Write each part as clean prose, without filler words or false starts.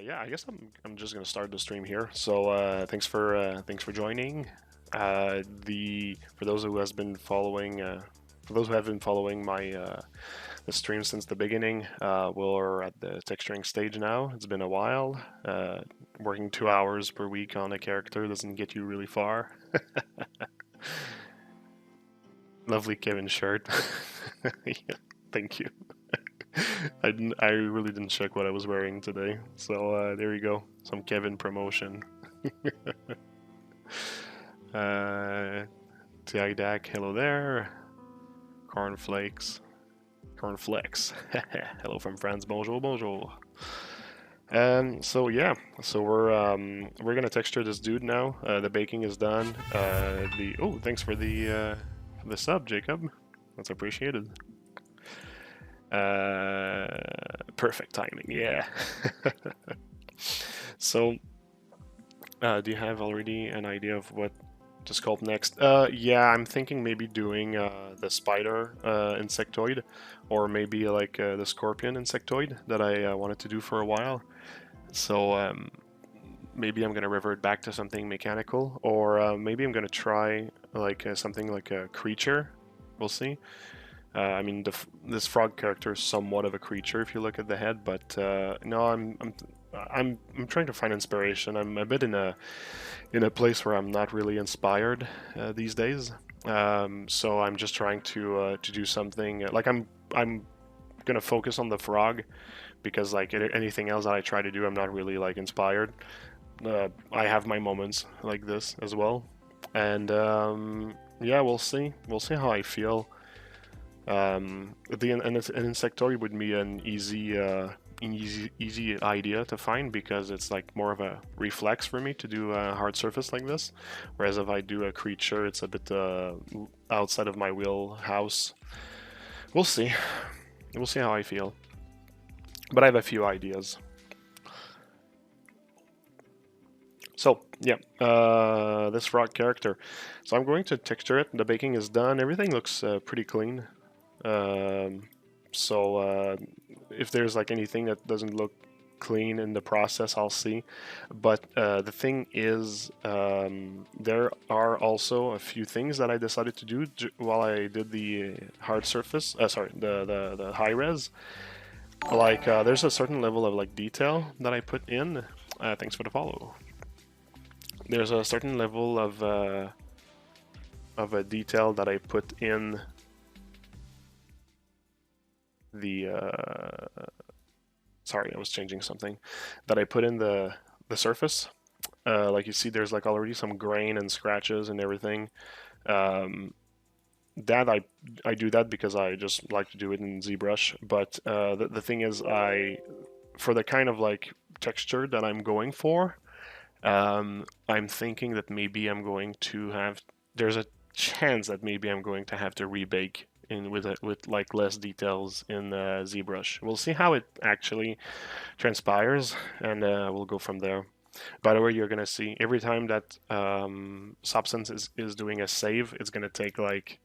Yeah, I guess I'm just gonna start the stream here. So thanks for joining. The for those who has been following for those who have been following my the stream since the beginning, we're at the texturing stage now. It's been a while. Working 2 hours per week on a character doesn't get you really far. Lovely Kevin shirt. Yeah, thank you. I really didn't check what I was wearing today, so there you go, some Kevin promotion. uh, Tiagdak, hello there. Cornflakes, cornflakes. Hello from France. Bonjour, bonjour. So yeah, so we're gonna texture this dude now. The baking is done. Thanks for the sub, Jacob. That's appreciated. Perfect timing, yeah. So, do you have already an idea of what to sculpt next? Yeah, I'm thinking maybe doing the spider insectoid, or maybe like the scorpion insectoid that I wanted to do for a while. So maybe I'm gonna revert back to something mechanical, or maybe I'm gonna try like something like a creature. We'll see. I mean, this frog character is somewhat of a creature if you look at the head, but no, I'm trying to find inspiration. I'm a bit in a place where I'm not really inspired these days. So I'm just trying to do something like I'm gonna focus on the frog because like anything else that I try to do, I'm not really like inspired. I have my moments like this as well, and yeah, we'll see. We'll see how I feel. An insectoid would be an easy idea to find because it's like more of a reflex for me to do a hard surface like this. Whereas if I do a creature, it's a bit outside of my wheelhouse. We'll see. We'll see how I feel. But I have a few ideas. So yeah, this rock character. So I'm going to texture it. The baking is done. Everything looks pretty clean. So if there's like anything that doesn't look clean in the process, I'll see. But the thing is, there are also a few things that I decided to do while I did the hard surface. Sorry, the high res. Like there's a certain level of like detail that I put in. Thanks for the follow. There's a certain level of a detail that I put in the sorry, I was changing something that I put in the surface. Like you see, there's like already some grain and scratches and everything. That I do that because I just like to do it in ZBrush. But the thing is, for the kind of like texture that I'm going for, I'm thinking that maybe I'm going to have. There's a chance that maybe I'm going to have to rebake in with like less details in ZBrush. We'll see how it actually transpires, and we'll go from there. By the way, you're gonna see every time that Substance is doing a save, it's gonna take like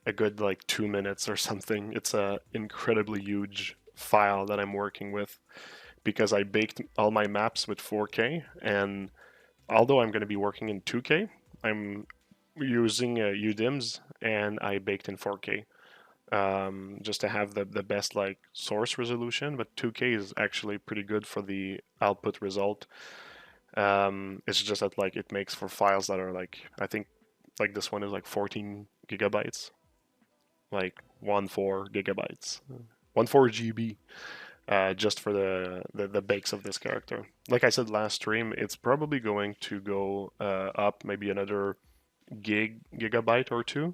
a good like 2 minutes or something. It's a incredibly huge file that I'm working with because I baked all my maps with 4K, and although I'm going to be working in 2K, I'm using UDIMS and I baked in 4K just to have the best like source resolution. But 2K is actually pretty good for the output result. It's just that like it makes for files that are like I think like this one is like 14 gigabytes, like 14 gigabytes, 14 GB. Just for the bakes of this character. Like I said last stream, it's probably going to go up maybe another gigabyte or two.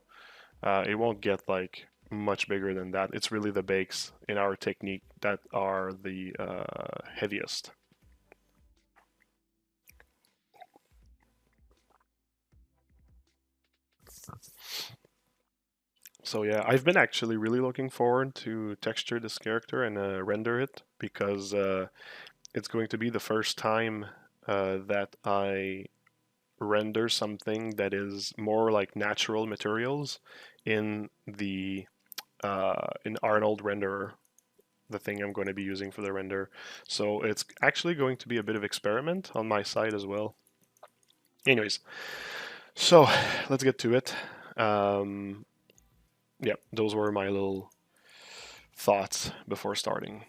It won't get like much bigger than that. It's really the bakes in our technique that are the heaviest. So yeah, I've been actually really looking forward to texture this character and render it because it's going to be the first time that I render something that is more like natural materials in the in Arnold renderer. the thing I'm going to be using for the render. So it's actually going to be a bit of experiment on my side as well. Anyways, so let's get to it. Yeah, those were my little thoughts before starting.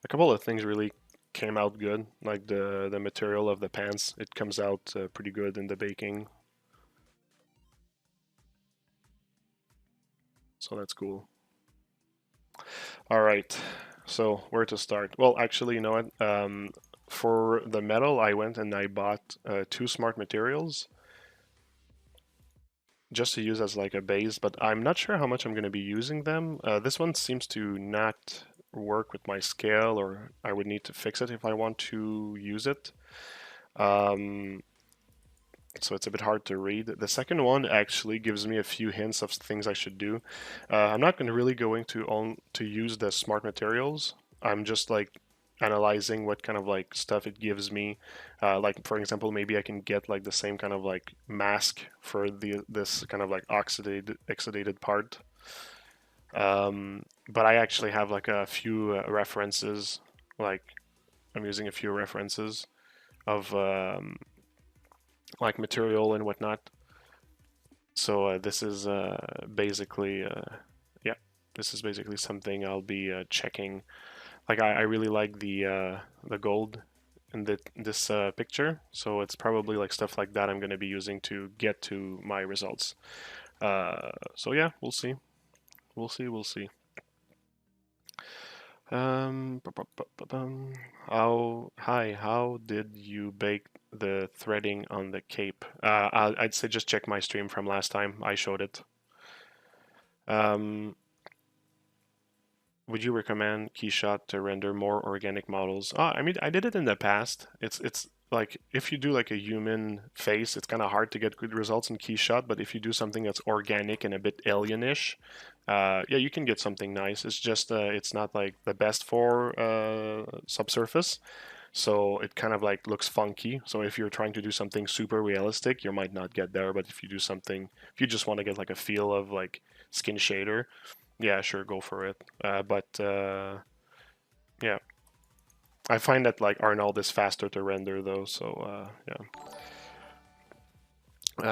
A couple of things really came out good, like the material of the pants. It comes out pretty good in the baking. So that's cool. All right, so where to start? Well, actually, you know what? For the metal, I went and I bought 2 smart materials just to use as like a base, but I'm not sure how much I'm going to be using them. This one seems to not work with my scale, or I would need to fix it if I want to use it. So it's a bit hard to read. The second one actually gives me a few hints of things I should do. I'm not going to really going to use the smart materials. I'm just like analyzing what kind of like stuff it gives me. Like for example, maybe I can get like the same kind of like mask for this kind of like oxidated part. But I actually have like a few references. Like I'm using a few references of like material and whatnot. So this is basically, yeah, this is basically something I'll be checking. Like I really like the gold in this picture, so it's probably like stuff like that I'm going to be using to get to my results. So yeah, we'll see. We'll see. We'll see. How did you bake the threading on the cape? I'd say just check my stream from last time. I showed it. Would you recommend Keyshot to render more organic models? I mean, I did it in the past. It's like if you do like a human face, it's kind of hard to get good results in Keyshot. But if you do something that's organic and a bit alienish, yeah, you can get something nice. It's just it's not like the best for subsurface, so it kind of like looks funky. So if you're trying to do something super realistic, you might not get there. But if you do something, if you just want to get like a feel of like skin shader, yeah, sure, go for it. But yeah, I find that like Arnold is faster to render though, so yeah.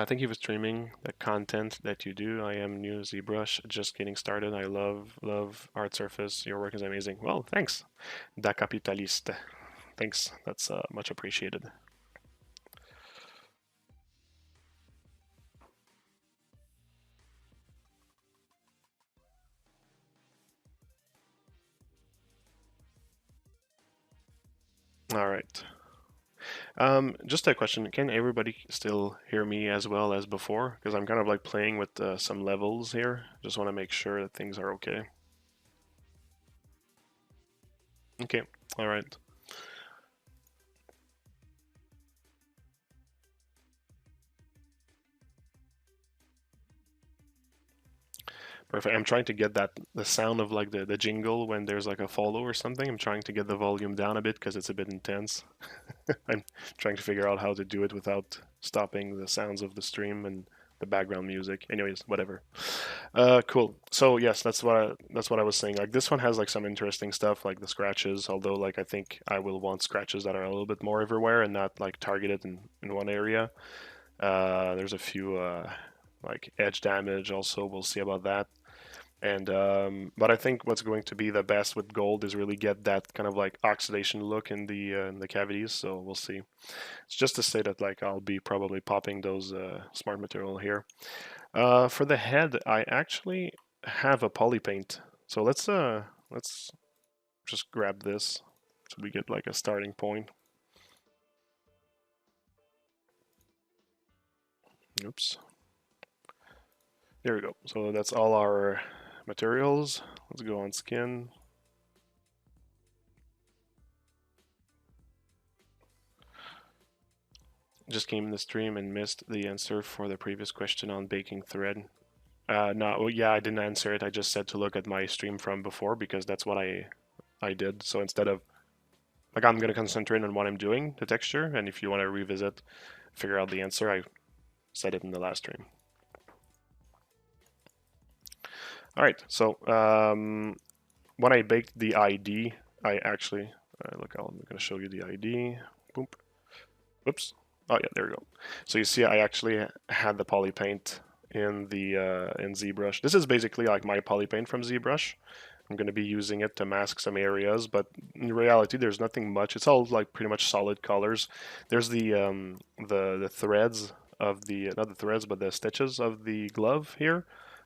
Thank you for streaming the content that you do. I am new ZBrush, just getting started. I love Art Surface. Your work is amazing. Well, thanks. Da Capitaliste. Thanks. That's much appreciated. All right. Just a question. Can everybody still hear me as well as before? Because I'm kind of like playing with some levels here. Just want to make sure that things are okay. Okay. All right. Perfect. I'm trying to get the sound of like the jingle when there's like a follow or something. I'm trying to get the volume down a bit because it's a bit intense. I'm trying to figure out how to do it without stopping the sounds of the stream and the background music. Anyways, whatever. Cool. So yes, that's what I was saying. Like this one has like some interesting stuff, like the scratches. Although like I think I will want scratches that are a little bit more everywhere and not like targeted in one area. There's a few like edge damage also. We'll see about that. And but I think what's going to be the best with gold is really get that kind of like oxidation look in the cavities. So we'll see. It's just to say that like I'll be probably popping those smart material here. For the head, I actually have a poly paint. So let's just grab this so we get like a starting point. Oops. There we go. So that's all our materials. Let's go on skin. Just came in the stream and missed the answer for the previous question on baking thread. No, well, yeah, I didn't answer it. I just said to look at my stream from before because that's what I did. So instead of like I'm gonna concentrate on what I'm doing, the texture, and if you want to revisit, figure out the answer, I said it in the last stream. All right, so when I baked the ID, I actually, look, I'm going to show you the ID. Boom. Whoops. Oh yeah, there we go. So you see, I actually had the poly paint in the in ZBrush. This is basically like my poly paint from ZBrush. I'm going to be using it to mask some areas, but in reality, there's nothing much. It's all like pretty much solid colors. There's the threads of the not the threads, but the stitches of the glove here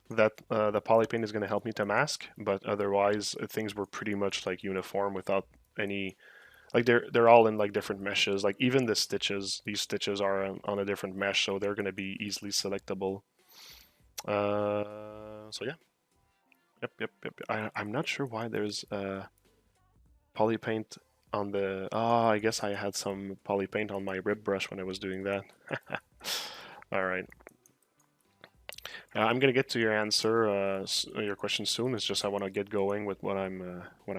that the poly paint is going to help me to mask. But otherwise, things were pretty much like uniform without any like they're all in like different meshes. Like even the stitches, these stitches are on a different mesh, so they're going to be easily selectable. So yeah. Yep. I'm not sure why there's poly paint on the. Oh, I guess I had some poly paint on my rib brush when I was doing that. All right. I'm gonna get to your answer, your question soon. It's just I want to get going with what I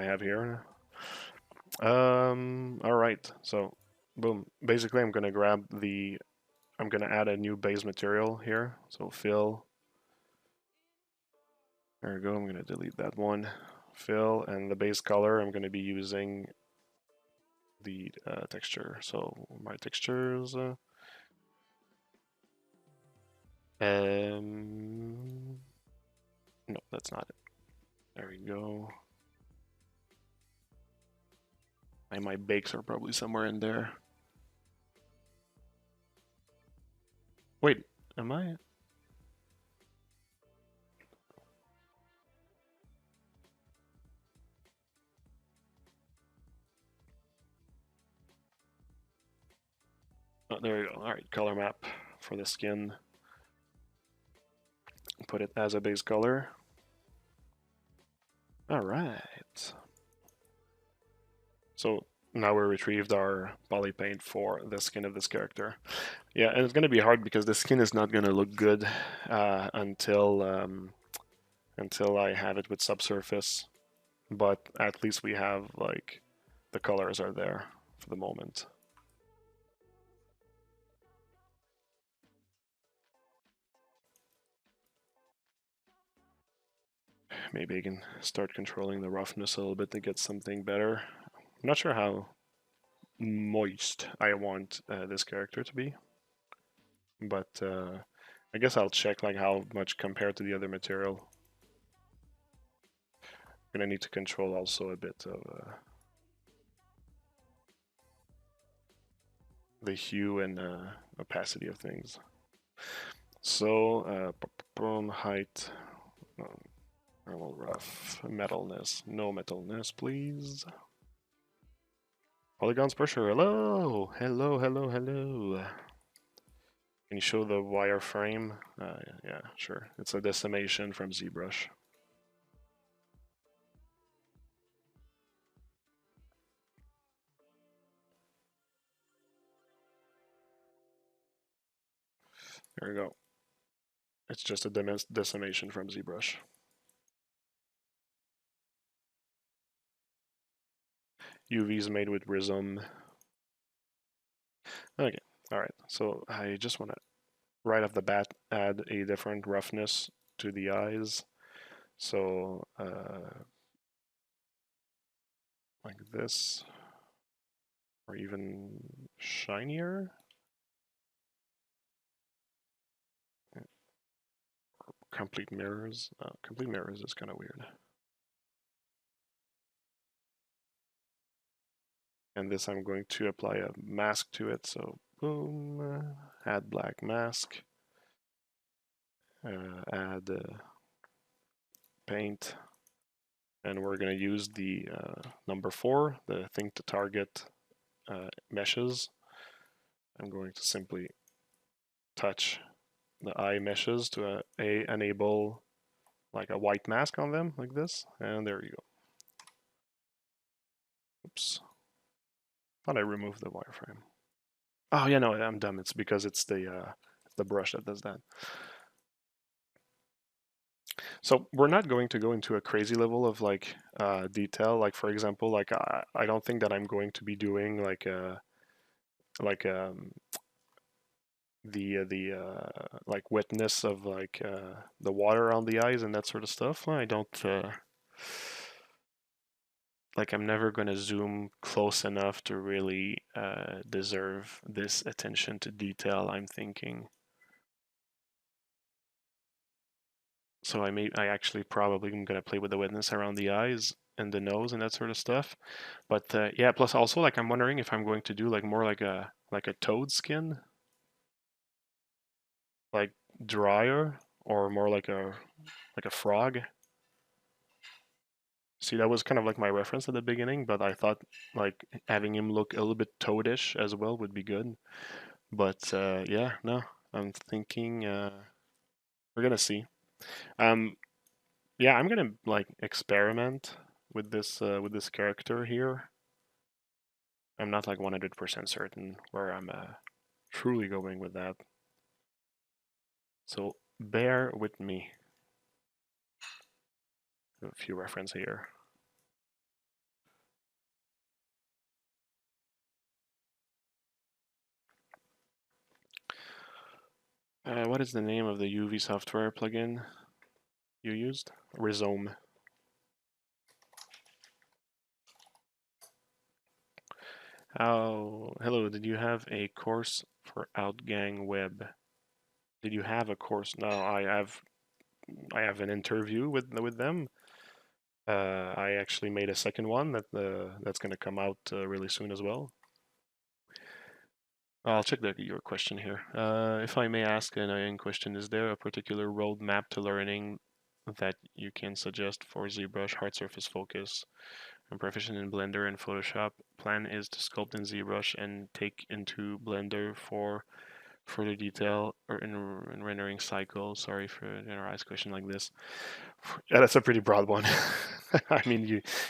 have here. All right. So, boom. Basically, I'm gonna grab the. I'm gonna add a new base material here. So fill. There we go. I'm gonna delete that one. Fill and the base color. I'm gonna be using the texture. So my textures. No, that's not it. There we go. And my bakes are probably somewhere in there. Wait, am I? Oh, there we go. All right, color map for the skin. Put it as a base color. All right. So now we retrieved our poly paint for the skin of this character. Yeah, and it's going to be hard because the skin is not going to look good until I have it with subsurface. But at least we have like the colors are there for the moment. Maybe I can start controlling the roughness a little bit to get something better. I'm not sure how moist I want this character to be, but I guess I'll check like how much compared to the other material. I'm gonna need to control also a bit of the hue and opacity of things. So height, normal rough, metalness, no metalness, please. Polygons pressure, hello. Can you show the wireframe? Yeah, sure. It's a decimation from ZBrush. There we go. It's just a decimation from ZBrush. UV is made with Prism. Okay, all right. So I just want to, right off the bat, add a different roughness to the eyes. So like this, or even shinier. Complete mirrors. Complete mirrors is kind of weird. And this I'm going to apply a mask to it. So boom, add black mask, add paint, and we're going to use the number 4, the thing to target meshes. I'm going to simply touch the eye meshes to enable like a white mask on them like this, and there you go. Oops. Thought I removed the wireframe. Oh yeah, no, I'm dumb. It's because it's the brush that does that. So we're not going to go into a crazy level of like detail. Like for example, like I don't think that I'm going to be doing like a like wetness of like the water on the eyes and that sort of stuff. I don't like I'm never gonna zoom close enough to really deserve this attention to detail, I'm thinking. So I actually probably am gonna play with the wetness around the eyes and the nose and that sort of stuff. But yeah, plus also like I'm wondering if I'm going to do like more like a toad skin, like drier, or more like a frog. See, that was kind of like my reference at the beginning, but I thought like having him look a little bit toadish as well would be good. But yeah, no, I'm thinking we're gonna see. Um, yeah, I'm gonna like experiment with this character here. I'm not like 100% certain where I'm truly going with that. So bear with me. A few references here. What is the name of the UV software plugin you used? Rhizome. Oh, hello. Did you have a course for Outgang Web? Did you have a course? No, I have an interview with them. I actually made a second one that's going to come out really soon as well. I'll check your question here. If I may ask an question, is there a particular roadmap to learning that you can suggest for ZBrush hard surface focus? I'm proficient in Blender and Photoshop. Plan is to sculpt in ZBrush and take into Blender for further detail or in rendering cycle. Sorry for a generalized question like this. Yeah, that's a pretty broad one. I mean,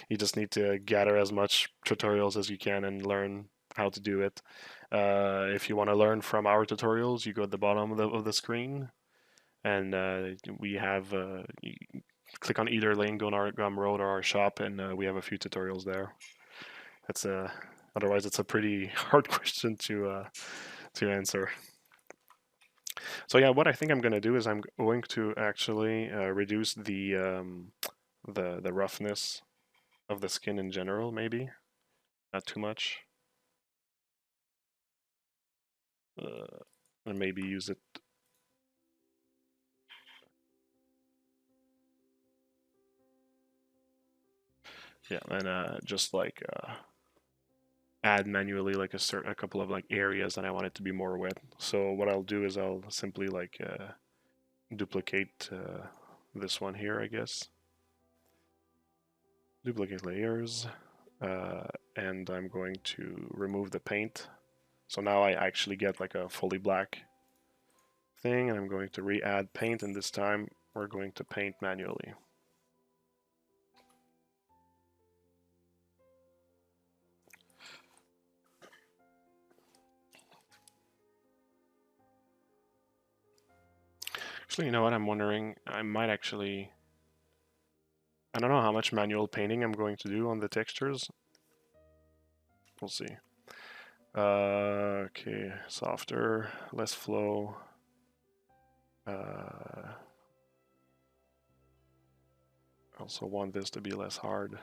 you just need to gather as much tutorials as you can and learn how to do it. If you want to learn from our tutorials, you go at the bottom of the screen, and we have you click on either link, go on our Gumroad or our shop, and we have a few tutorials there. That's otherwise it's a pretty hard question to answer. So yeah, what I think I'm going to do is I'm going to actually reduce the roughness of the skin in general, maybe not too much, and maybe use it. Yeah, and just like add manually like a couple of like areas that I want it to be more wet. So what I'll do is I'll simply like duplicate this one here, I guess. Duplicate layers, and I'm going to remove the paint. So now I actually get like a fully black thing, and I'm going to re-add paint, and this time we're going to paint manually. Actually, you know what? I'm wondering, I might actually, I don't know how much manual painting I'm going to do on the textures. We'll see. Okay, softer, less flow. Also want this to be less hard.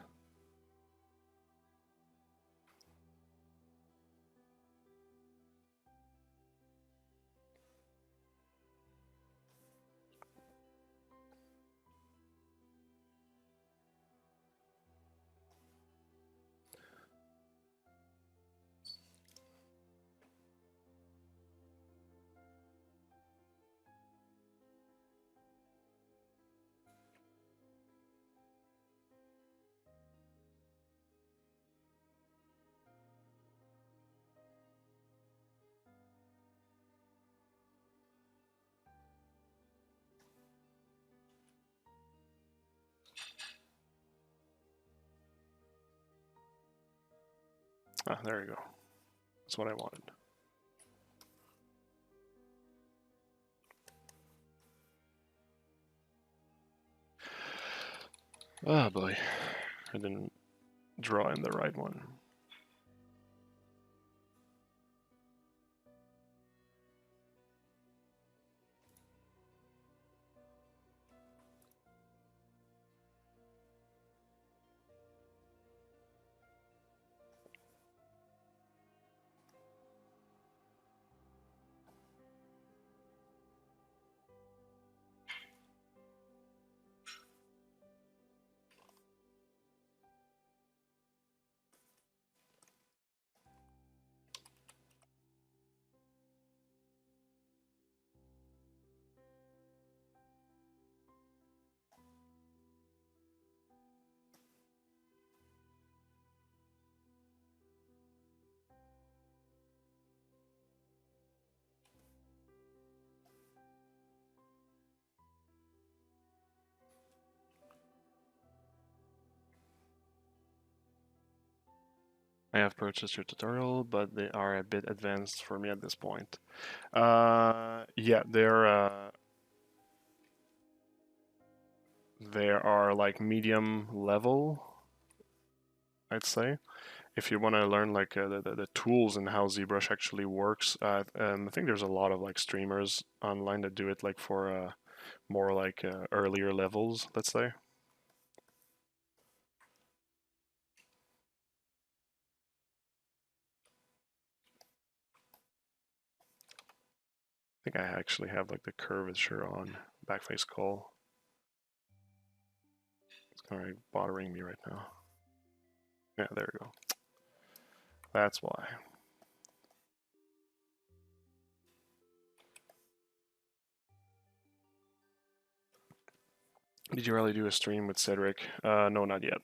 Ah, there you go. That's what I wanted. Oh boy, I didn't draw in the right one. I have purchased your tutorial, but they are a bit advanced for me at this point. Yeah, they are like medium level, I'd say. If you want to learn like the tools and how ZBrush actually works, I think there's a lot of like streamers online that do it like for more like earlier levels, let's say. I think I actually have like the curvature on backface skull. It's kind of bothering me right now. Yeah, there we go. That's why. Did you really do a stream with Cedric? No, not yet.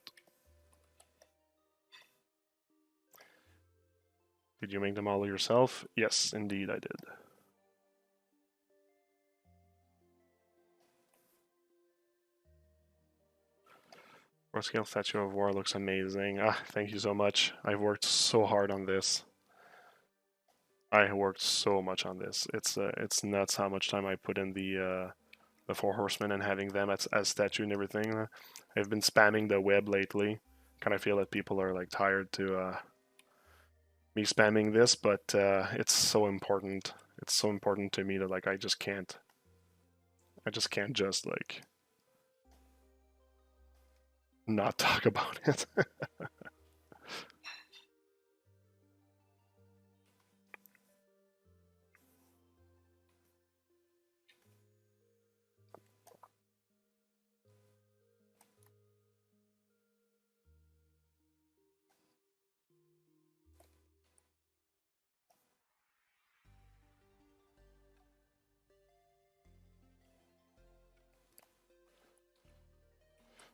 Did you make the model yourself? Yes, indeed I did. Scale Statue of War looks amazing. Ah, thank you so much. I've worked so hard on this. I worked so much on this. It's nuts how much time I put in the Four Horsemen and having them as statue and everything. I've been spamming the web lately. Kind of feel that people are like tired to me spamming this, but it's so important. It's so important to me that like I just can't just like not talk about it.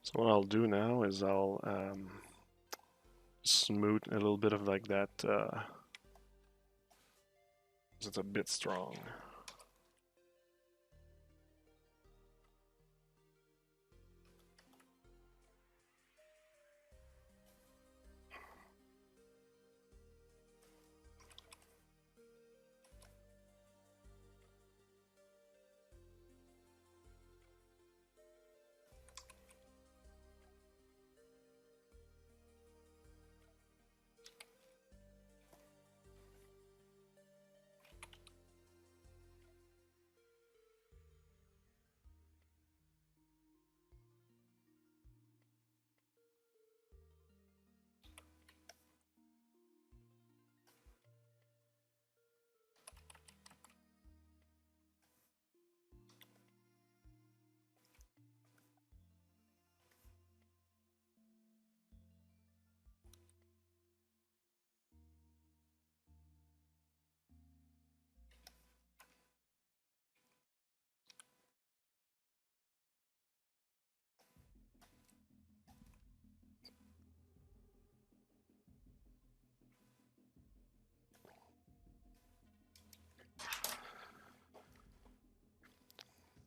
So what I'll do now is I'll smooth a little bit of like that. It's a bit strong.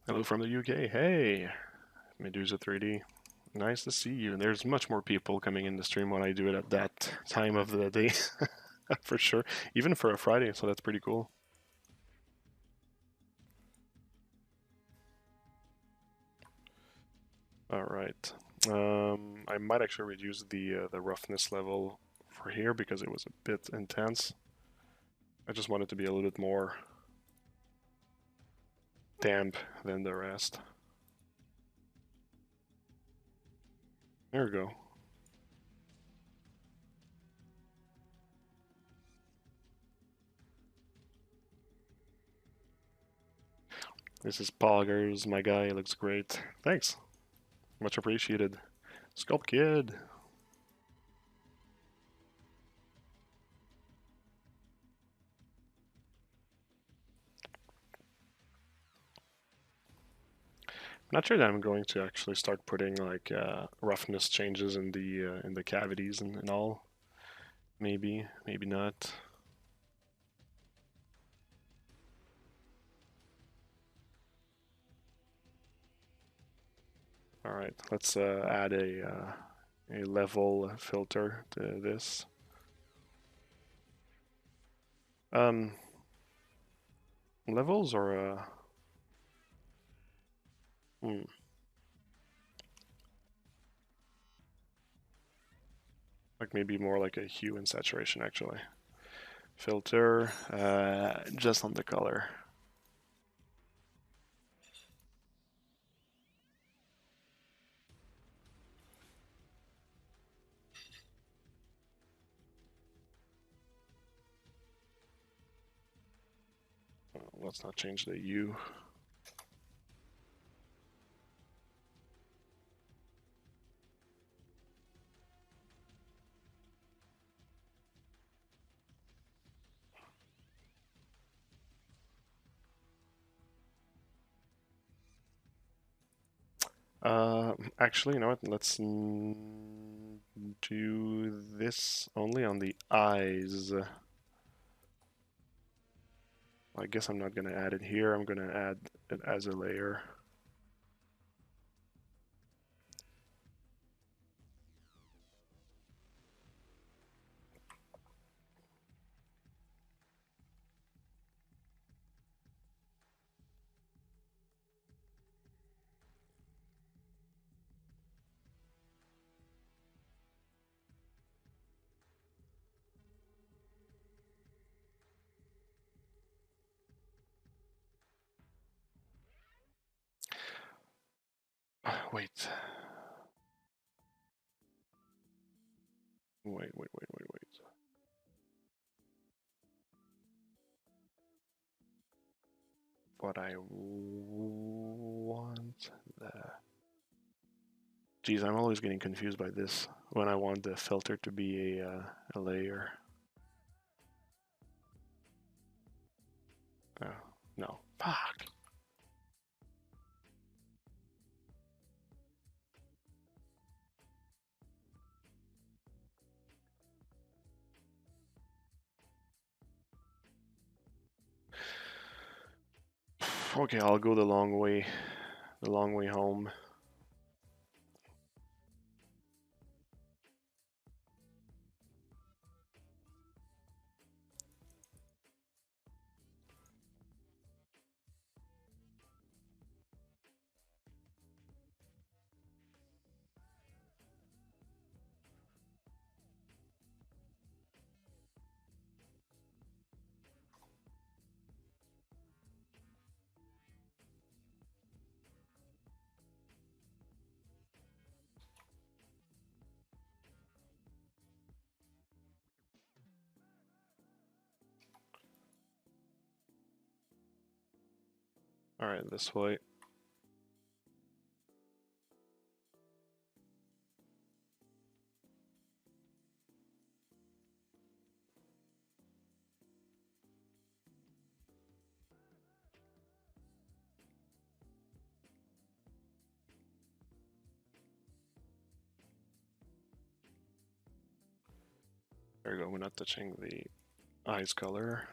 Hello from the UK. Hey, Medusa 3D. Nice to see you. There's much more people coming in the stream when I do it at that time of the day, for sure. Even for a Friday, so that's pretty cool. All right. I might actually reduce the roughness level for here because it was a bit intense. I just want it to be a little bit more damp than the rest. There we go. This is Poggers, my guy. Looks great. Thanks. Much appreciated. Sculpt Kid. I'm not sure that I'm going to actually start putting like roughness changes in the cavities and all. Maybe, maybe not. All right, let's add a level filter to this. Levels or like maybe more like a hue and saturation actually. Filter, just on the color. Let's not change the hue. Actually, you know what? Let's do this only on the eyes. I guess I'm not gonna add it here. I'm gonna add it as a layer. Wait. Wait. But I want that. Geez, I'm always getting confused by this when I want the filter to be a layer. Oh, no. Fuck. Okay, I'll go the long way home. Alright, this way. There we go, we're not touching the eyes color.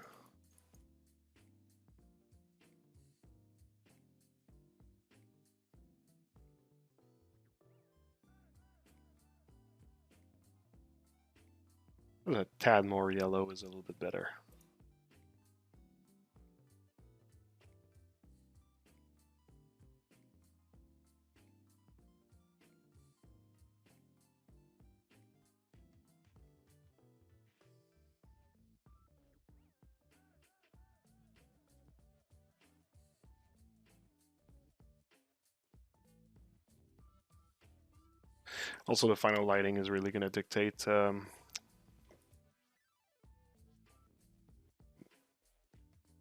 A tad more yellow is a little bit better. Also, the final lighting is really going to dictate a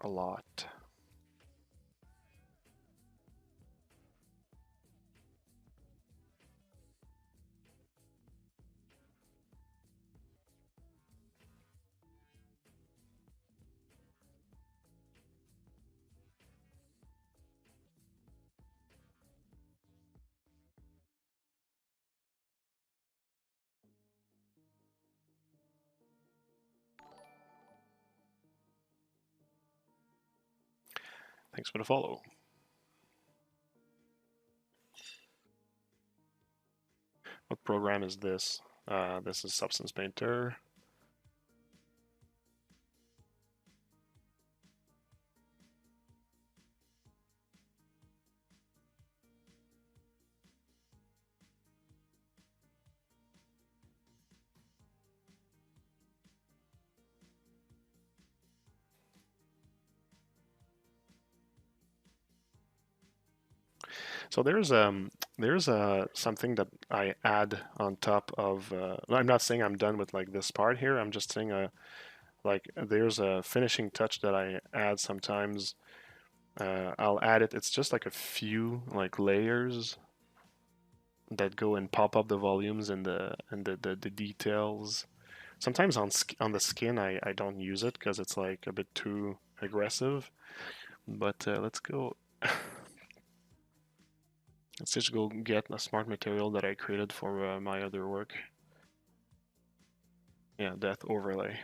lot. Thanks for the follow. What program is this? This is Substance Painter. So there's something that I add on top of. I'm not saying I'm done with like this part here. I'm just saying like there's a finishing touch that I add sometimes. I'll add it. It's just like a few like layers that go and pop up the volumes and the details. Sometimes on the skin I don't use it because it's like a bit too aggressive. But let's go. Let's just go get a smart material that I created for my other work. Yeah, death overlay.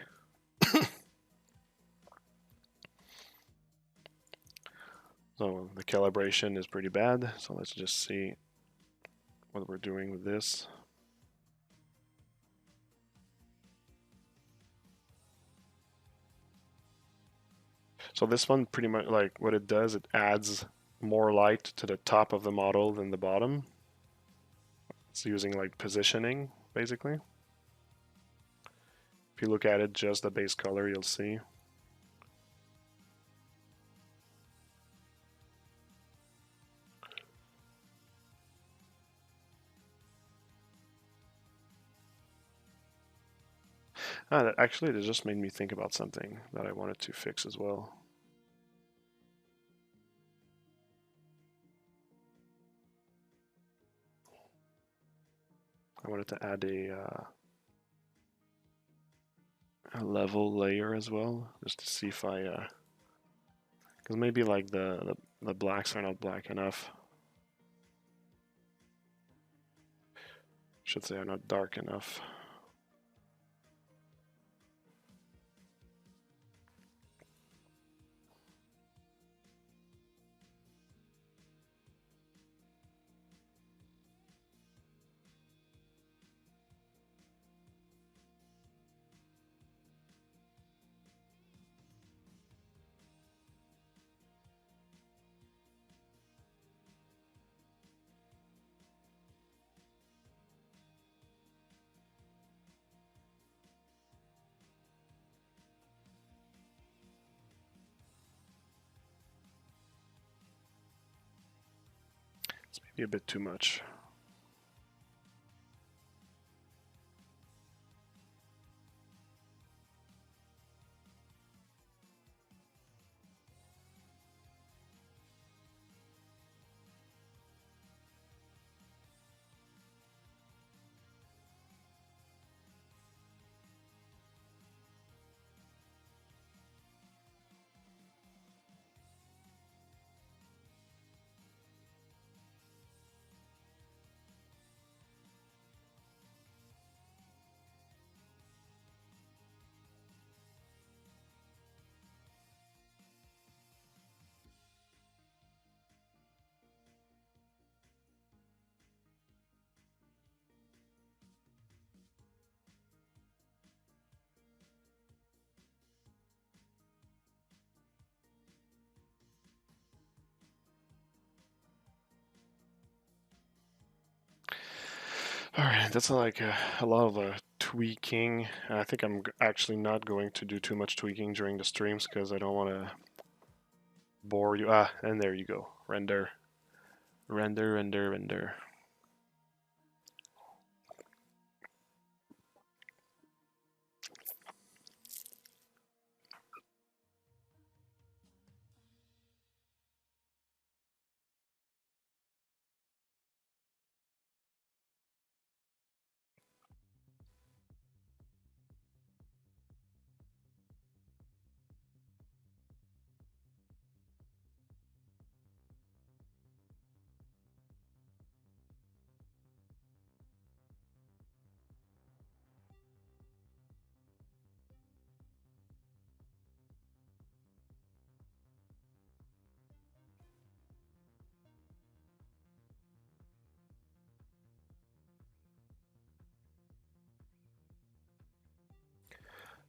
So the calibration is pretty bad. So let's just see what we're doing with this. So this one pretty much like what it does, it adds more light to the top of the model than the bottom. It's using like positioning basically. If you look at it just the base color, you'll see. Actually, it just made me think about something that I wanted to fix as well. I wanted to add a level layer as well, just to see if I, because maybe like the blacks are not black enough. Should say are not dark enough. It's maybe a bit too much. Alright, that's like a lot of tweaking. I think I'm actually not going to do too much tweaking during the streams because I don't want to bore you. Ah, and there you go. Render. Render, render, render.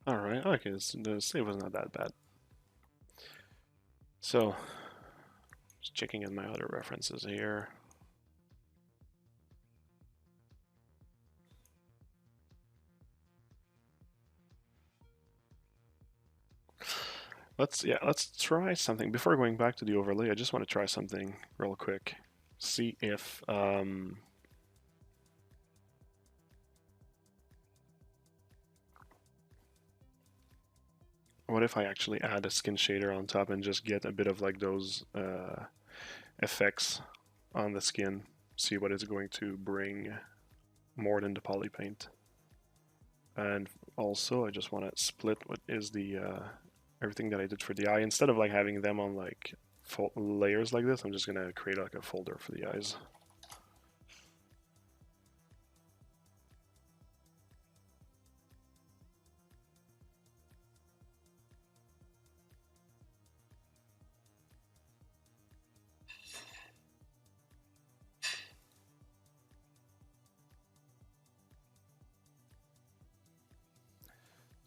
Alright, okay, the save was not that bad. So, just checking in my other references here. Let's try something. Before going back to the overlay, I just want to try something real quick. see if what if I actually add a skin shader on top and just get a bit of like those effects on the skin, see what it's going to bring more than the poly paint. And also I just want to split what is the everything that I did for the eye. Instead of like having them on like layers like this, I'm just gonna create like a folder for the eyes.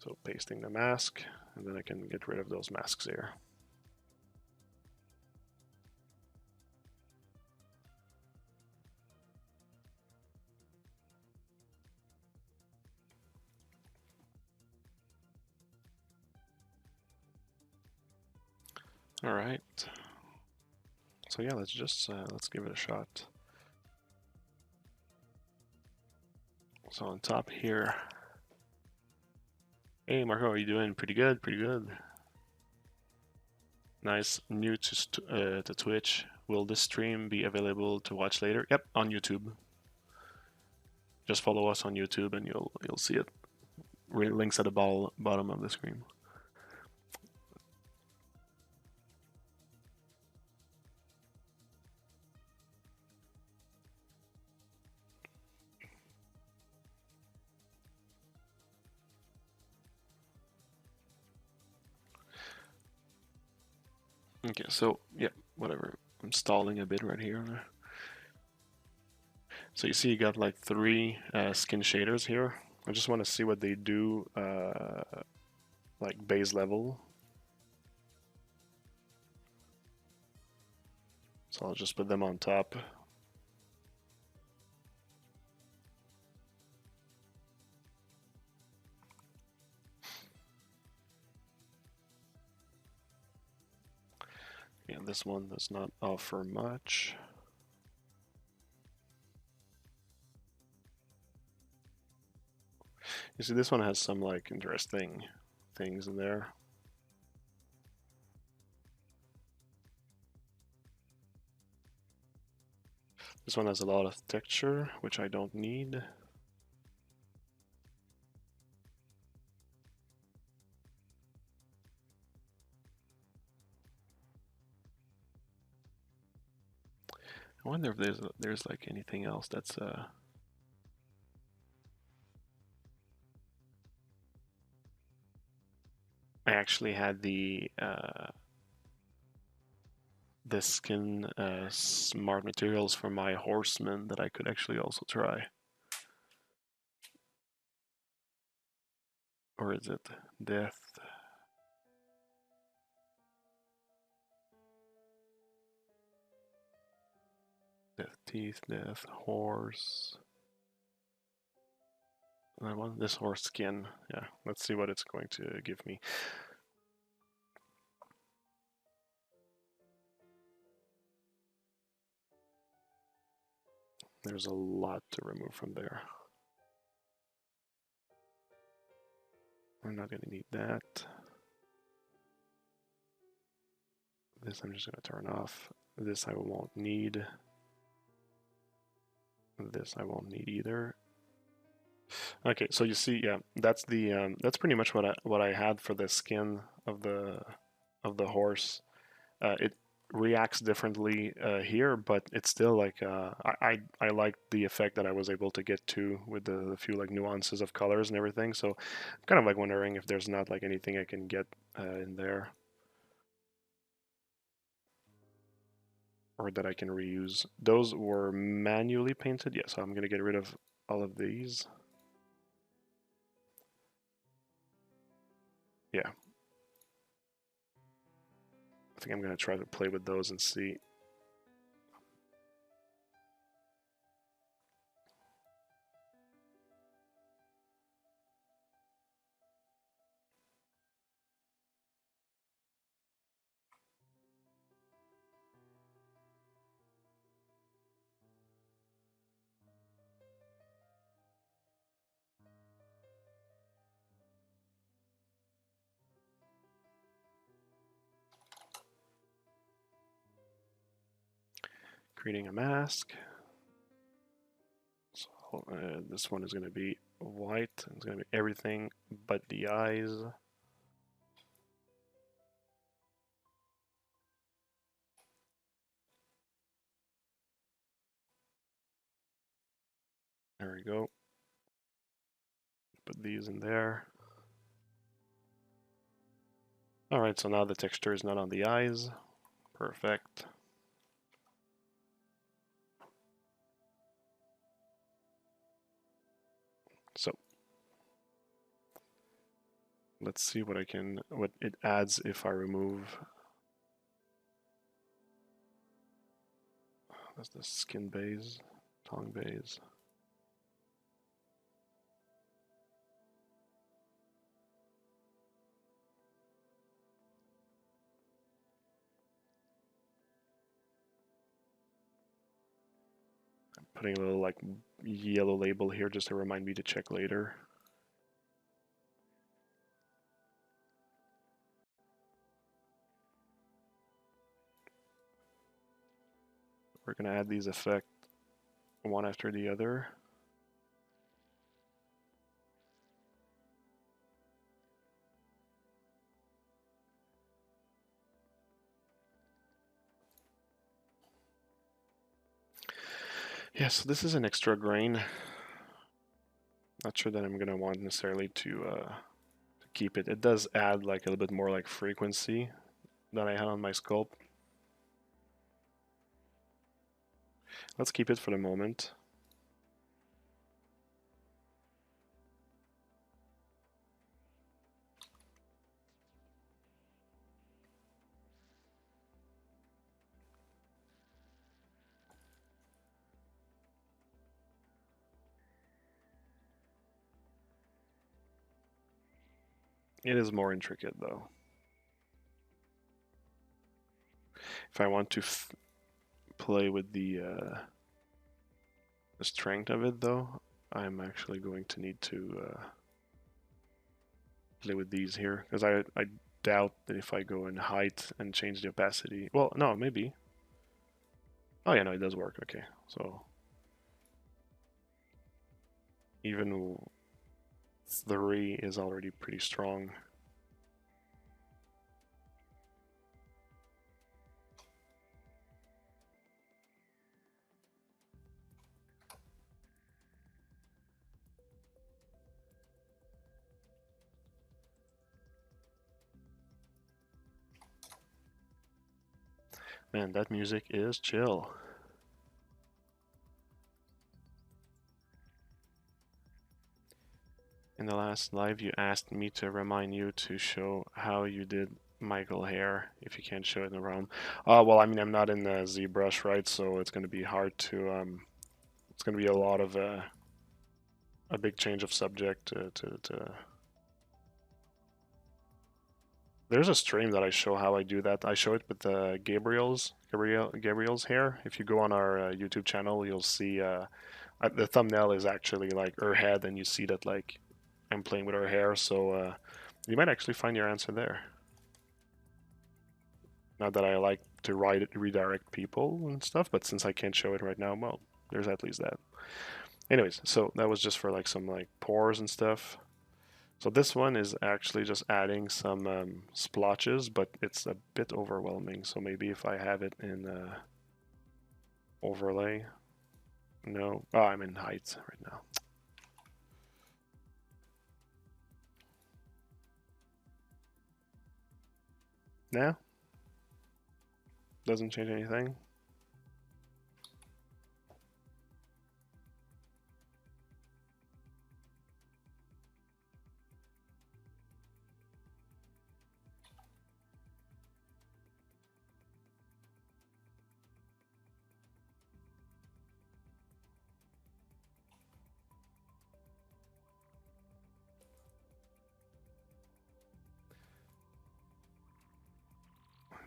So pasting the mask, and then I can get rid of those masks here. All right. So yeah, let's give it a shot. So on top here. Hey Marco, how are you doing? Pretty good, pretty good. Nice. New to Twitch. Will this stream be available to watch later? Yep, on YouTube. Just follow us on YouTube and you'll see it. Links at the bottom of the screen. Okay, so yeah, whatever. I'm stalling a bit right here. So you see you got like 3 skin shaders here. I just want to see what they do like base level. So I'll just put them on top. Yeah, this one does not offer much. You see, this one has some like interesting things in there. This one has a lot of texture, which I don't need. I wonder if there's like anything else that's I actually had the skin smart materials for my horseman that I could actually also try. Or is it death? Death teeth, death horse. I want this horse skin. Yeah, let's see what it's going to give me. There's a lot to remove from there. We're not going to need that. This I'm just going to turn off. This I won't need. This I won't need either. Okay, so you see, yeah, that's the that's pretty much what I had for the skin of the horse. It reacts differently here, but it's still like I like the effect that I was able to get to with the few like nuances of colors and everything. So I'm kind of like wondering if there's not like anything I can get in there, or that I can reuse. Those were manually painted, yeah, so I'm gonna get rid of all of these. Yeah. I think I'm gonna try to play with those and see. creating a mask. So this one is going to be white. It's going to be everything but the eyes. There we go. Put these in there. Alright, so now the texture is not on the eyes. Perfect. So let's see what it adds if I remove. That's the skin base, tongue base. I'm putting a little like yellow label here just to remind me to check later. We're gonna add these effects one after the other. Yeah, so this is an extra grain. Not sure that I'm gonna want necessarily to keep it. It does add like a little bit more like frequency than I had on my sculpt. Let's keep it for the moment. It is more intricate though. If I want to play with the strength of it though, I'm actually going to need to play with these here, because I doubt that if I go in height and change the opacity, well, no, maybe. Oh yeah, no, it does work. Okay, so even 3 is already pretty strong. Man, that music is chill. In the last live, you asked me to remind you to show how you did Michael hair, if you can't show it in the realm. Well, I mean, I'm not in the ZBrush, right? So it's going to be hard to, it's going to be a lot of, a big change of subject to... There's a stream that I show how I do that. I show it with Gabriel's hair. If you go on our YouTube channel, you'll see the thumbnail is actually like her head, and you see that like I'm playing with her hair. So you might actually find your answer there. Not that I like to redirect people and stuff, but since I can't show it right now, well, there's at least that. Anyways, so that was just for like some like pores and stuff. So this one is actually just adding some splotches, but it's a bit overwhelming. So maybe if I have it in overlay. No. Oh, I'm in height right now. Nah. Doesn't change anything.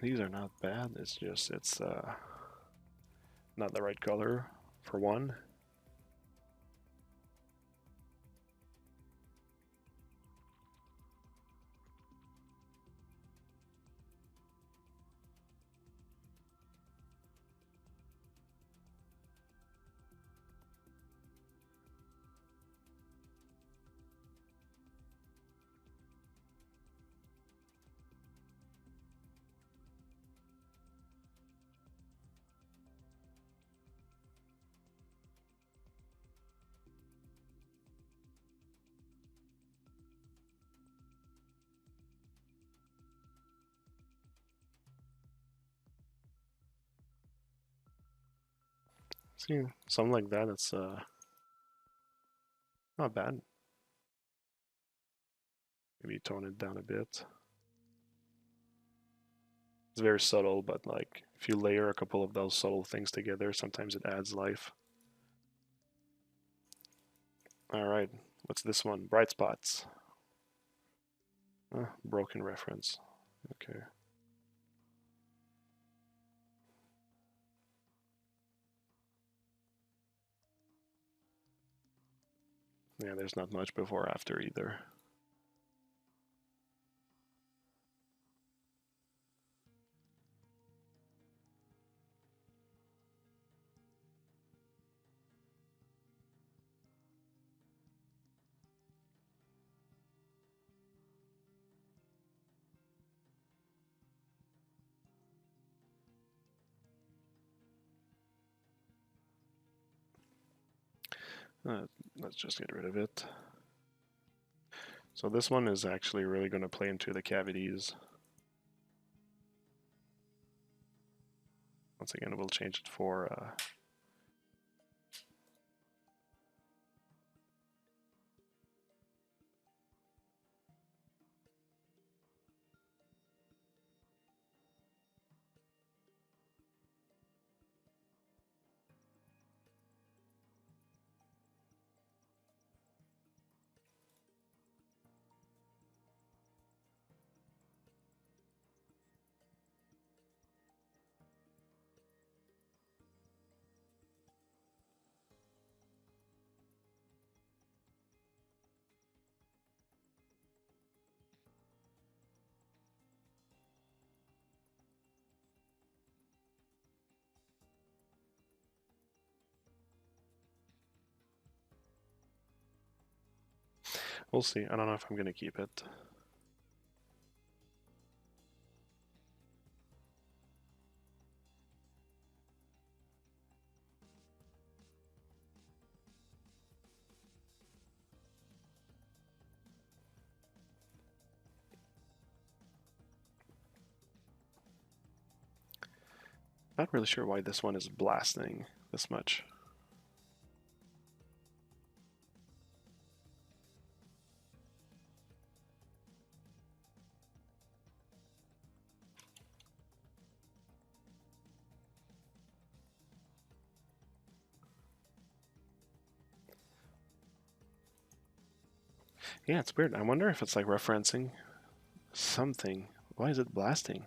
These are not bad. It's just it's not the right color for one. See, something like that, it's not bad. Maybe tone it down a bit. It's very subtle, but like if you layer a couple of those subtle things together, sometimes it adds life. All right, what's this one? Bright spots. Broken reference. Okay. Yeah, there's not much before or after either. Let's just get rid of it. So this one is actually really going to play into the cavities. Once again, we'll change it for we'll see. I don't know if I'm going to keep it. Not really sure why this one is blasting this much. Yeah, it's weird. I wonder if it's like referencing something. Why is it blasting?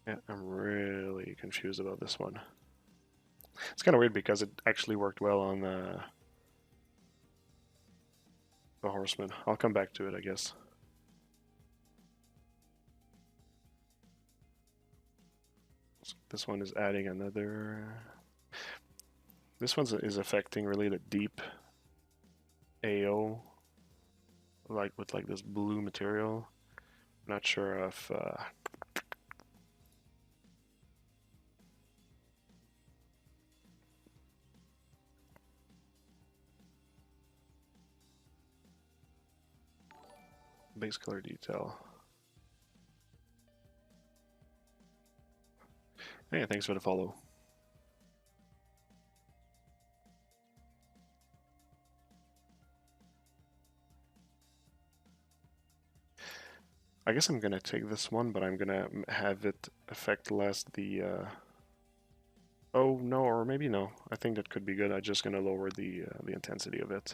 Yeah, I'm really confused about this one. It's kind of weird because it actually worked well on the Horseman. I'll come back to it, I guess. So this one is adding another. This one is affecting really the deep AO, like with like this blue material. Not sure if base color detail. Hey, thanks for the follow. I guess I'm gonna take this one, but I'm gonna have it affect less the. Oh no, or maybe no. I think that could be good. I'm just gonna lower the intensity of it.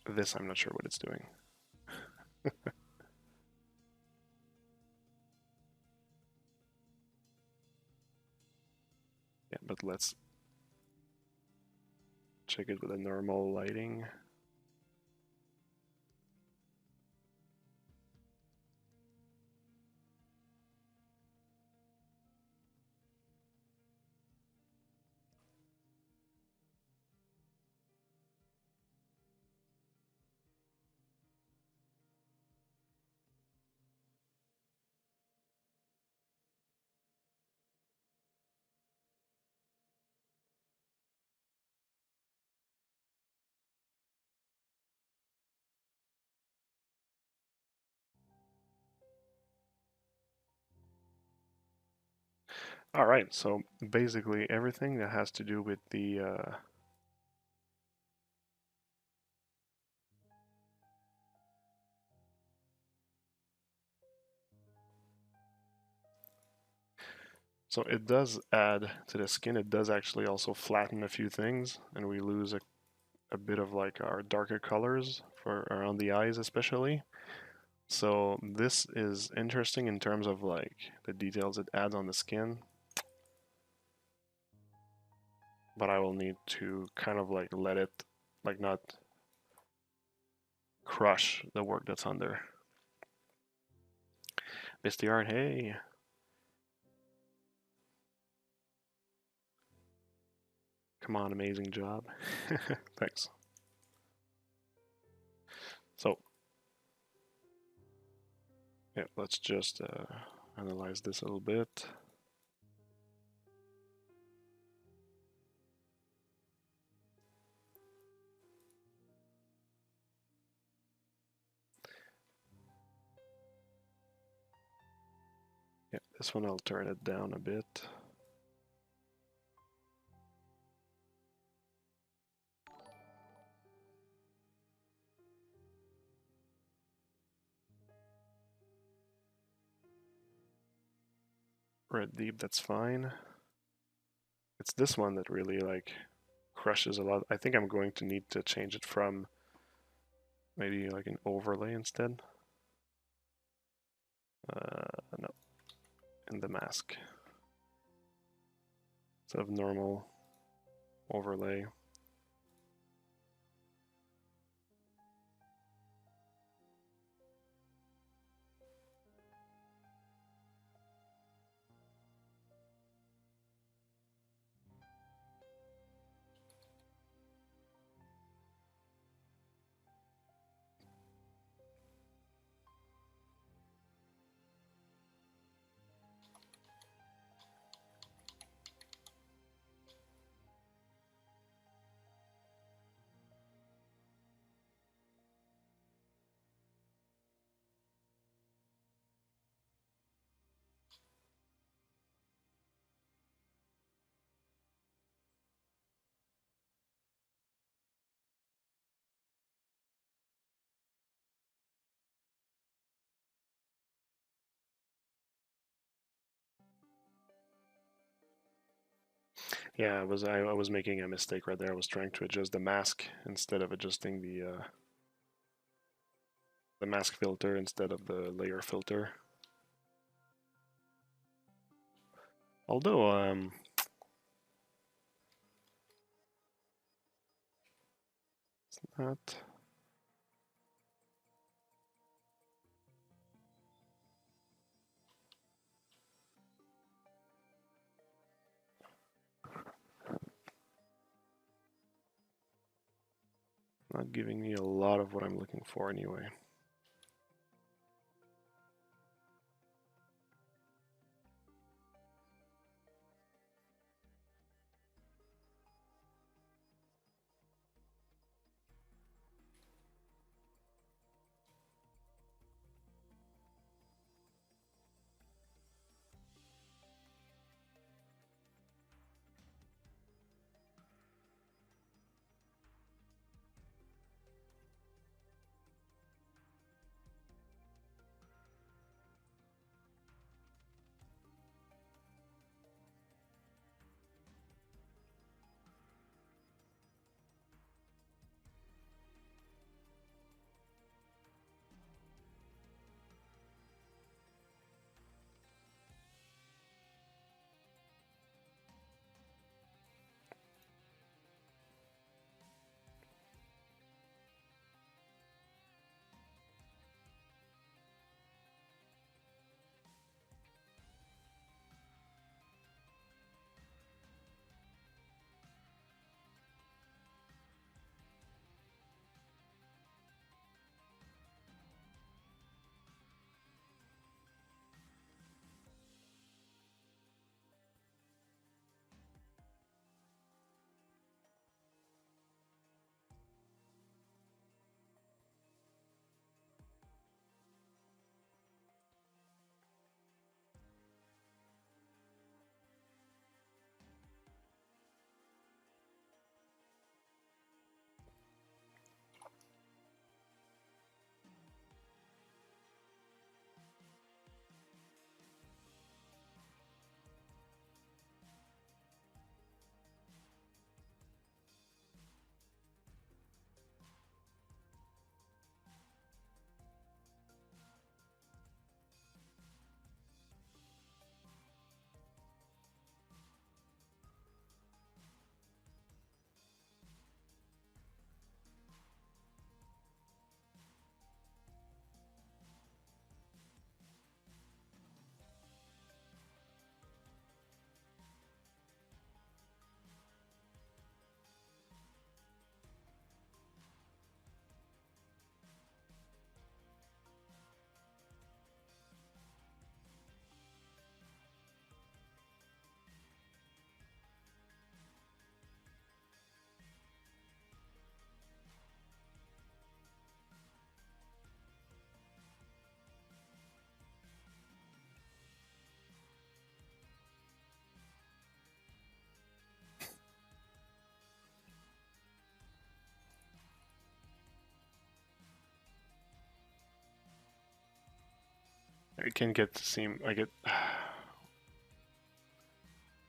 This I'm not sure what it's doing. Yeah, but let's check it with a normal lighting. Alright, so basically everything that has to do with the so it does add to the skin, it does actually also flatten a few things, and we lose a bit of like our darker colors for around the eyes especially. So this is interesting in terms of like the details it adds on the skin. But I will need to kind of like let it like not crush the work that's under. Misty Art, hey! Come on, amazing job. Thanks. So, yeah, let's just analyze this a little bit. Yeah, this one I'll turn it down a bit. Red deep, that's fine. It's this one that really like crushes a lot. I think I'm going to need to change it from maybe like an overlay instead. No, in the mask. Instead of normal overlay. Yeah, I was making a mistake right there. I was trying to adjust the mask instead of adjusting the mask filter instead of the layer filter. Although it's not. Not giving me a lot of what I'm looking for anyway. I can get to seem. I get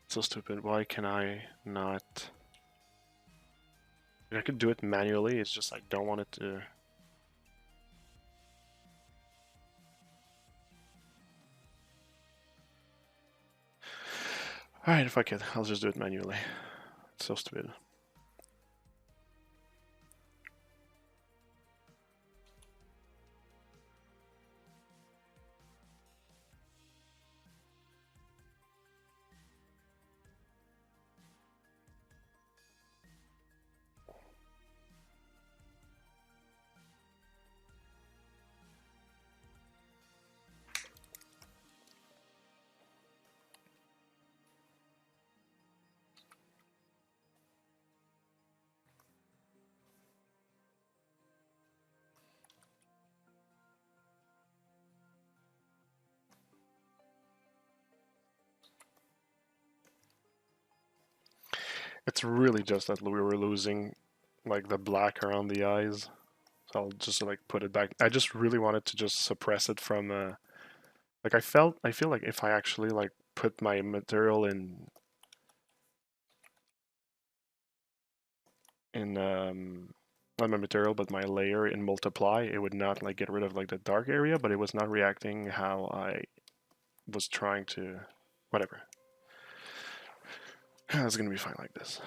so stupid. Why can I not? I could do it manually. It's just I don't want it to. Alright, fuck it. I'll just do it manually. It's so stupid. It's really just that we were losing like the black around the eyes. So I'll just like put it back. I just really wanted to just suppress it from like I feel like if I actually like put my material in not my material but my layer in multiply, it would not like get rid of like the dark area, but it was not reacting how I was trying to. Whatever. It's gonna be fine like this.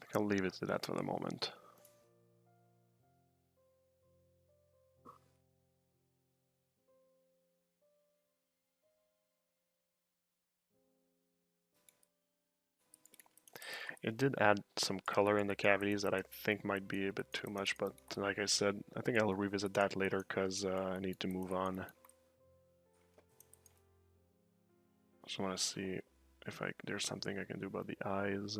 I think I'll leave it to that for the moment. It did add some color in the cavities that I think might be a bit too much, but like I said, I think I'll revisit that later because I need to move on. Just want to see if there's something I can do about the eyes.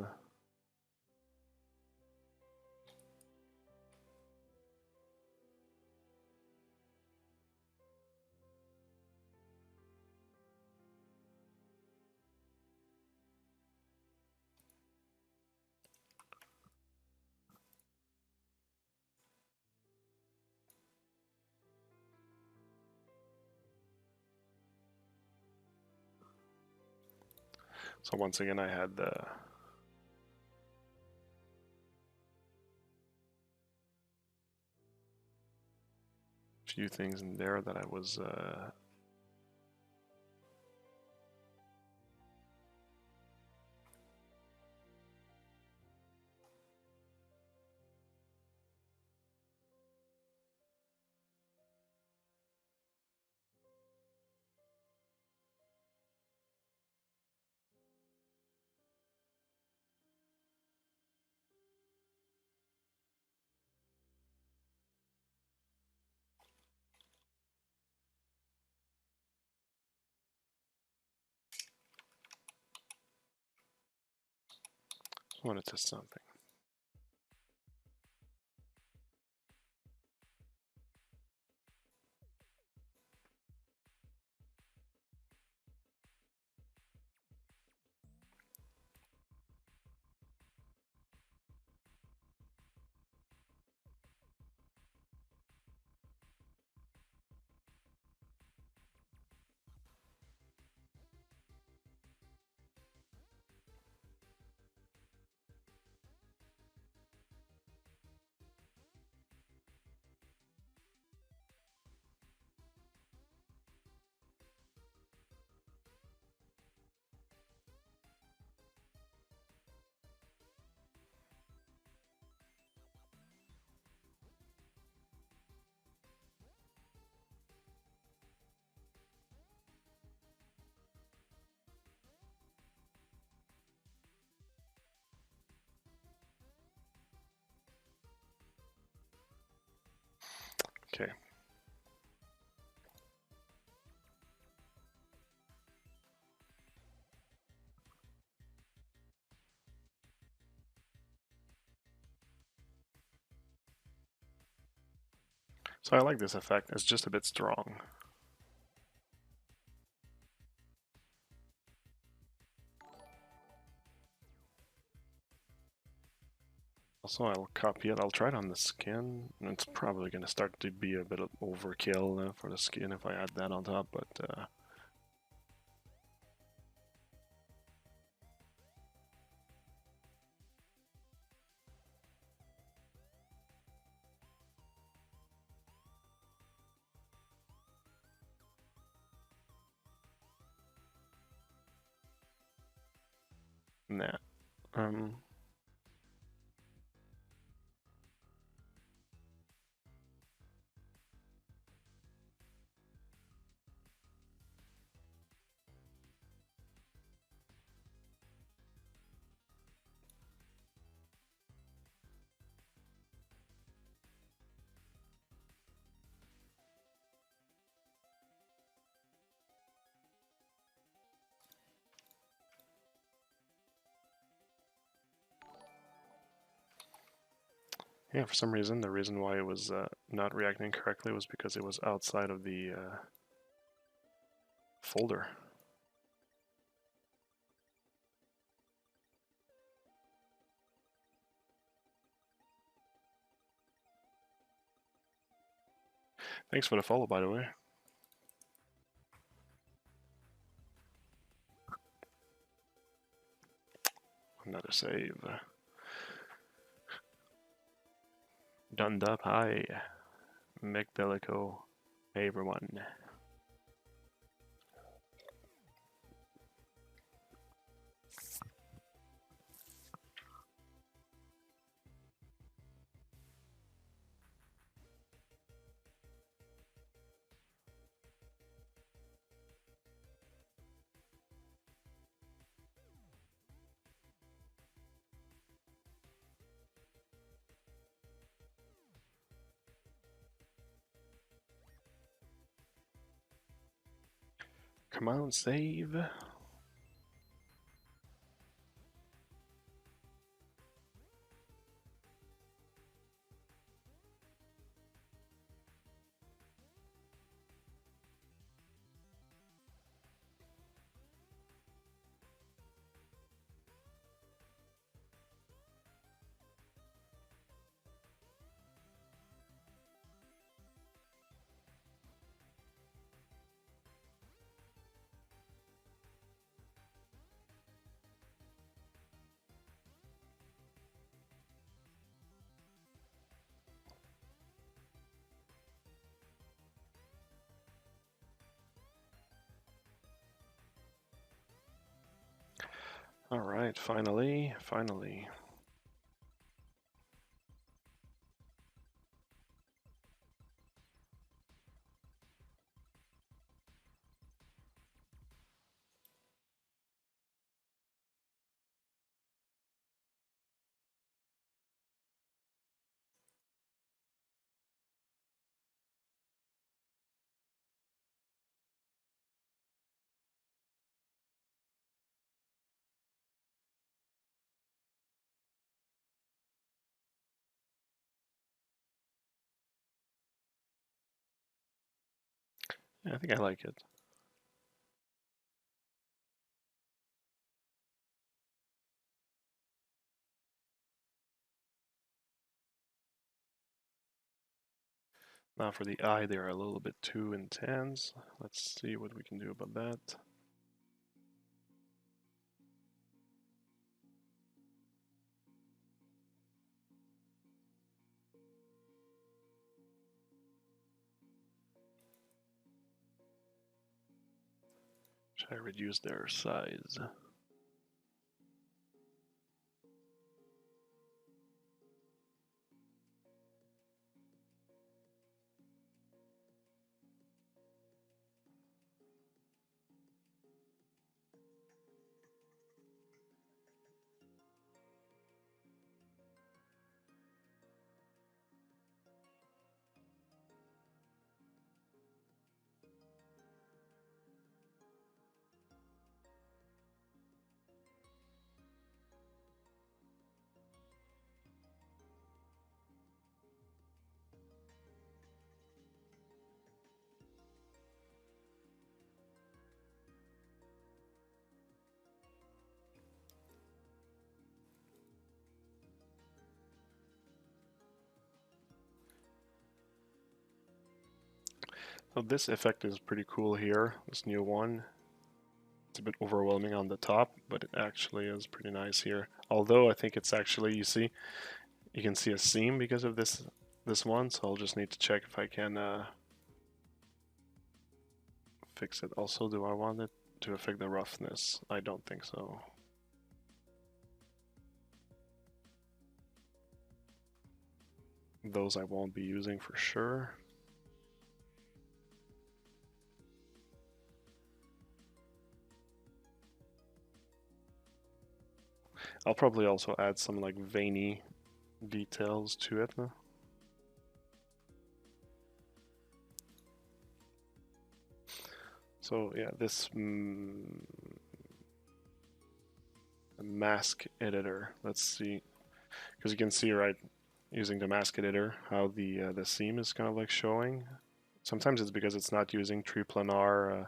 So once again, I had the few things in there that I was want to test something. Okay. So I like this effect. It's just a bit strong. Also, I'll copy it. I'll try it on the skin. It's probably going to start to be a bit of overkill for the skin if I add that on top, but nah. Yeah, for some reason, the reason why it was not reacting correctly was because it was outside of the folder. Thanks for the follow, by the way. Another save. Dundup, hi. Mcdelico. Hey everyone. Come on, save. Alright, finally. Yeah, I think I like it. Now for the eye, they're a little bit too intense. Let's see what we can do about that. Should I reduce their size? So this effect is pretty cool here, this new one. It's a bit overwhelming on the top, but it actually is pretty nice here. Although I think it's actually, you see, you can see a seam because of this one, so I'll just need to check if I can fix it. Also, do I want it to affect the roughness? I don't think so. Those I won't be using for sure. I'll probably also add some like veiny details to it. So yeah, this mask editor. Let's see, because you can see right using the mask editor how the seam is kind of like showing. Sometimes it's because it's not using triplanar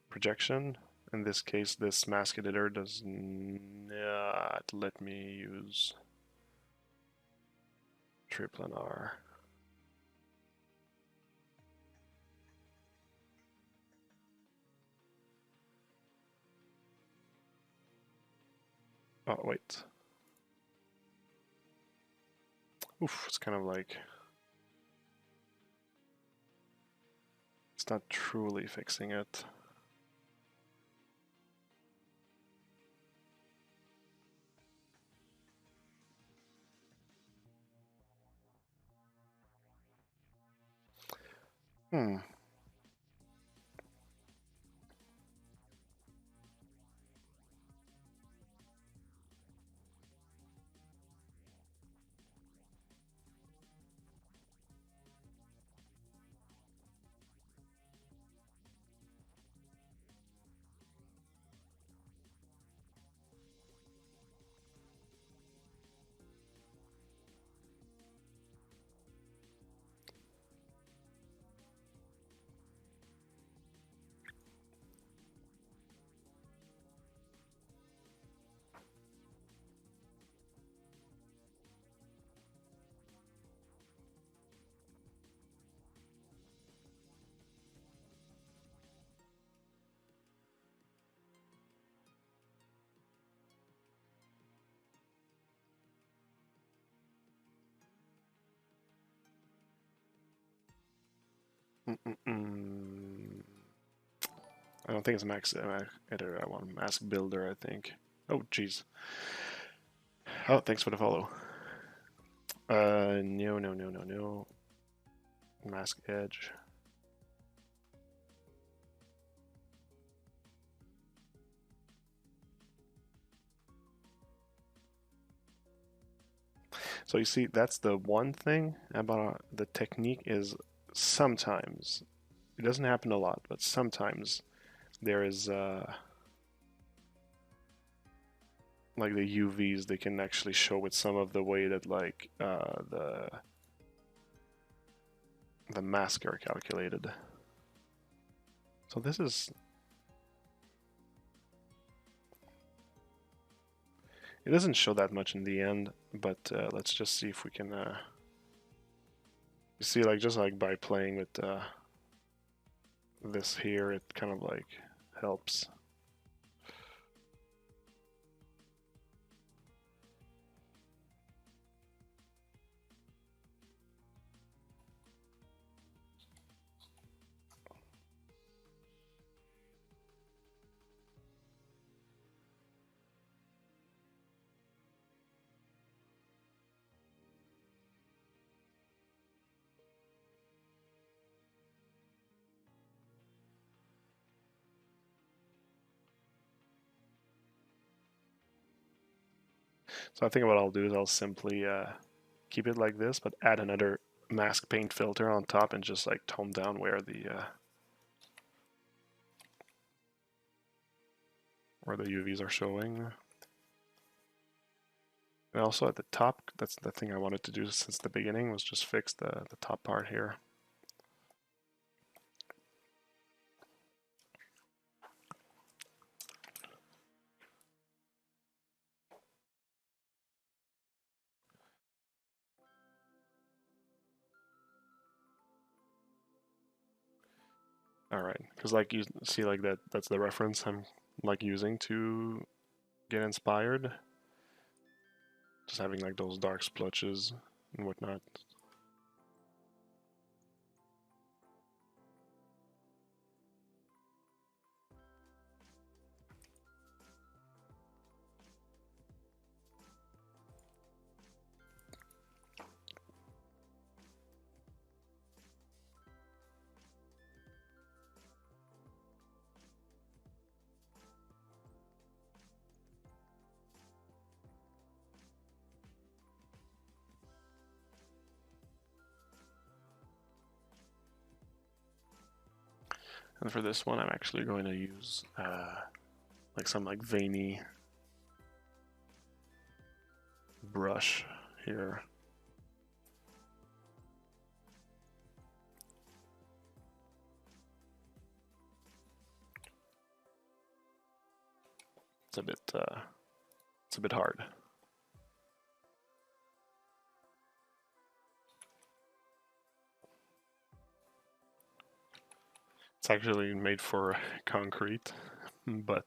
projection. In this case, this mask editor does not let me use triplanar. Oh, wait. Oof, it's kind of like... It's not truly fixing it. Hmm. I don't think it's max editor. I want mask builder, I think. Oh, jeez. Oh, thanks for the follow. No. Mask edge. So you see, that's the one thing about the technique is sometimes, it doesn't happen a lot, but sometimes there is like the UVs, they can actually show with some of the way that like the masks are calculated. So this is... It doesn't show that much in the end, but let's just see if we can... You see, like just like by playing with this here, it kind of like helps. So I think what I'll do is I'll simply keep it like this, but add another mask paint filter on top and just like tone down where the UVs are showing. And also at the top, that's the thing I wanted to do since the beginning, was just fix the top part here. All right, because like you see, like that's the reference I'm like using to get inspired. Just having like those dark splotches and whatnot. And for this one, I'm actually going to use like some like veiny brush here. It's a bit hard. It's actually made for concrete, but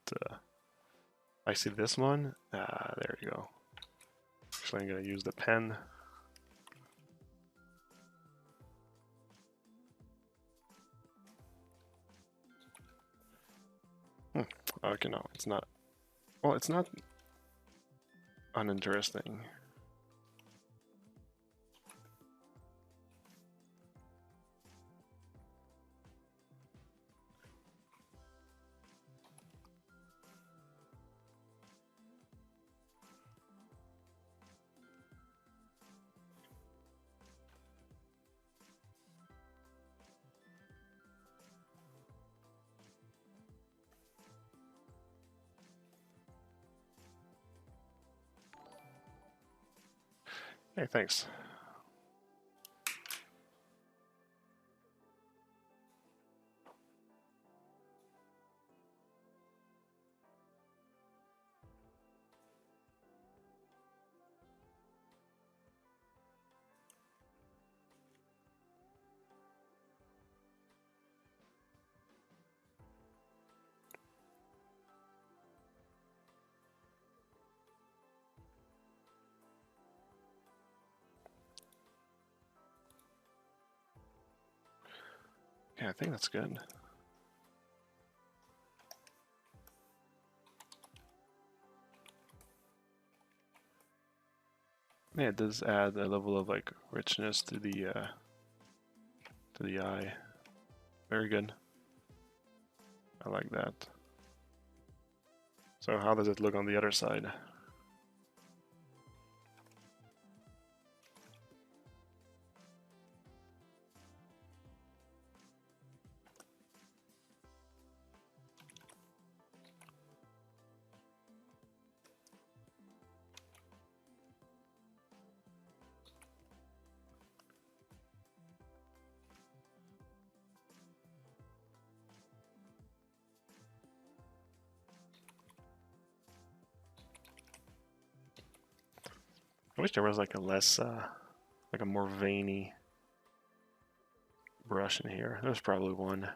I see this one. There you go. Actually, I'm gonna use the pen. Okay, no, it's not. Well, it's not uninteresting. Hey, thanks. Yeah, I think that's good. Yeah, it does add a level of like richness to the eye. Very good. I like that. So how does it look on the other side? I wish there was like a less, like a more veiny brush in here. There's probably one.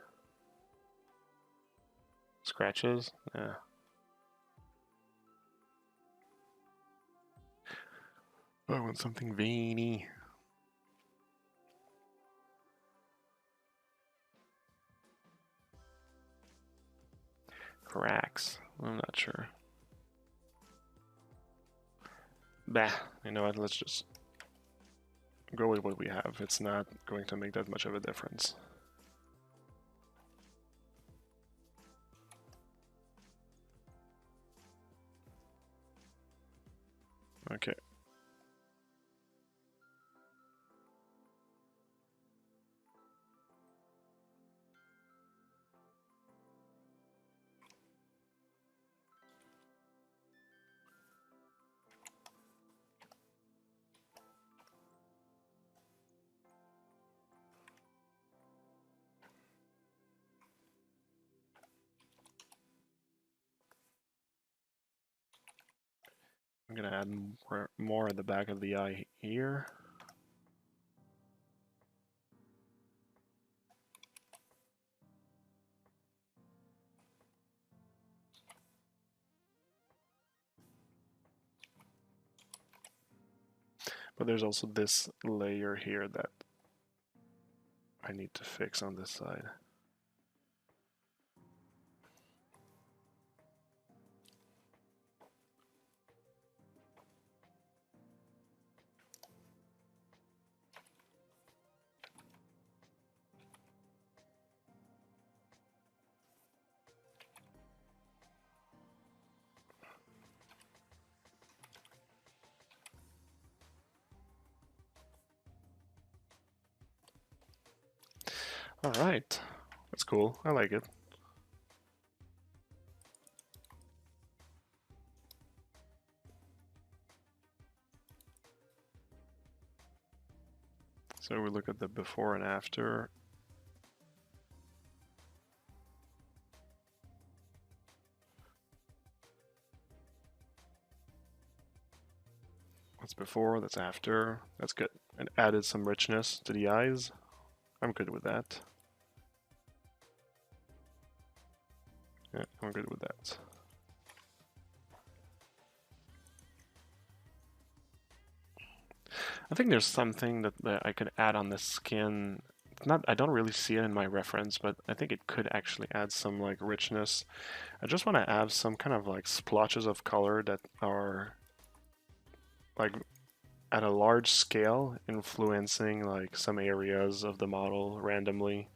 Scratches? Yeah. Oh, I want something veiny. Cracks. I'm not sure. Bah, you know what, let's just go with what we have. It's not going to make that much of a difference. Okay. I'm gonna add more at the back of the eye here. But there's also this layer here that I need to fix on this side. Alright, that's cool, I like it. So we look at the before and after. That's before, that's after, that's good. And added some richness to the eyes. I'm good with that. Yeah, I'm good with that. I think there's something that I could add on the skin. It's not, I don't really see it in my reference, but I think it could actually add some like richness. I just want to add some kind of like splotches of color that are like at a large scale, influencing like some areas of the model randomly.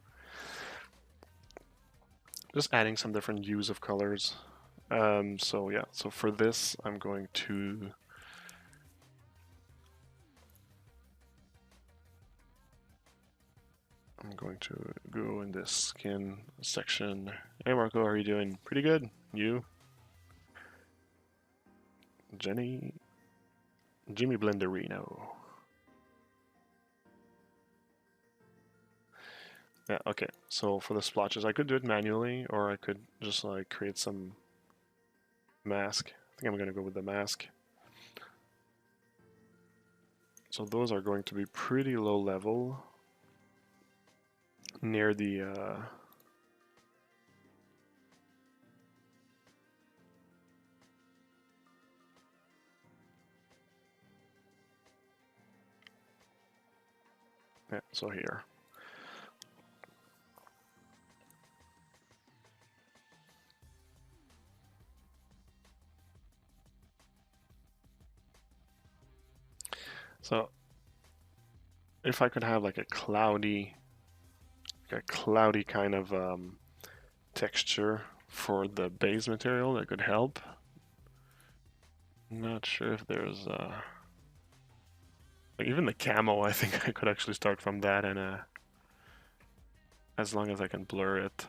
Just adding some different hues of colors. So yeah, so for this I'm going to go in this skin section. Hey Marco, how are you doing? Pretty good. You? Jimmy Blenderino. Yeah, okay. So for the splotches, I could do it manually, or I could just like create some mask. I think I'm gonna go with the mask. So those are going to be pretty low level, near the yeah, so here. So if I could have like a cloudy kind of texture for the base material, that could help. I'm not sure if there's like even the camo. I think I could actually start from that, and as long as I can blur it.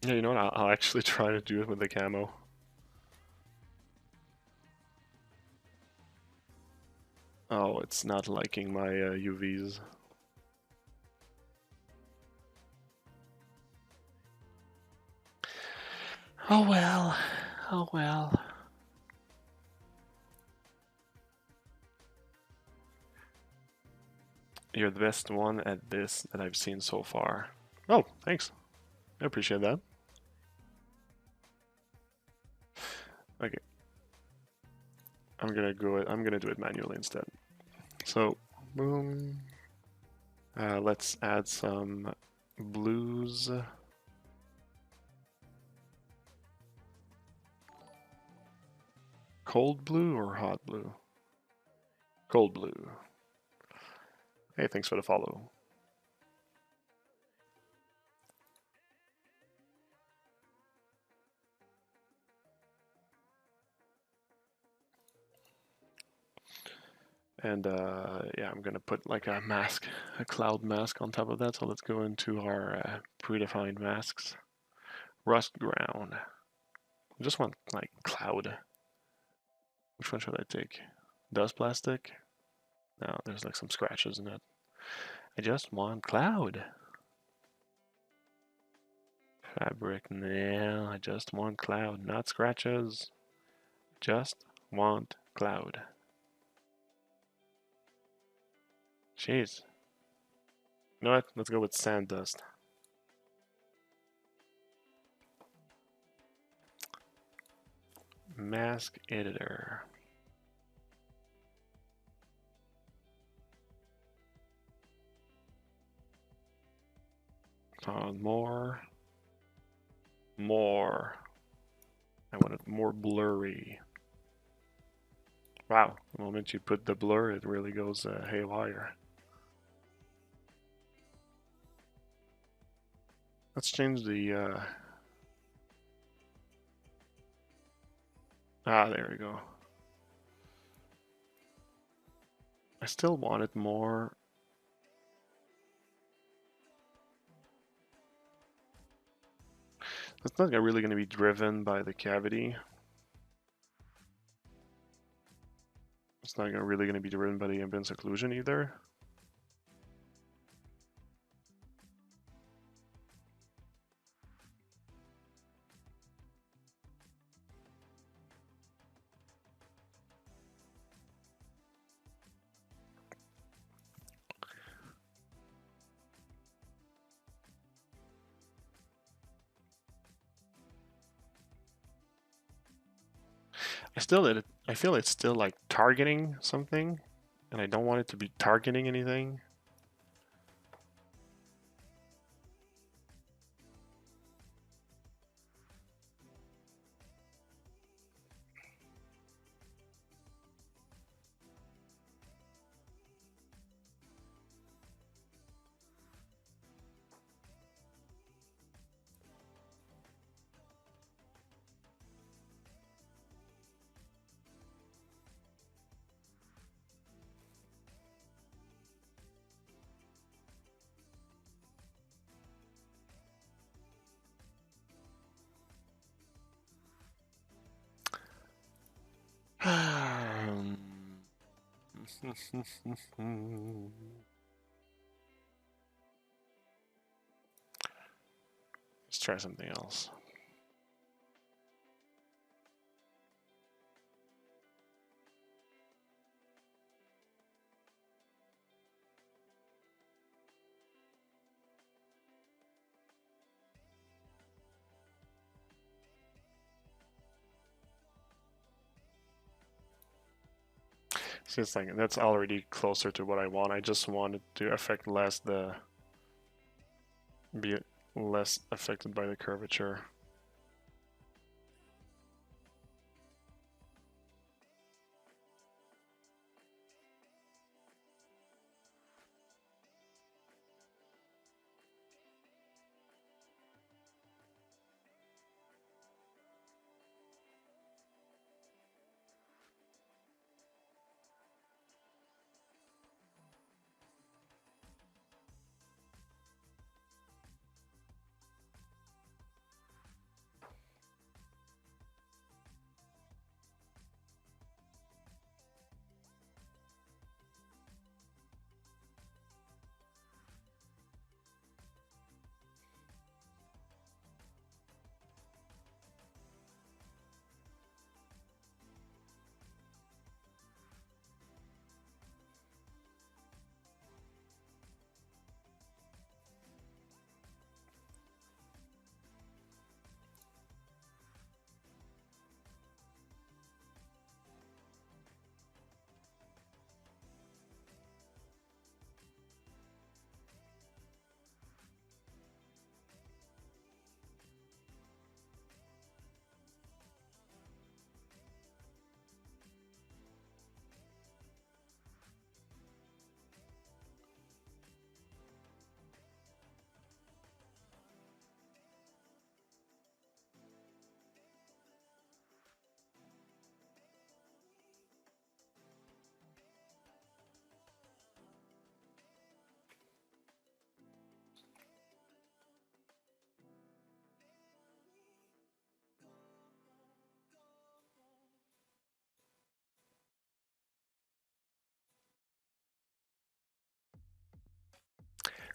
Yeah, you know what? I'll actually try to do it with the camo. Oh, it's not liking my UVs. Oh well. Oh well. You're the best one at this that I've seen so far. Oh, thanks. I appreciate that. Okay. I'm gonna do it manually instead. So, boom. Let's add some blues. Cold blue or hot blue? Cold blue. Hey, thanks for the follow. And yeah, I'm gonna put like a mask, a cloud mask on top of that. So let's go into our predefined masks. Rust ground. I just want like cloud. Which one should I take? Dust plastic? No, there's like some scratches in it. I just want cloud. Fabric, no, I just want cloud, not scratches. Just want cloud. Jeez. You know what? Let's go with sand dust. Mask editor. More. I want it more blurry. Wow, the moment you put the blur, it really goes haywire. Let's change the... there we go. I still want it more... It's not really going to be driven by the cavity. It's not really going to be driven by the ambient occlusion either. I feel it's still like targeting something, and I don't want it to be targeting anything. Let's try something else. See, it's like that's already closer to what I want. I just wanted to affect less be less affected by the curvature.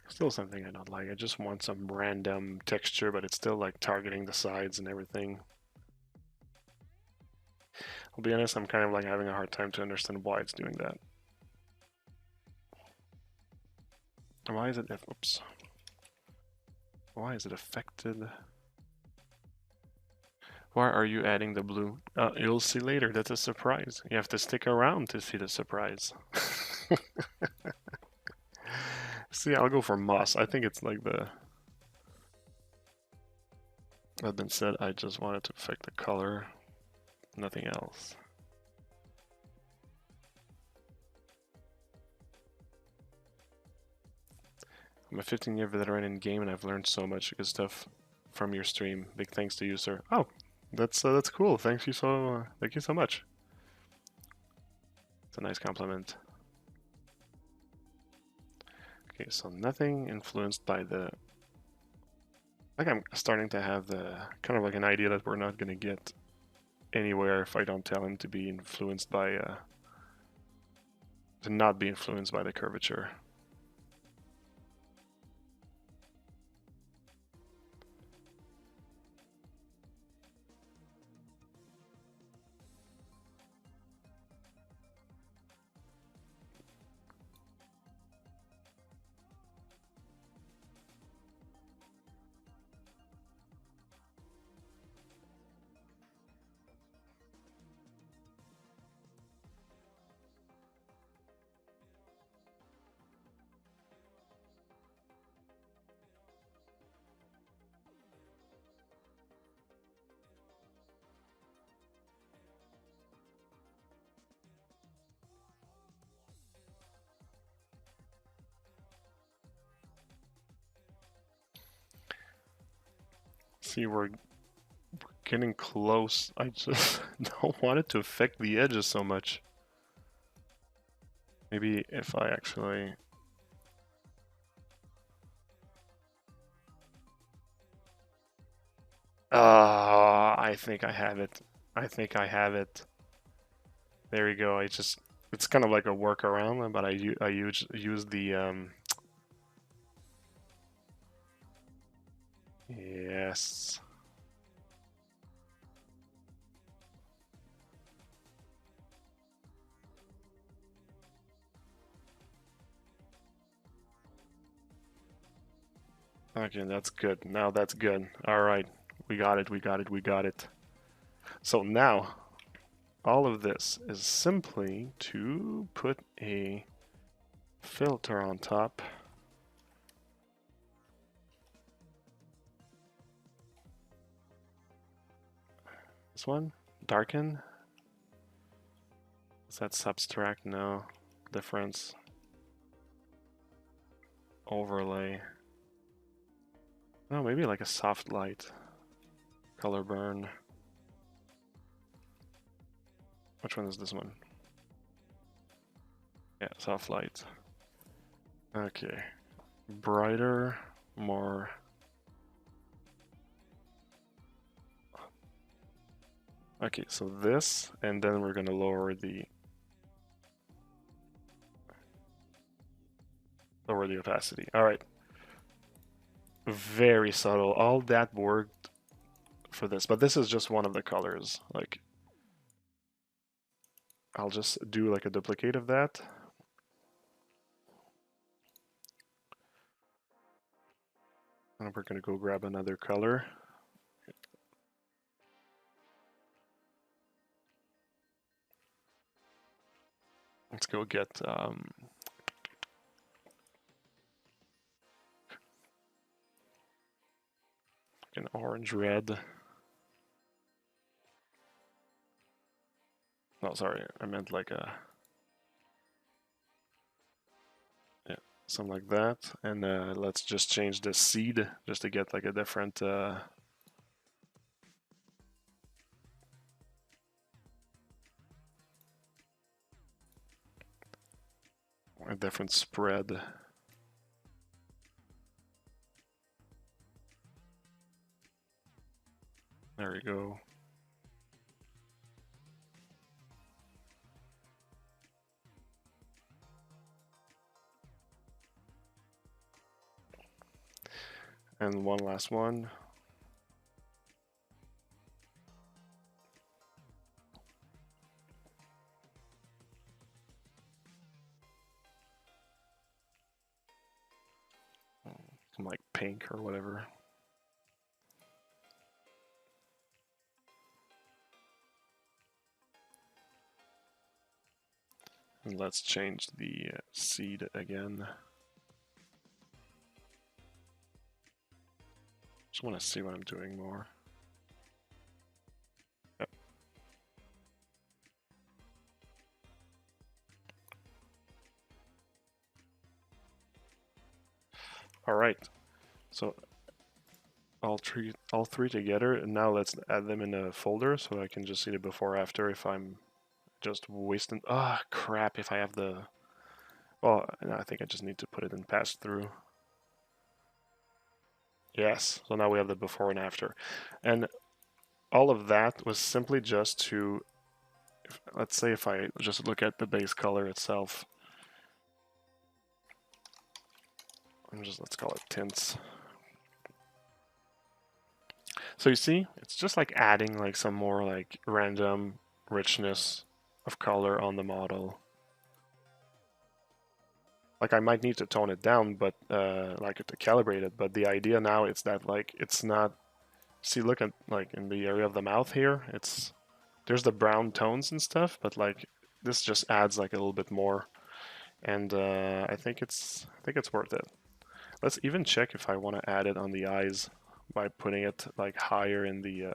Still something I don't like. I just want some random texture, but it's still like targeting the sides and everything. I'll be honest, I'm kind of like having a hard time to understand why it's doing that. Why is it, oops. Why is it affected? Why are you adding the blue? You'll see later. That's a surprise. You have to stick around to see the surprise. See, I'll go for moss. I think it's like the... That being said, I just wanted to affect the color. Nothing else. I'm a 15-year veteran in game, and I've learned so much good stuff from your stream. Big thanks to you, sir. Oh, that's cool. Thank you so much. It's a nice compliment. Okay, so nothing influenced by the... Like I'm starting to have the kind of like an idea that we're not gonna get anywhere if I don't tell him to be influenced by to not be influenced by the curvature. See, we're getting close. I just don't want it to affect the edges so much. Maybe if I actually... I think I have it. I think I have it. There we go. It's kind of like a workaround, but I use the yes. Okay, that's good. Now that's good. All right. We got it. We got it. We got it. So now all of this is simply to put a filter on top. This one, darken. Is that subtract? No. Difference. Overlay. No, maybe like a soft light. Color burn. Which one is this one? Yeah, soft light. Okay. Brighter, more... Okay, so this, and then we're gonna lower the opacity. All right. Very subtle. All that worked for this, but this is just one of the colors. Like, I'll just do like a duplicate of that. And we're gonna go grab another color. Let's go get an orange red. No, sorry, I meant like a... Yeah, something like that. And let's just change the seed just to get like a different... a different spread. There we go. And one last one. Some like pink or whatever. And let's change the seed again. Just want to see what I'm doing more. Yep. All right, so all three together, and now let's add them in a folder so I can just see the before after if I'm just wasting. Ah, crap! If I have the, well, I think I just need to put it in pass through. Yes, so now we have the before and after, and all of that was simply just to, let's say if I just look at the base color itself, let's call it tints. So you see, it's just like adding like some more like random richness of color on the model. Like I might need to tone it down, but like to calibrate it. But the idea now is that like it's not. See, look at like in the area of the mouth here. There's the brown tones and stuff, but like this just adds like a little bit more, and I think it's worth it. Let's even check if I want to add it on the eyes by putting it like higher in the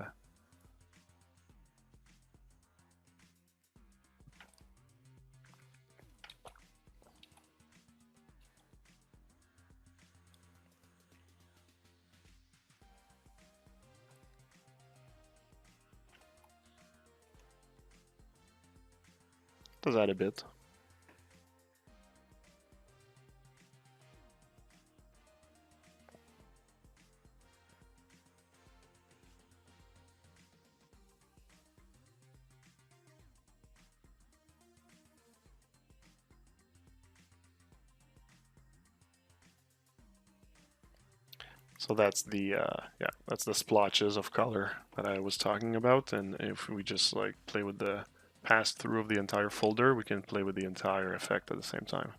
does add a bit. So that's the that's the splotches of color that I was talking about, and if we just like play with the pass through of the entire folder, we can play with the entire effect at the same time.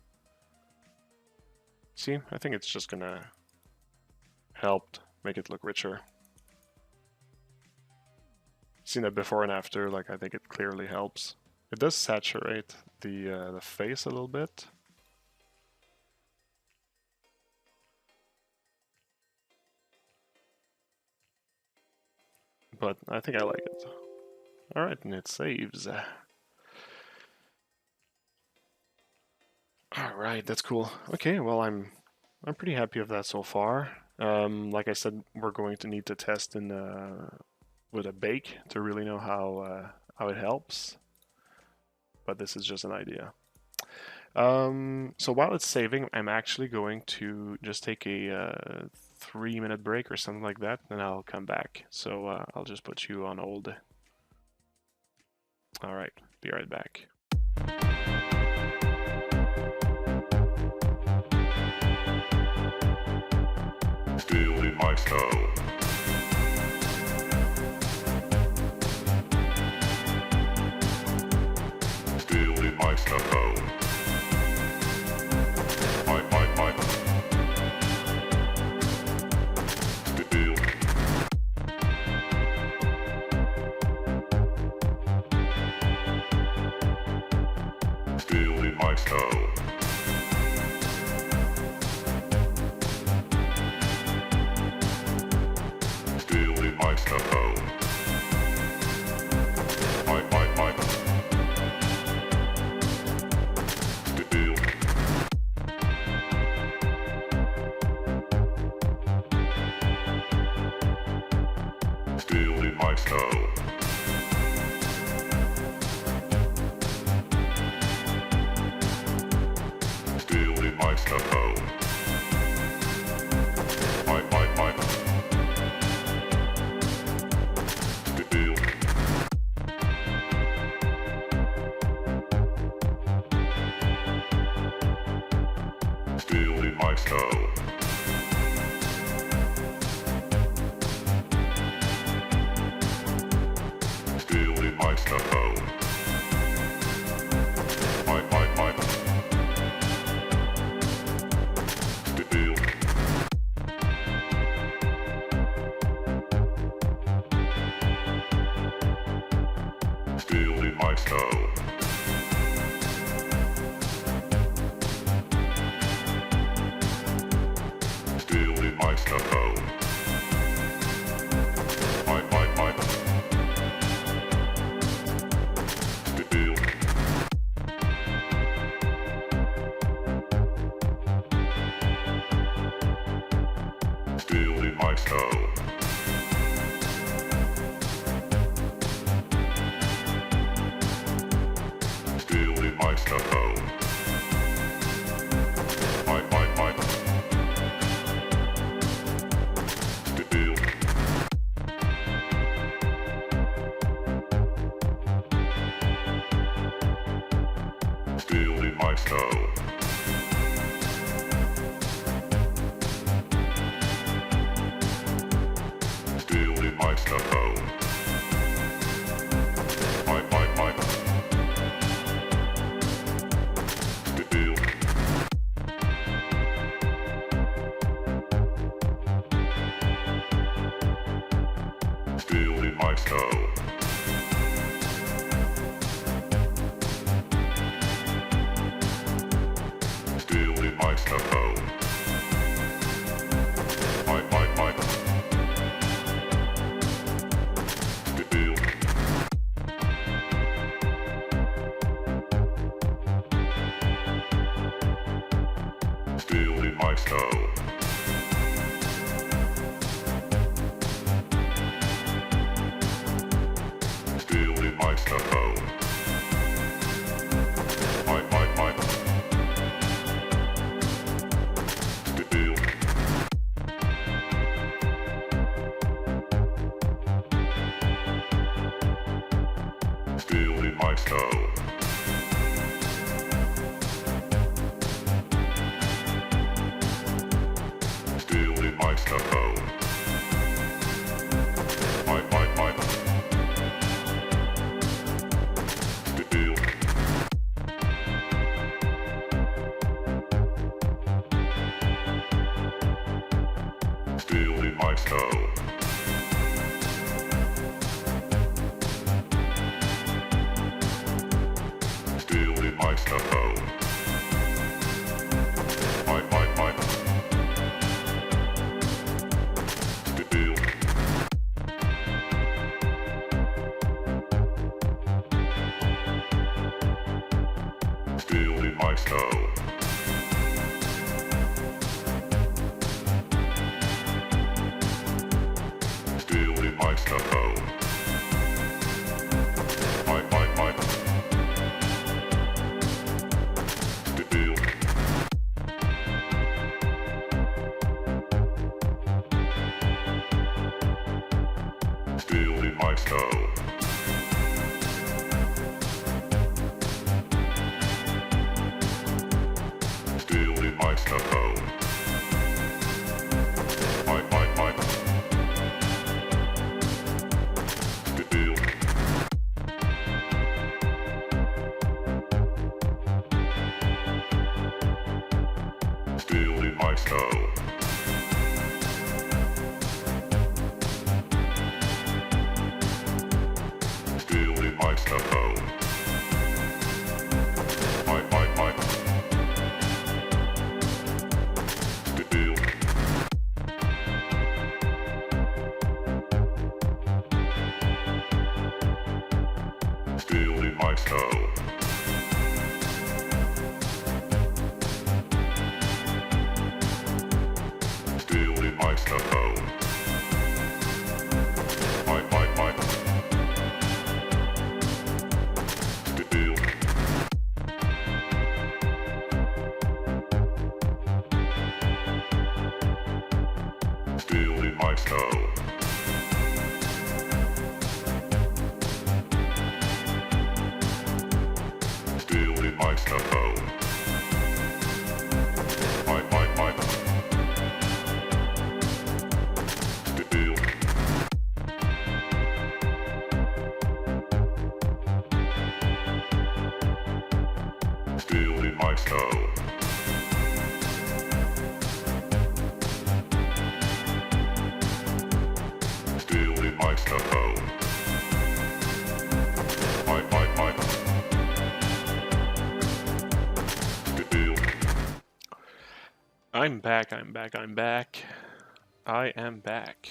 See, I think it's just gonna help make it look richer. Seen it before and after, like I think it clearly helps. It does saturate the face a little bit. But I think I like it. Alright, and it saves. Alright, that's cool. Okay, well I'm pretty happy with that so far. Like I said, we're going to need to test in with a bake to really know how it helps. But this is just an idea. So while it's saving, I'm actually going to just take a 3-minute break or something like that, and I'll come back. So I'll just put you on hold. Alright, be right back. Still in my style. Still in my style. Still in my style. Still in my style. Still in my style. Still in my style. Still in my style. Still in my style. Still in my style. style. Still in my style. My. Still. Still in my style. Still in my style. My. Still. Still in my style. Still in my style. My. Still. Still in my style. Still in my style. My. Still. Still in my style. Still in my style. My. Still. Still in my style. Still in my style. My. Still. Still in my style. Still in my style. My. Still. Still in my style. Still in my style. My. Still. Still in my style. Still in my style. My. Still. Still in my style. Still in my style. My. Still. Still in my style. Still in my style. My. Still. Still in my style. Still in my style. My. Still. I'm back. I am back.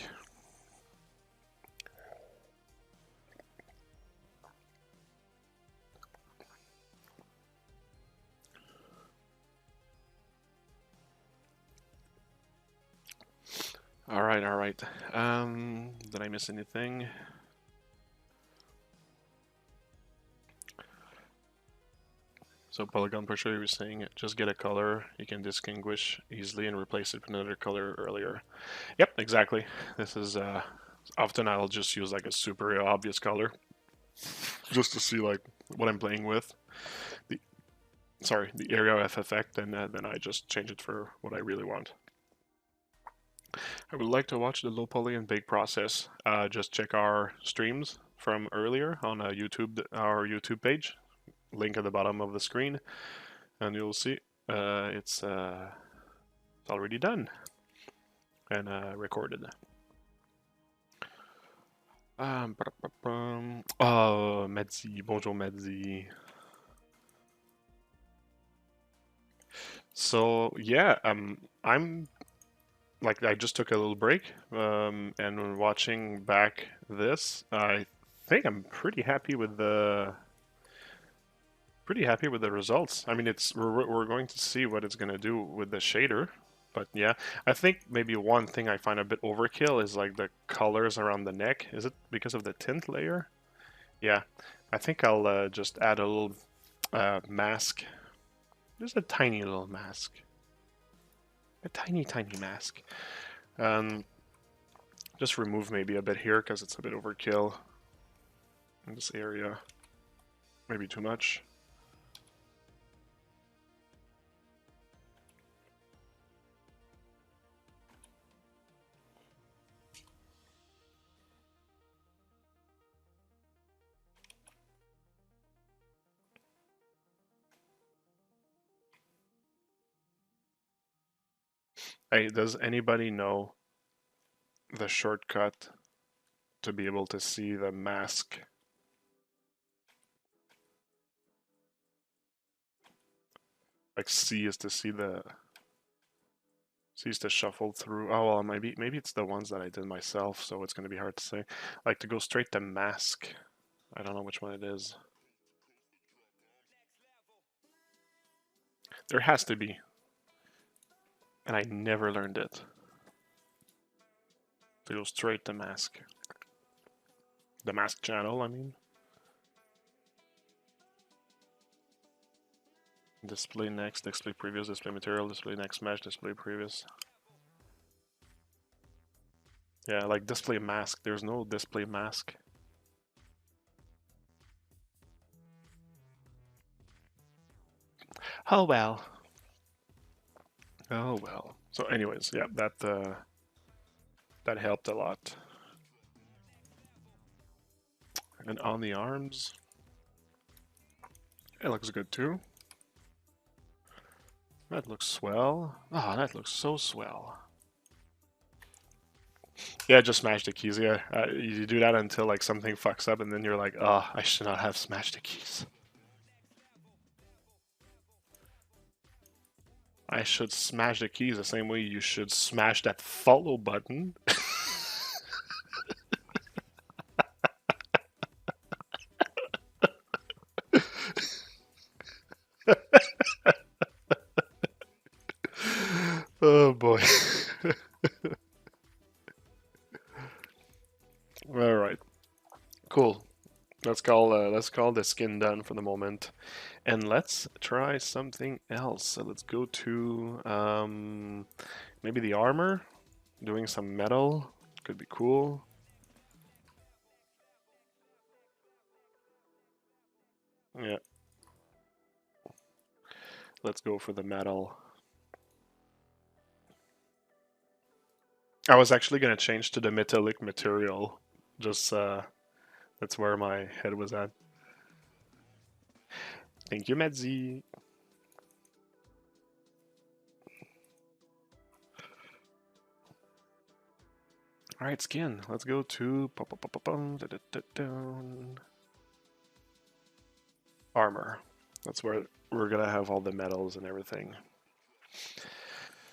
All right, all right. Did I miss anything? So polygon pressure, you were saying just get a color you can distinguish easily and replace it with another color earlier. Yep, exactly. This is often I'll just use like a super obvious color just to see like what I'm playing with. The the area of effect, and then I just change it for what I really want. I would like to watch the low poly and bake process. Just check our streams from earlier on our YouTube page. Link at the bottom of the screen, and you'll see it's already done and recorded. Oh, Medzi, bonjour Medzi. So yeah, I'm like I just took a little break, and watching back this, I think I'm pretty happy with the results. I mean, we're going to see what it's gonna do with the shader, but yeah, I think maybe one thing I find a bit overkill is like the colors around the neck. Is it because of the tint layer? Yeah, I think I'll just add a little mask. Just a tiny little mask, a tiny mask. Just remove maybe a bit here because it's a bit overkill in this area. Maybe too much. Hey, does anybody know the shortcut to be able to see the mask? Like C is to see the C is to shuffle through. Oh well, maybe it's the ones that I did myself, so it's gonna be hard to say. Like to go straight to mask. I don't know which one it is. There has to be, and I never learned it. To go straight to mask. The mask channel, I mean. Display next, display previous, display material, display next mesh, display previous. Yeah, like display mask. There's no display mask. Oh well. Oh well. So anyways, yeah, that helped a lot. And on the arms, it looks good too. That looks swell. Ah, oh, that looks so swell. Yeah, just smash the keys. Yeah, you do that until like something fucks up, and then you're like, oh, I should not have smashed the keys. I should smash the keys the same way you should smash that follow button. Oh boy. All right. Cool. Let's call the skin done for the moment, and let's try something else. So let's go to maybe the armor. Doing some metal could be cool. Yeah. Let's go for the metal. I was actually gonna change to the metallic material. Just that's where my head was at. Thank you, Medzi. All right, skin. Let's go to armor. That's where we're gonna have all the metals and everything.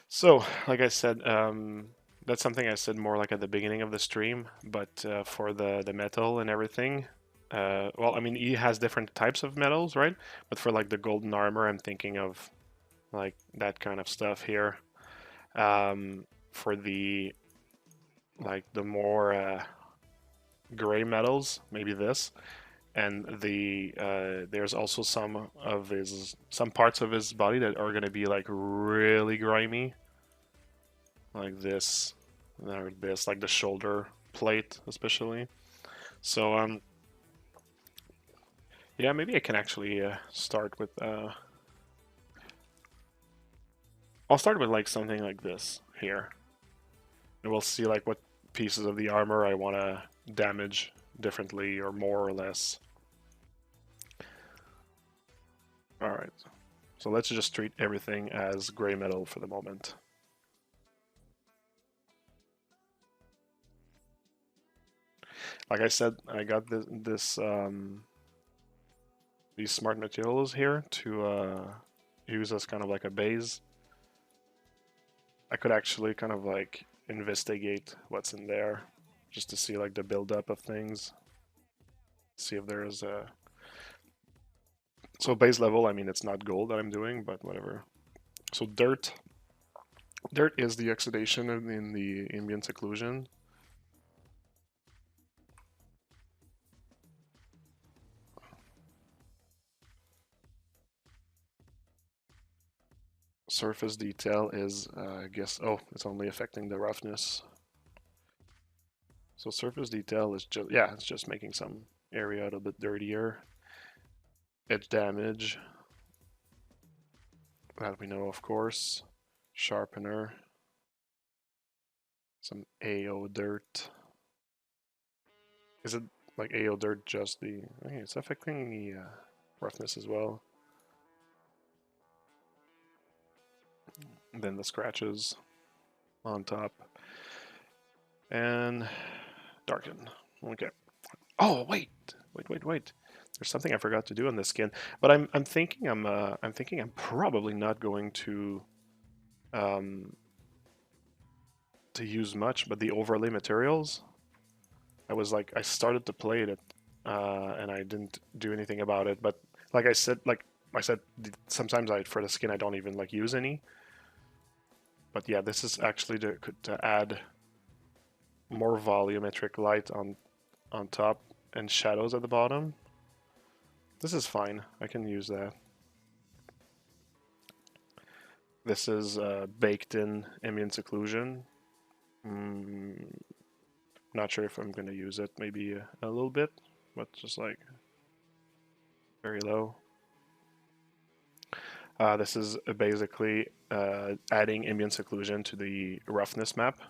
So, like I said, that's something I said more like at the beginning of the stream. But for the metal and everything, well, I mean, he has different types of metals, right? But for like the golden armor, I'm thinking of like that kind of stuff here. For the like the more gray metals, maybe this, and there's also some parts of his body that are gonna be like really grimy, like this, or this, like the shoulder plate especially. So yeah, maybe I can actually start with I'll start with like something like this here, and we'll see like what pieces of the armor I want to damage differently or more or less. Alright, so let's just treat everything as gray metal for the moment. Like I said, I got these smart materials here to use as kind of like a base. I could actually kind of like investigate what's in there just to see like the buildup of things. See if there is a... So base level, I mean, it's not gold that I'm doing, but whatever. So dirt. Dirt is the oxidation in the ambient occlusion. Surface detail is, I guess, oh, it's only affecting the roughness. So surface detail is just, yeah, it's just making some area a little bit dirtier. Edge damage, that we know, of course. Sharpener. Some AO dirt. Is it like AO dirt just the... Okay, it's affecting the roughness as well. And then the scratches on top. And darken. Okay. Oh, wait. There's something I forgot to do on this skin, but I'm thinking I'm probably not going to use much, but the overlay materials. I started to play it, and I didn't do anything about it. But like I said, sometimes for the skin I don't even like use any. But yeah, this is actually to add more volumetric light on top and shadows at the bottom. This is fine. I can use that. This is baked in ambient occlusion. Not sure if I'm going to use it. Maybe a little bit, but just like very low. This is basically adding ambient occlusion to the roughness map.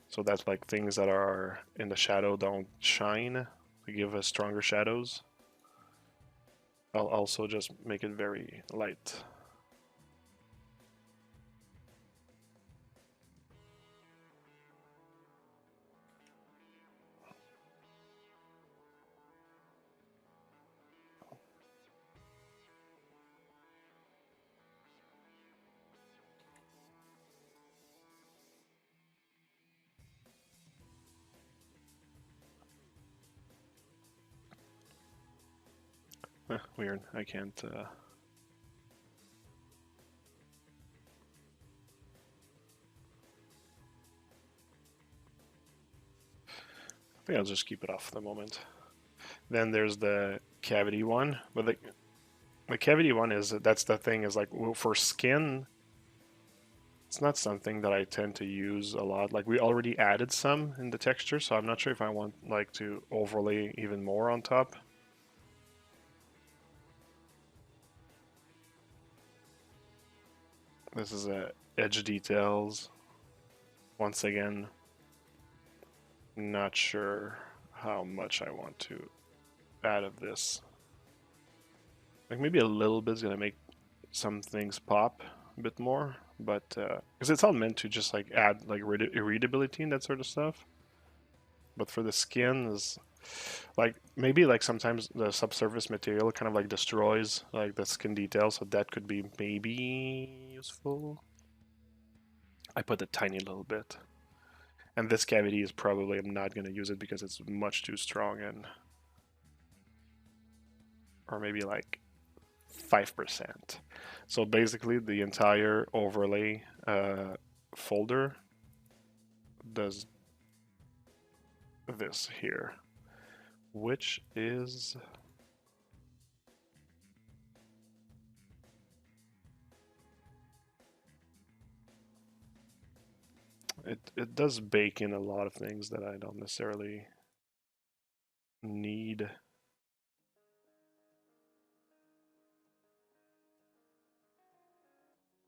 So that's like things that are in the shadow don't shine to give us stronger shadows. I'll also just make it very light. Weird, I can't... I think I'll just keep it off for the moment. Then there's the cavity one, but the cavity one that's the thing, is like, well, for skin, it's not something that I tend to use a lot. Like, we already added some in the texture, so I'm not sure if I want like to overlay even more on top. This is edge details. Once again, not sure how much I want to add of this. Like, maybe a little bit is gonna make some things pop a bit more, but because it's all meant to just like add like readability and that sort of stuff. But for the skin, is like maybe like sometimes the subsurface material kind of like destroys like the skin detail, so that could be maybe useful. I put a tiny little bit. And this cavity is probably, I'm not going to use it because it's much too strong, and or maybe like 5%. So basically the entire overlay folder, does this here, which is it does bake in a lot of things that I don't necessarily need.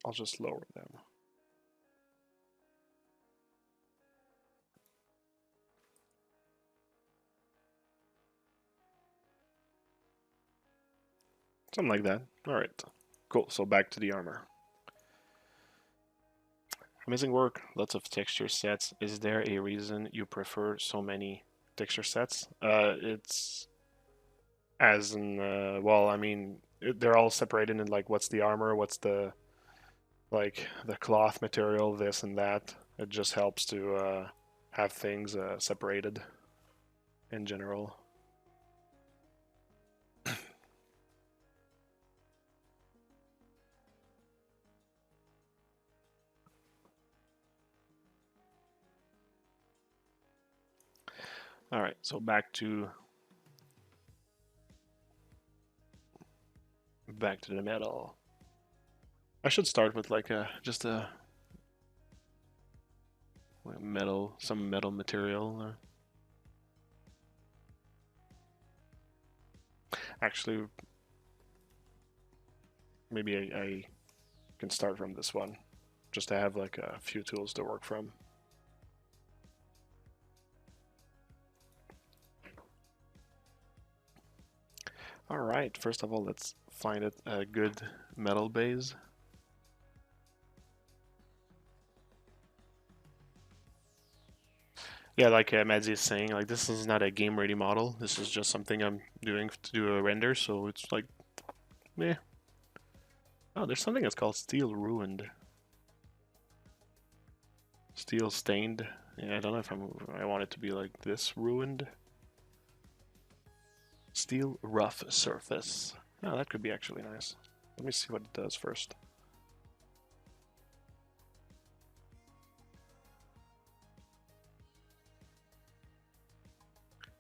I'll just lower them. Something like that. Alright. Cool. So back to the armor. Amazing work. Lots of texture sets. Is there a reason you prefer so many texture sets? It's as in, well, I mean, they're all separated in like what's the armor, what's the like the cloth material, this and that. It just helps to have things separated in general. All right, so back to the metal. I should start with like just a metal, some metal material. Actually, maybe I can start from this one, just to have like a few tools to work from. Alright, first of all, let's find it a good metal base. Yeah, like Madzi is saying, like this is not a game-ready model. This is just something I'm doing to do a render, so it's like, meh. Oh, there's something that's called Steel Ruined. Steel Stained. Yeah, I don't know if I want it to be like this, Ruined. Steel Rough Surface. Oh, that could be actually nice. Let me see what it does first.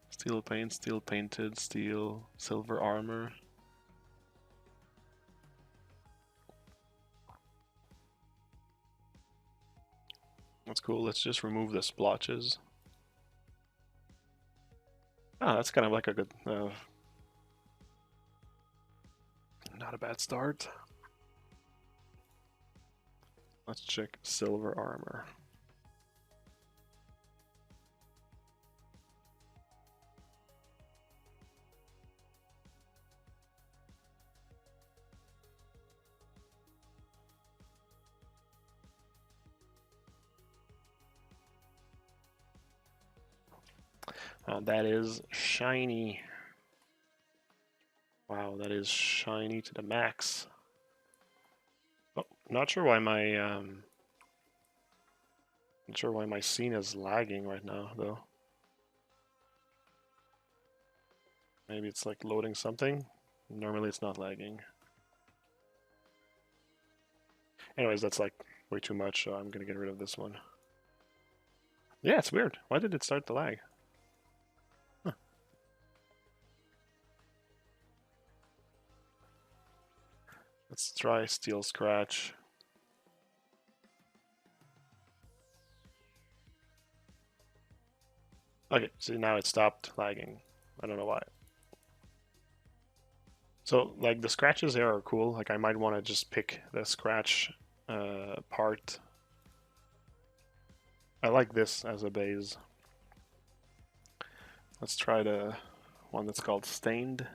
Steel paint, steel painted, steel, silver armor. That's cool. Let's just remove the splotches. Ah, that's kind of like a good, not a bad start. Let's check silver armor. That is shiny. Wow, that is shiny to the max. Oh, not sure why my scene is lagging right now though. Maybe it's like loading something. Normally it's not lagging. Anyways, that's like way too much, so I'm gonna get rid of this one. Yeah, it's weird. Why did it start to lag? Huh. Let's try Steel Scratch. Okay, see now it stopped lagging. I don't know why. So like the scratches here are cool. Like I might want to just pick the scratch part. I like this as a base. Let's try the one that's called Stained.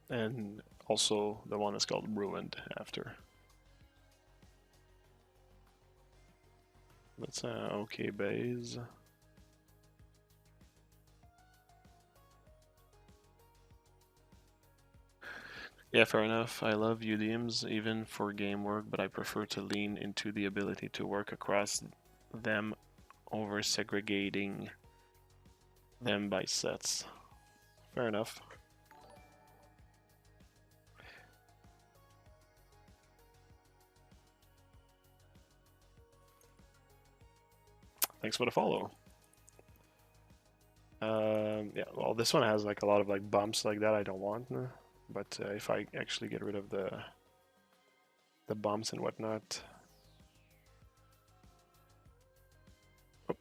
And also the one that's called Ruined after. That's an okay base. Yeah, fair enough. I love UDMs even for game work, but I prefer to lean into the ability to work across them over segregating them by sets. Fair enough. Thanks for the follow. Yeah, well, this one has like a lot of like bumps like that I don't want, but if I actually get rid of the bumps and whatnot. Oh.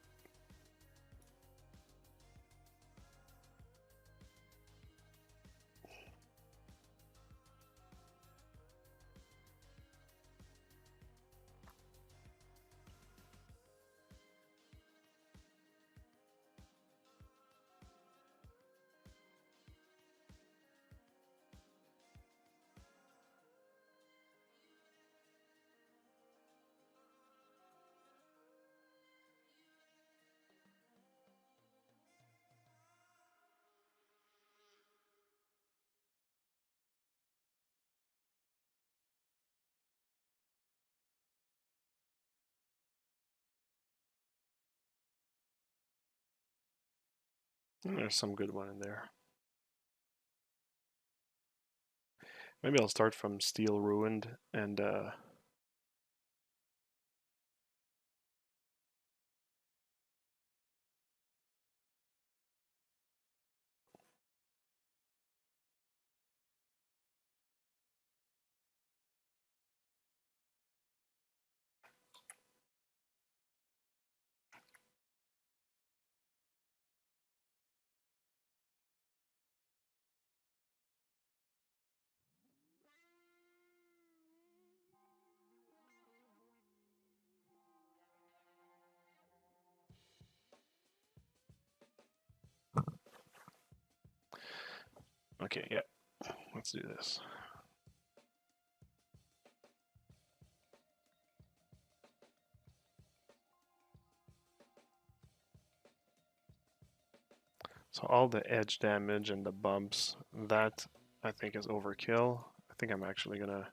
There's some good one in there. Maybe I'll start from Steel Ruined and okay, yeah, let's do this. So all the edge damage and the bumps, that I think is overkill. I think I'm actually we're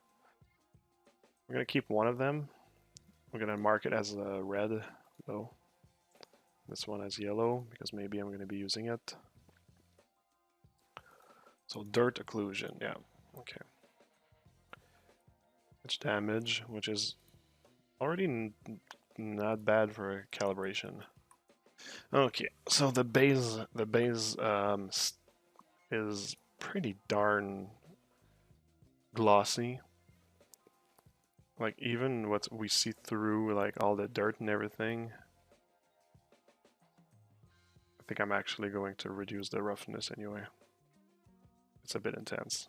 gonna keep one of them. We're gonna mark it as red though. This one as yellow because maybe I'm gonna be using it. So dirt occlusion, yeah, okay. Edge damage, which is already not bad for calibration. Okay, so the base is pretty darn glossy. Like even what we see through like all the dirt and everything. I think I'm actually going to reduce the roughness anyway. It's a bit intense.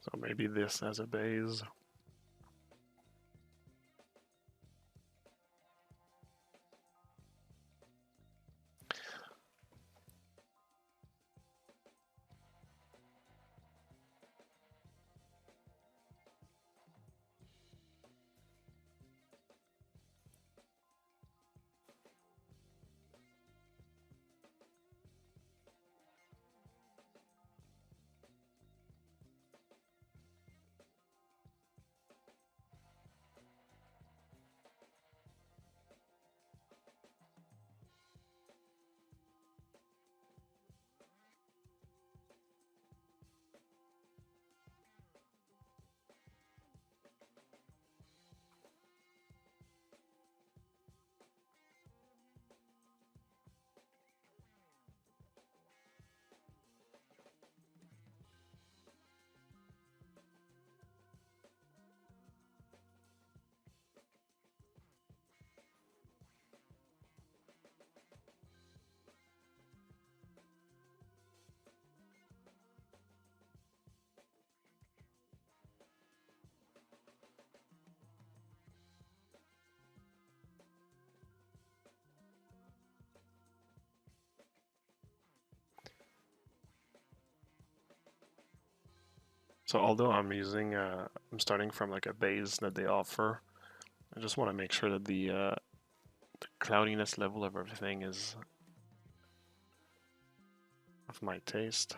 So maybe this as a base. So although I'm starting from like a base that they offer, I just want to make sure that the cloudiness level of everything is of my taste.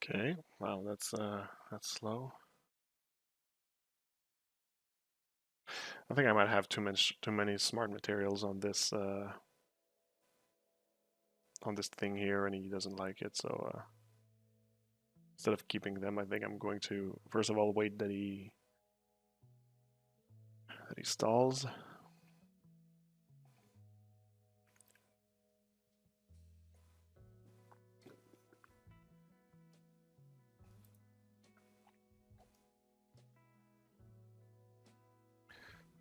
Okay, wow, that's slow. I think I might have too many smart materials on this thing here, and he doesn't like it. So instead of keeping them, I think I'm going to first of all wait that he stalls.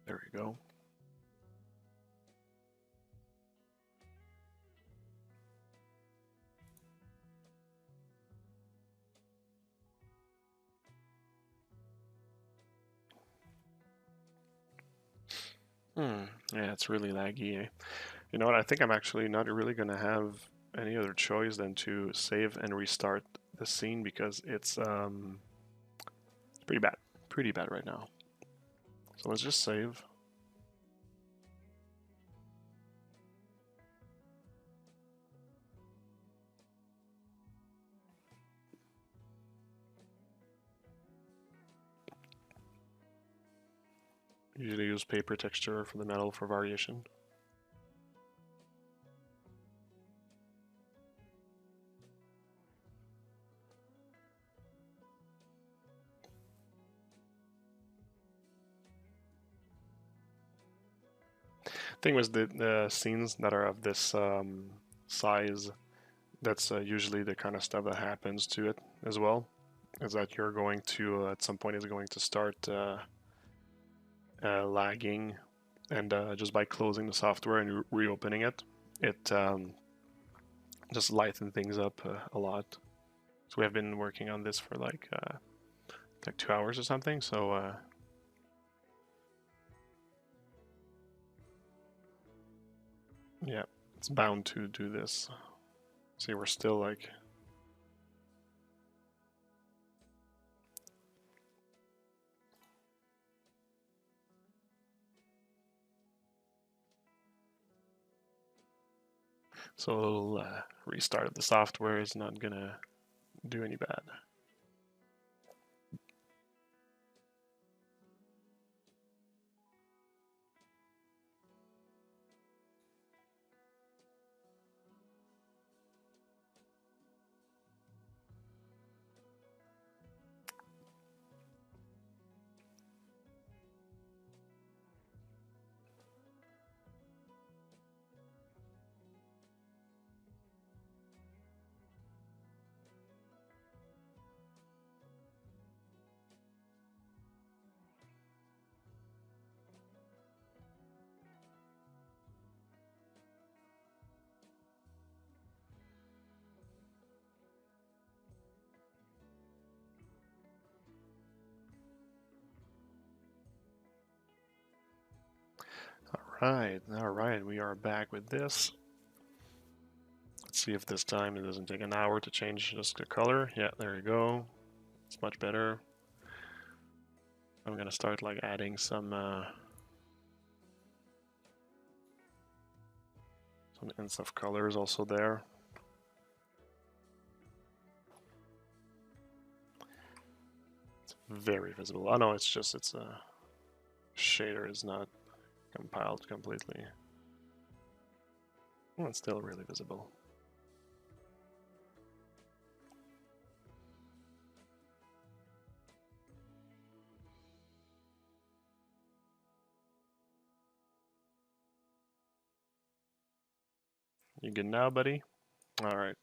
There we go. Yeah, it's really laggy. You know what? I think I'm actually not really gonna have any other choice than to save and restart the scene because it's pretty bad right now. So let's just save. Usually use paper texture for the metal for variation. Thing was the scenes that are of this size, that's usually the kind of stuff that happens to it as well. Is that you're going to at some point is going to start lagging, and just by closing the software and reopening it, it just lighten things up a lot. So we have been working on this for like 2 hours or something. So yeah, it's bound to do this. See, we're still like so a little restart of the software is not gonna do any bad. All right, we are back with this. Let's see if this time it doesn't take an hour to change just the color. Yeah, there you go. It's much better. I'm gonna start like adding some hints of colors also there. It's very visible. Oh no, it's a shader is not compiled completely. Oh, it's still really visible. You good now, buddy? All right.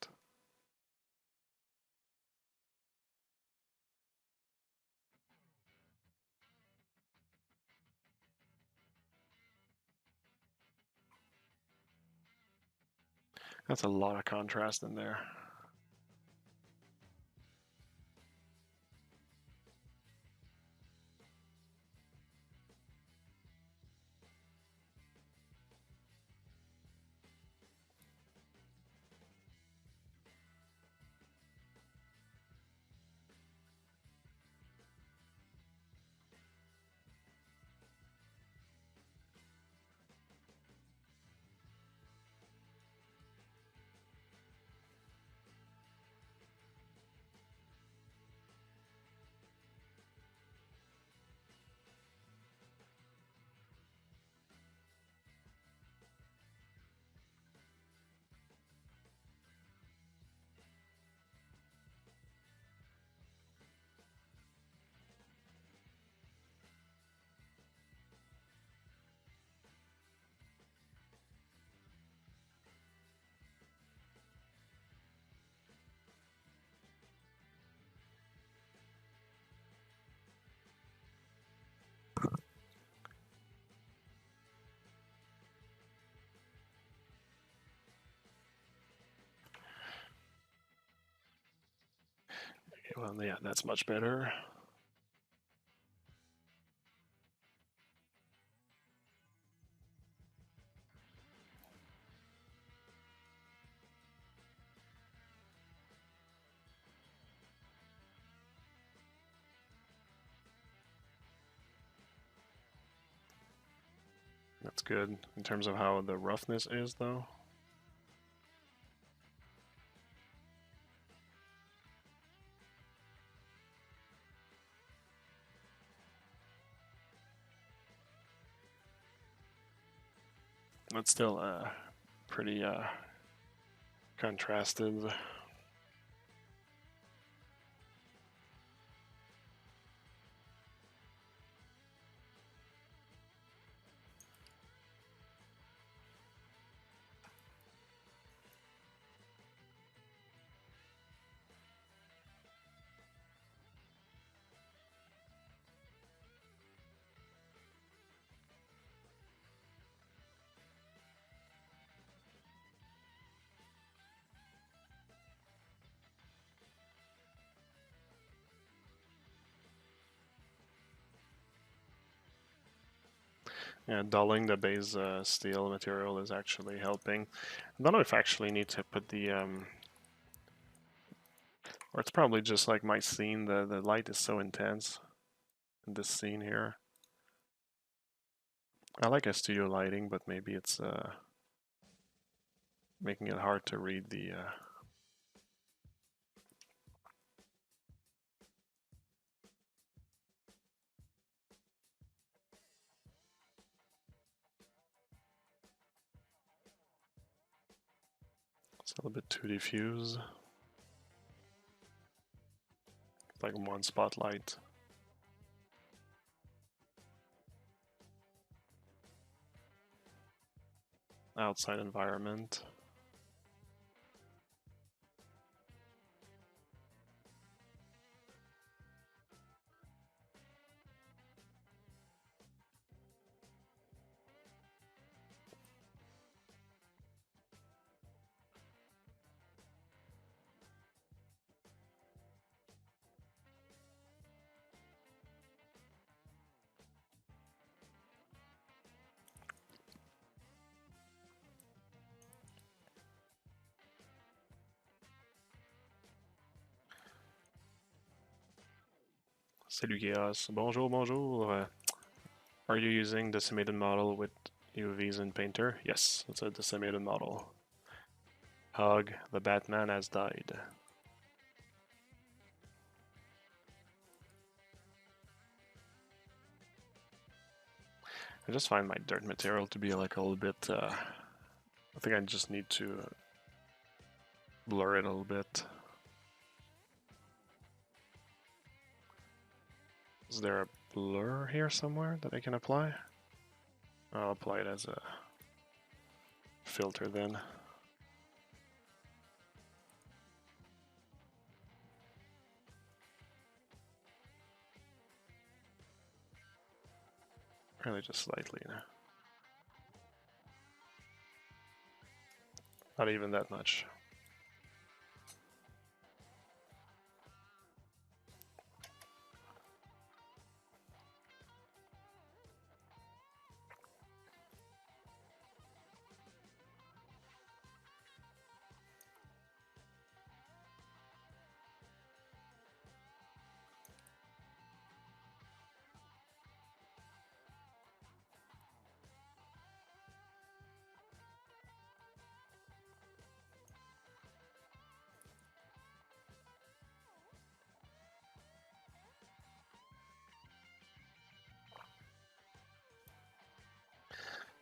That's a lot of contrast in there. Well, yeah, that's much better. That's good in terms of how the roughness is, though. It's still pretty contrasted. Yeah, dulling the base steel material is actually helping. I don't know if I actually need to put the or it's probably just like my scene, the light is so intense in this scene here. I like a studio lighting, but maybe it's making it hard to read the it's a little bit too diffuse. Like one spotlight. Outside environment. Salut Chaos. Bonjour, bonjour. Are you using decimated model with UVs in Painter? Yes, it's a decimated model. Hug, the Batman has died. I just find my dirt material to be like a little bit, I think I just need to blur it a little bit. Is there a blur here somewhere that I can apply? I'll apply it as a filter then. Really just slightly. Not even that much.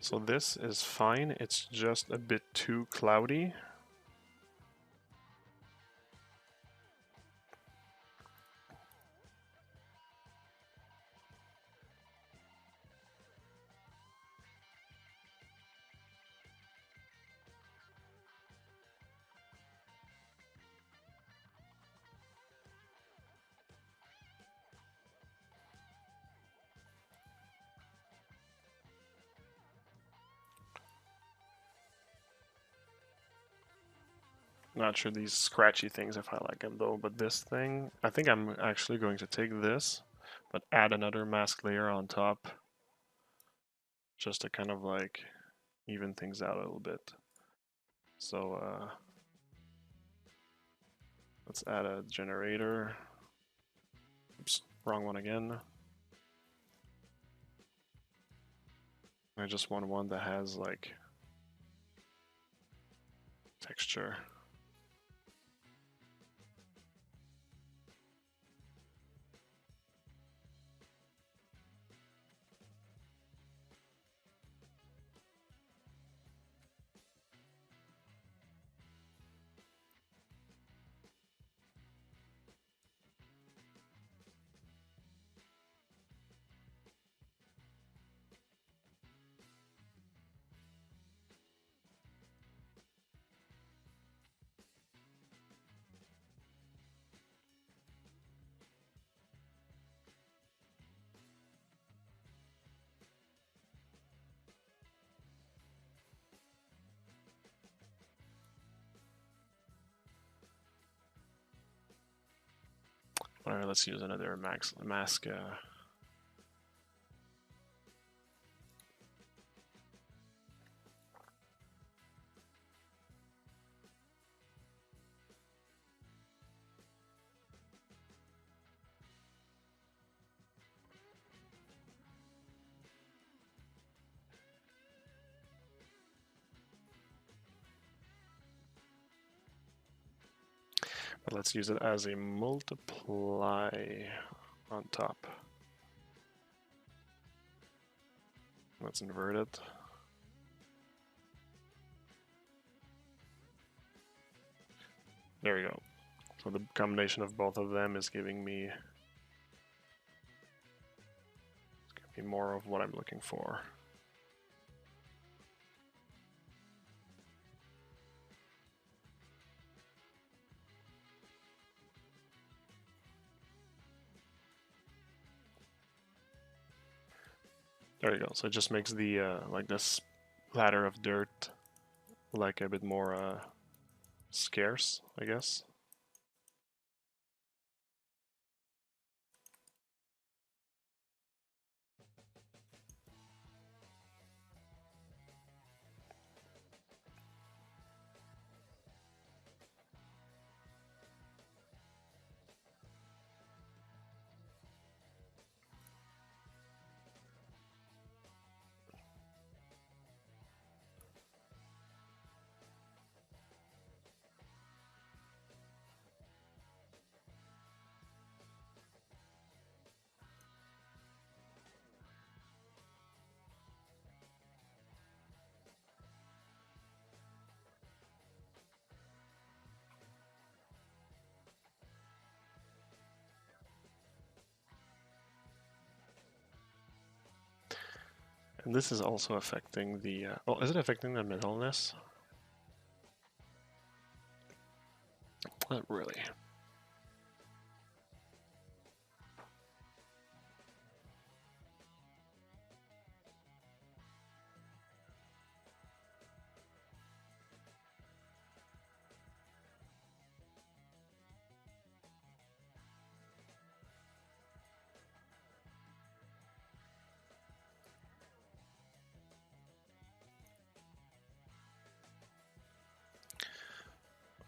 So this is fine, it's just a bit too cloudy. Not sure these scratchy things if I like them though, but this thing, I think I'm actually going to take this, but add another mask layer on top, just to kind of like even things out a little bit. So let's add a generator. Oops, wrong one again. I just want one that has like texture. Alright, let's use another mask. But let's use it as a multiply on top. Let's invert it. There we go. So the combination of both of them is giving me more of what I'm looking for. There you go. So it just makes the like this ladder of dirt like a bit more scarce, I guess. And this is also affecting the... oh, is it affecting the metalness? Not really.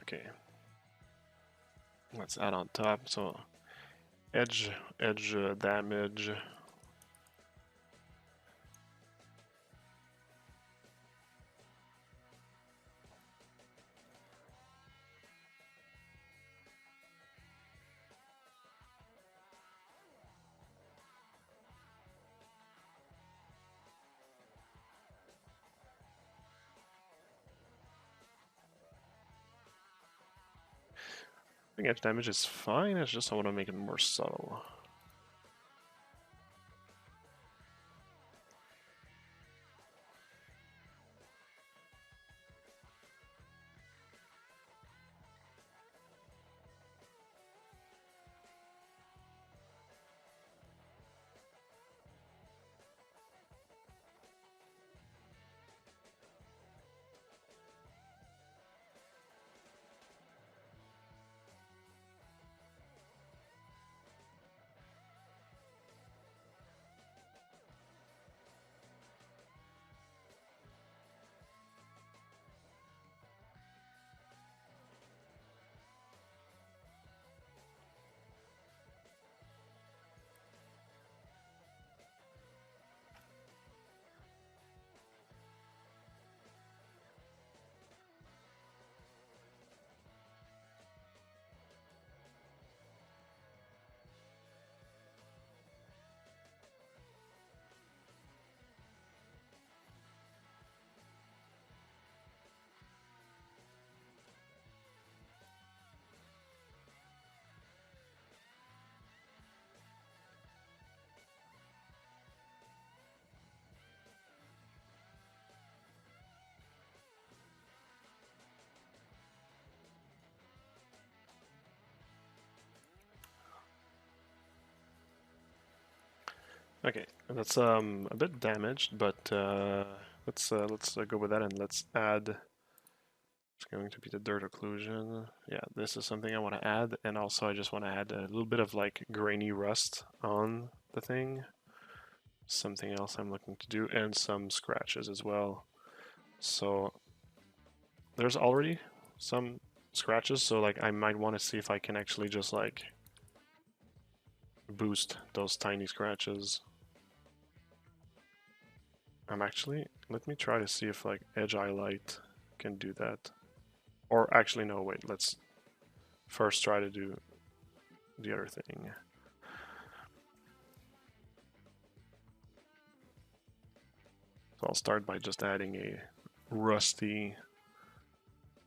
Okay. Let's add on top. So edge damage. I think edge damage is fine, it's just I want to make it more subtle. Okay, that's a bit damaged, but let's go with that and let's add. It's going to be the dirt occlusion. Yeah, this is something I want to add, and also I just want to add a little bit of like grainy rust on the thing. Something else I'm looking to do, and some scratches as well. So there's already some scratches, so like I might want to see if I can actually just like boost those tiny scratches. Let me try to see if like edge highlight can do that. Or actually no, wait, let's first try to do the other thing. So I'll start by just adding a rusty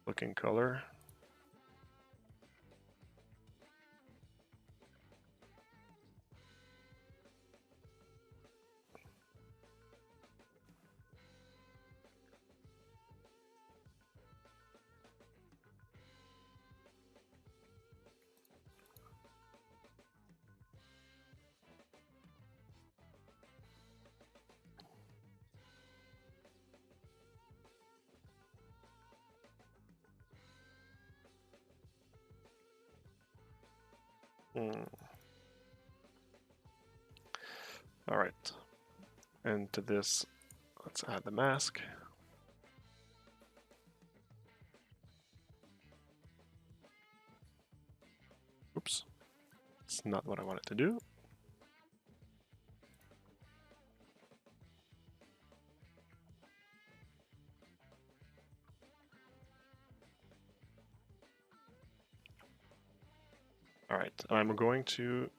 looking color. All right, and to this, let's add the mask. Oops, it's not what I wanted to do. All right, I'm going to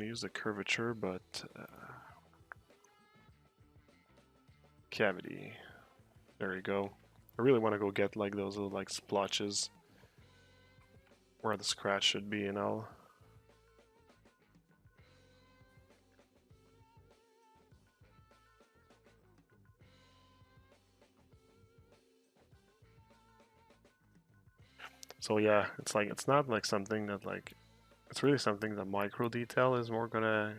use the curvature, but cavity. There you go. I really want to go get like those little like splotches where the scratch should be and all. So yeah, it's like it's not like something that like it's really something that micro detail is more gonna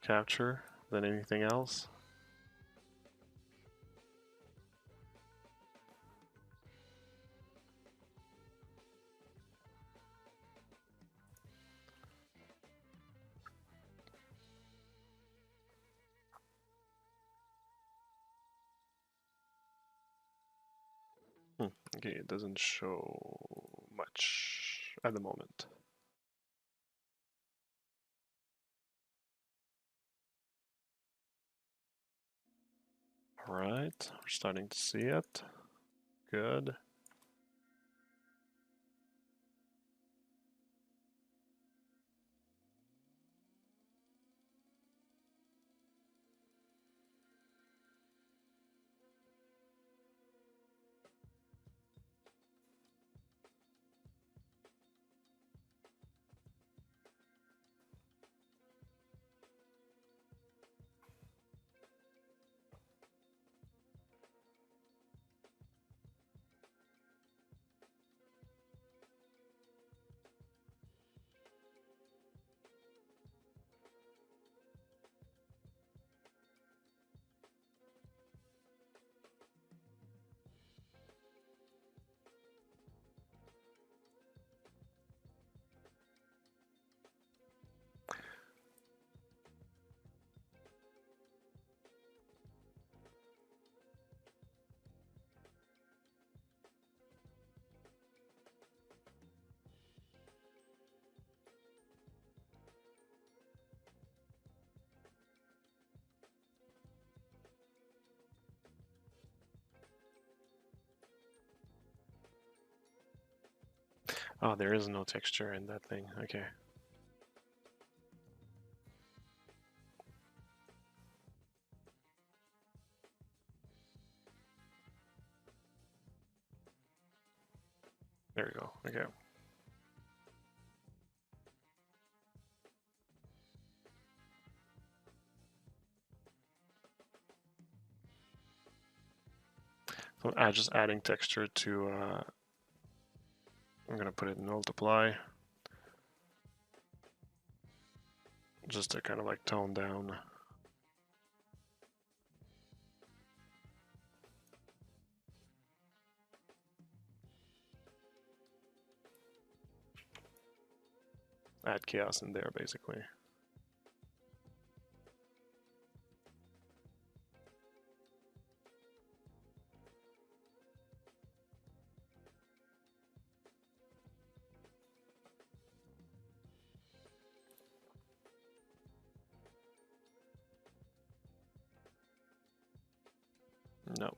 capture than anything else. Okay, it doesn't show much at the moment. Alright, we're starting to see it. Good. Oh, there is no texture in that thing. Okay. There we go. Okay. So just adding texture to I'm gonna put it in multiply, just to kind of like tone down. Add chaos in there, basically. No.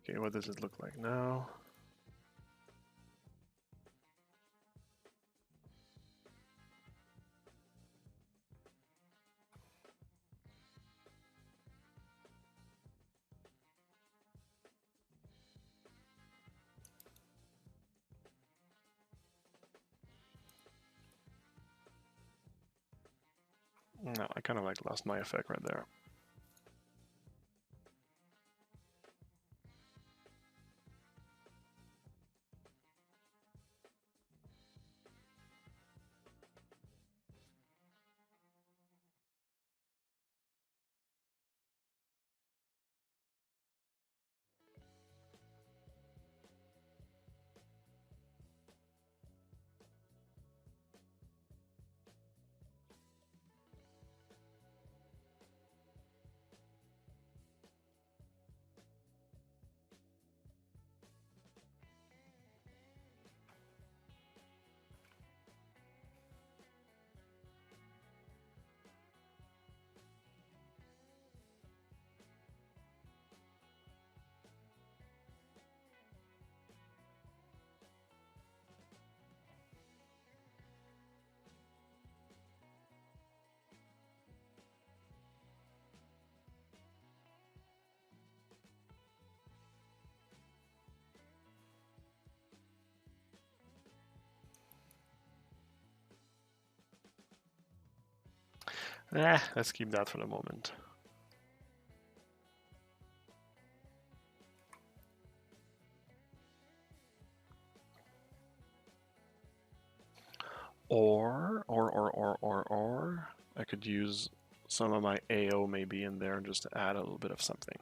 Okay, what does it look like now? No, I kind of like lost my effect right there. Let's keep that for the moment. Or, I could use some of my AO maybe in there just to add a little bit of something.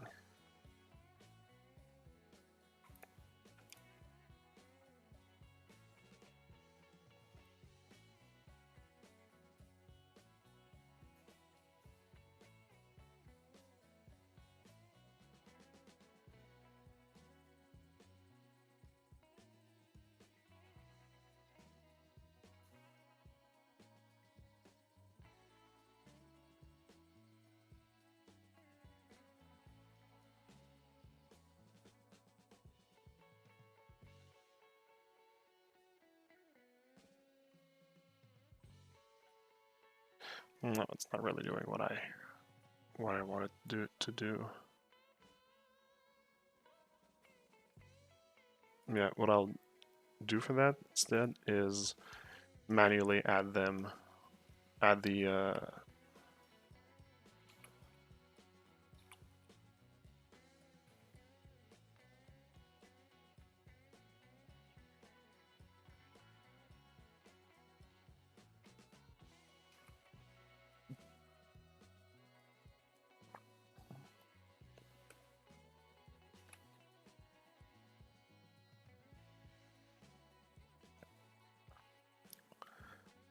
No, it's not really doing what I wanted to do. Yeah, what I'll do for that instead is manually add the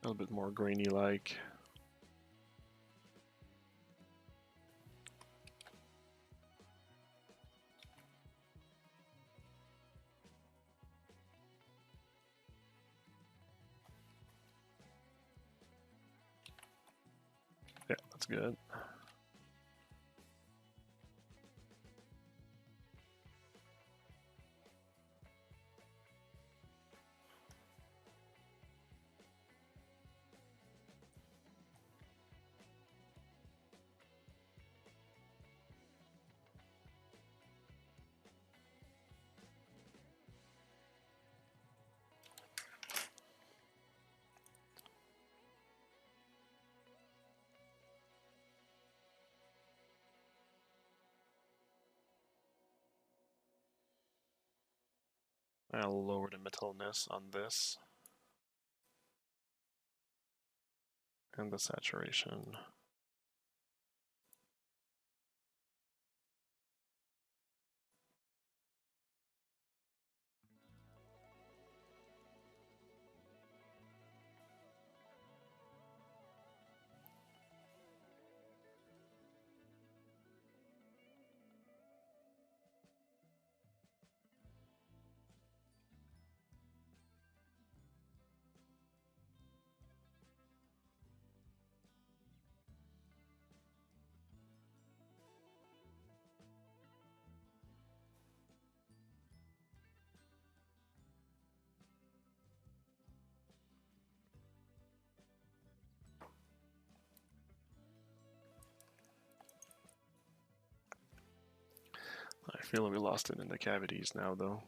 a little bit more grainy like. Yeah, that's good. I'll lower the metalness on this. And the saturation. I feel we lost it in the cavities now, though.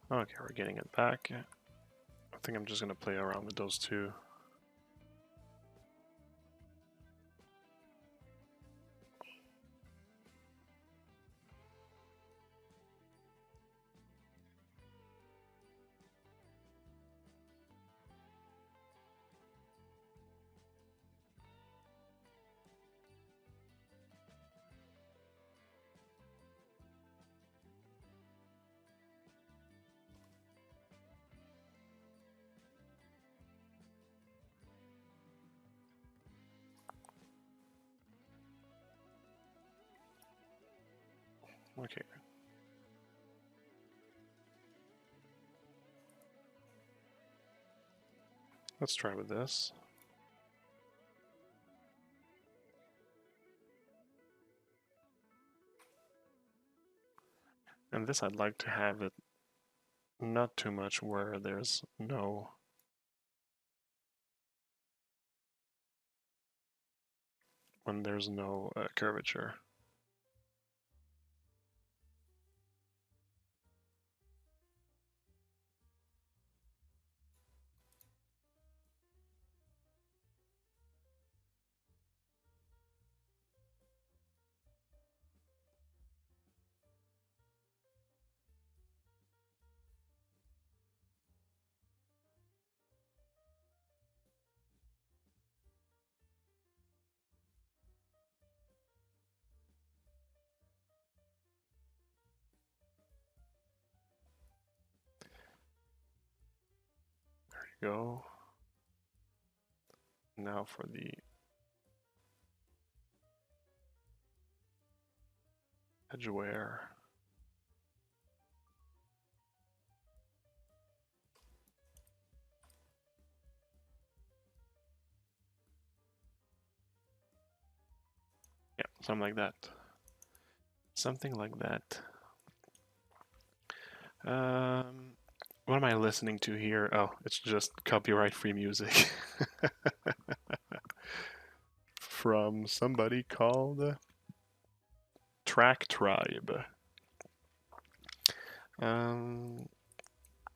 Okay, we're getting it back. I think I'm just gonna play around with those two. Okay. Let's try with this. And this I'd like to have it not too much where there's no curvature. Go. Now for the edge wear. Yeah, something like that. Something like that. What am I listening to here? Oh, it's just copyright-free music. From somebody called Track Tribe. All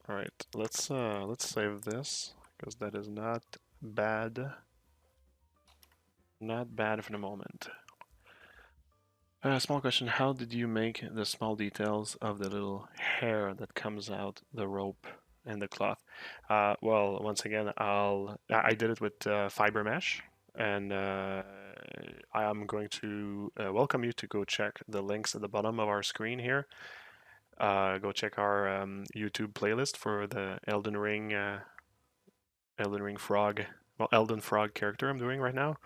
right, let's save this because that is not bad. Not bad for the moment. Small question: how did you make the small details of the little hair that comes out the rope the cloth. Well, once again, I did it with fiber mesh, and I am going to welcome you to go check the links at the bottom of our screen here. Go check our YouTube playlist for the Elden Ring frog, well, Elden Frog character I'm doing right now,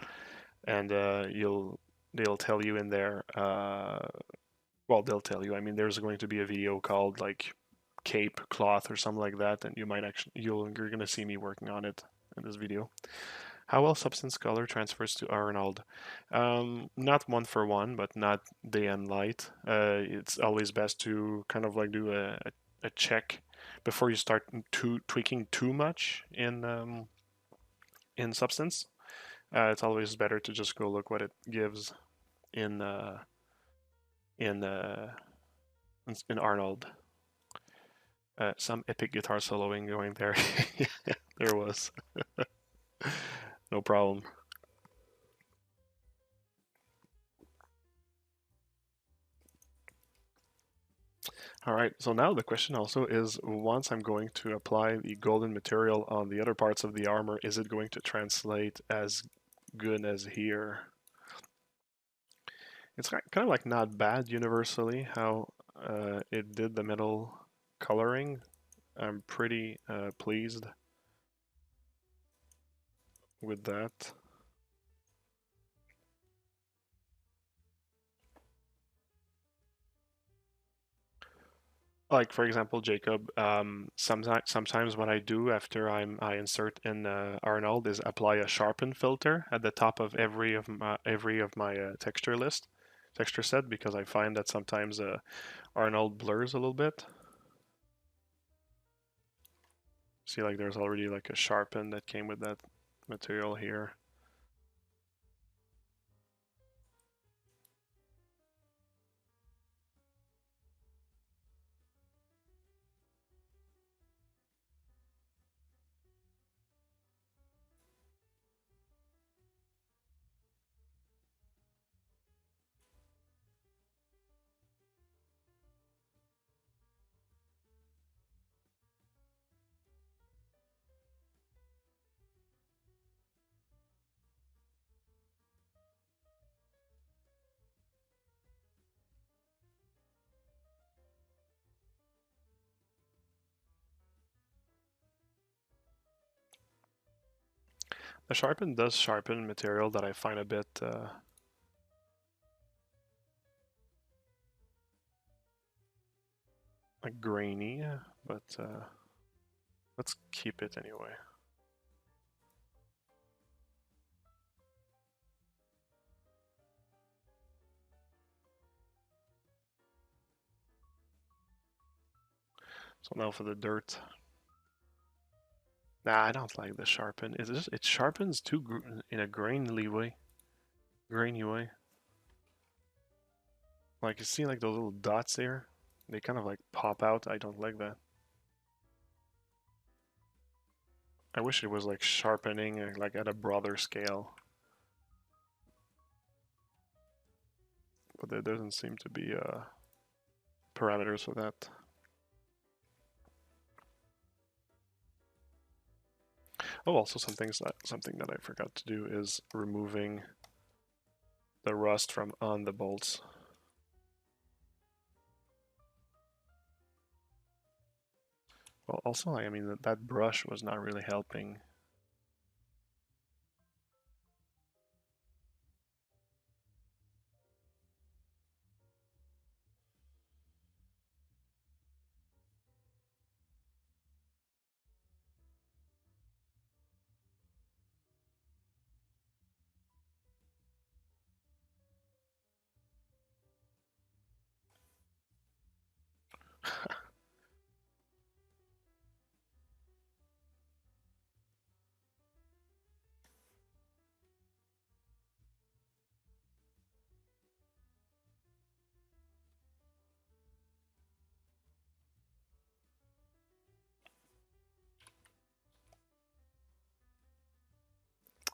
and they'll tell you in there. Well, they'll tell you. I mean, there's going to be a video called like cape cloth or something like that, and you're gonna see me working on it in this video. How well substance color transfers to Arnold? Not one for one, but not day and light. It's always best to kind of like do a check before you start tweaking too much in substance. It's always better to just go look what it gives in in uh, in Arnold. Some epic guitar soloing going there. Yeah, there was. No problem. All right, so now the question also is, once I'm going to apply the golden material on the other parts of the armor, is it going to translate as good as here? It's kind of like not bad universally how it did the metal coloring. I'm pretty pleased with that. Like for example, Jacob, sometimes what I do after I insert in Arnold is apply a sharpen filter at the top of every of my texture set, because I find that sometimes Arnold blurs a little bit. See, like there's already like a sharpen that came with that material here. The sharpen does sharpen material that I find a bit like grainy, but let's keep it anyway. So now for the dirt. Nah, I don't like the sharpen. It sharpens too in a grainy way. Grainy way. Like you see like those little dots there? They kind of like pop out. I don't like that. I wish it was like sharpening like at a broader scale. But there doesn't seem to be parameters for that. Oh, also something that I forgot to do is removing the rust from on the bolts. Well, also, I mean, that brush was not really helping.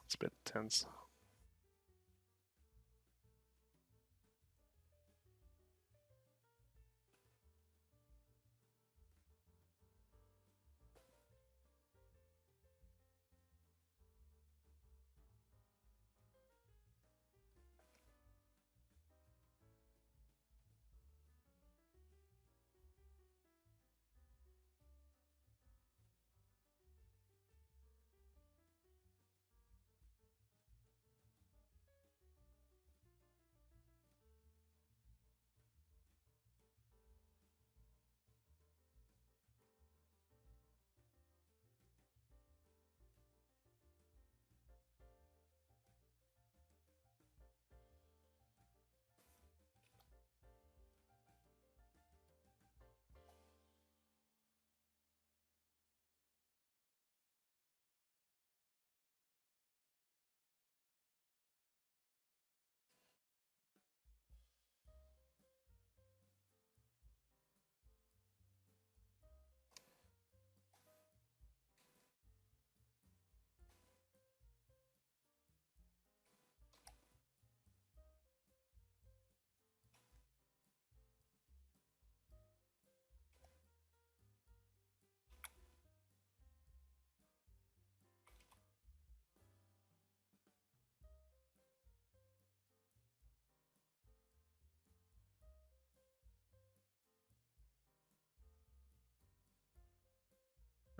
It's a bit tense.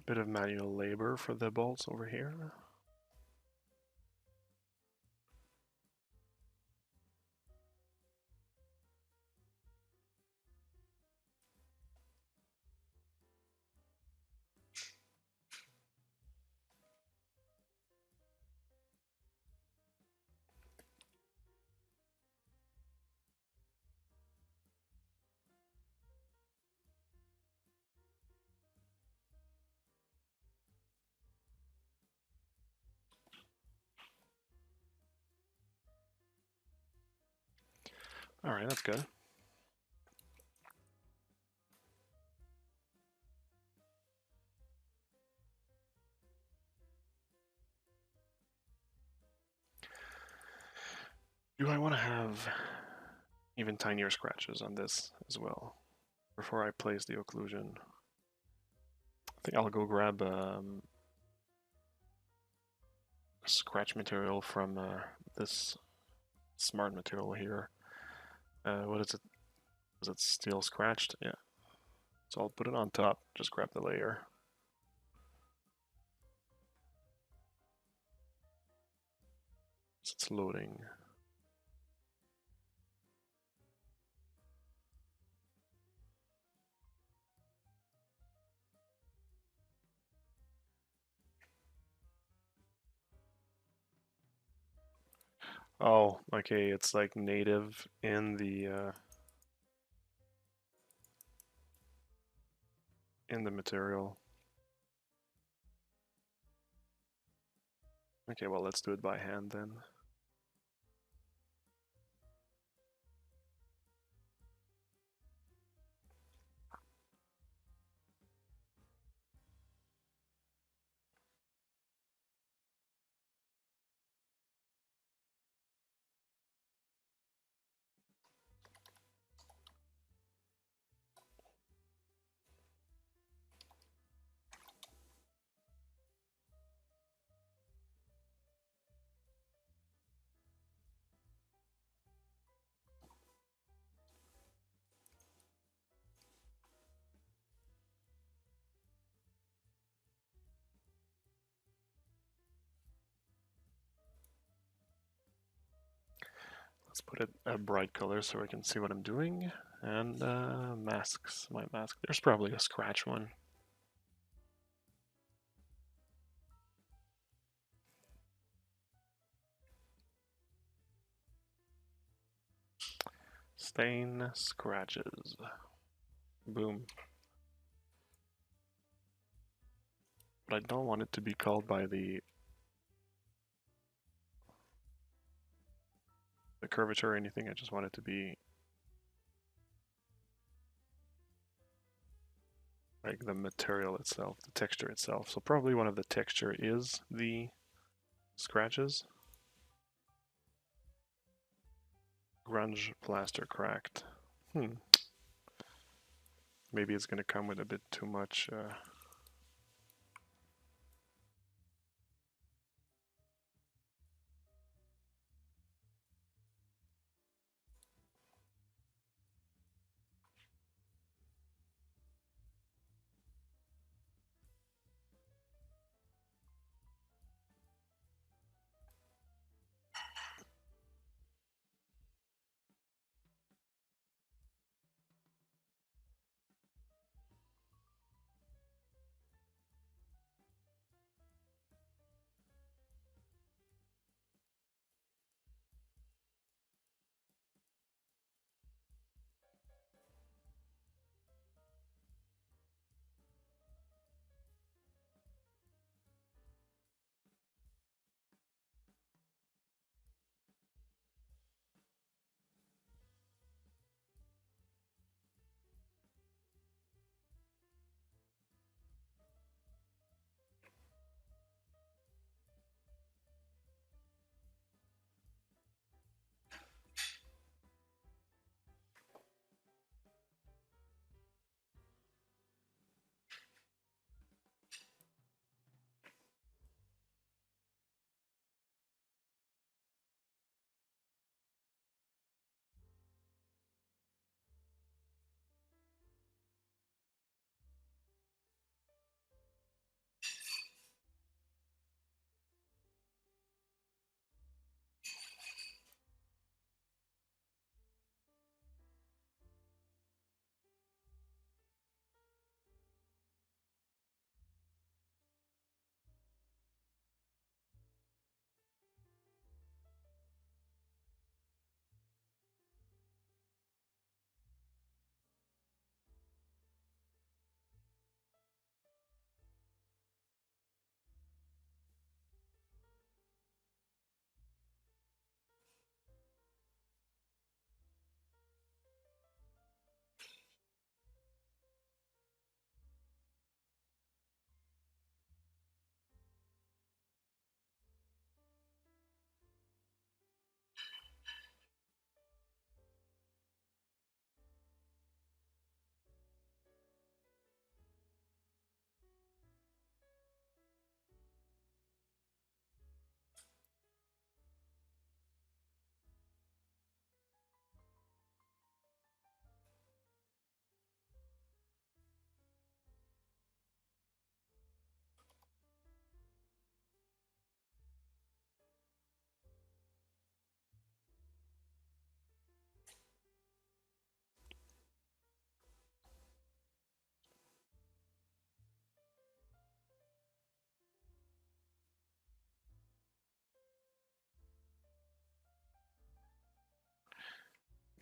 A bit of manual labor for the bolts over here. All right, that's good. Do I want to have even tinier scratches on this as well before I place the occlusion? I think I'll go grab scratch material from this smart material here. What is it? Is it steel scratched? Yeah. So I'll put it on top, just grab the layer. It's loading. Oh, okay, it's like native in the material. Okay, well, let's do it by hand then. Let's put it a bright color so I can see what I'm doing. And masks, my mask. There's probably a scratch one. Stain scratches. Boom. But I don't want it to be called by the curvature or anything. I just want it to be like the material itself, the texture itself. So probably one of the texture is the scratches. Grunge plaster cracked. Maybe it's gonna come with a bit too much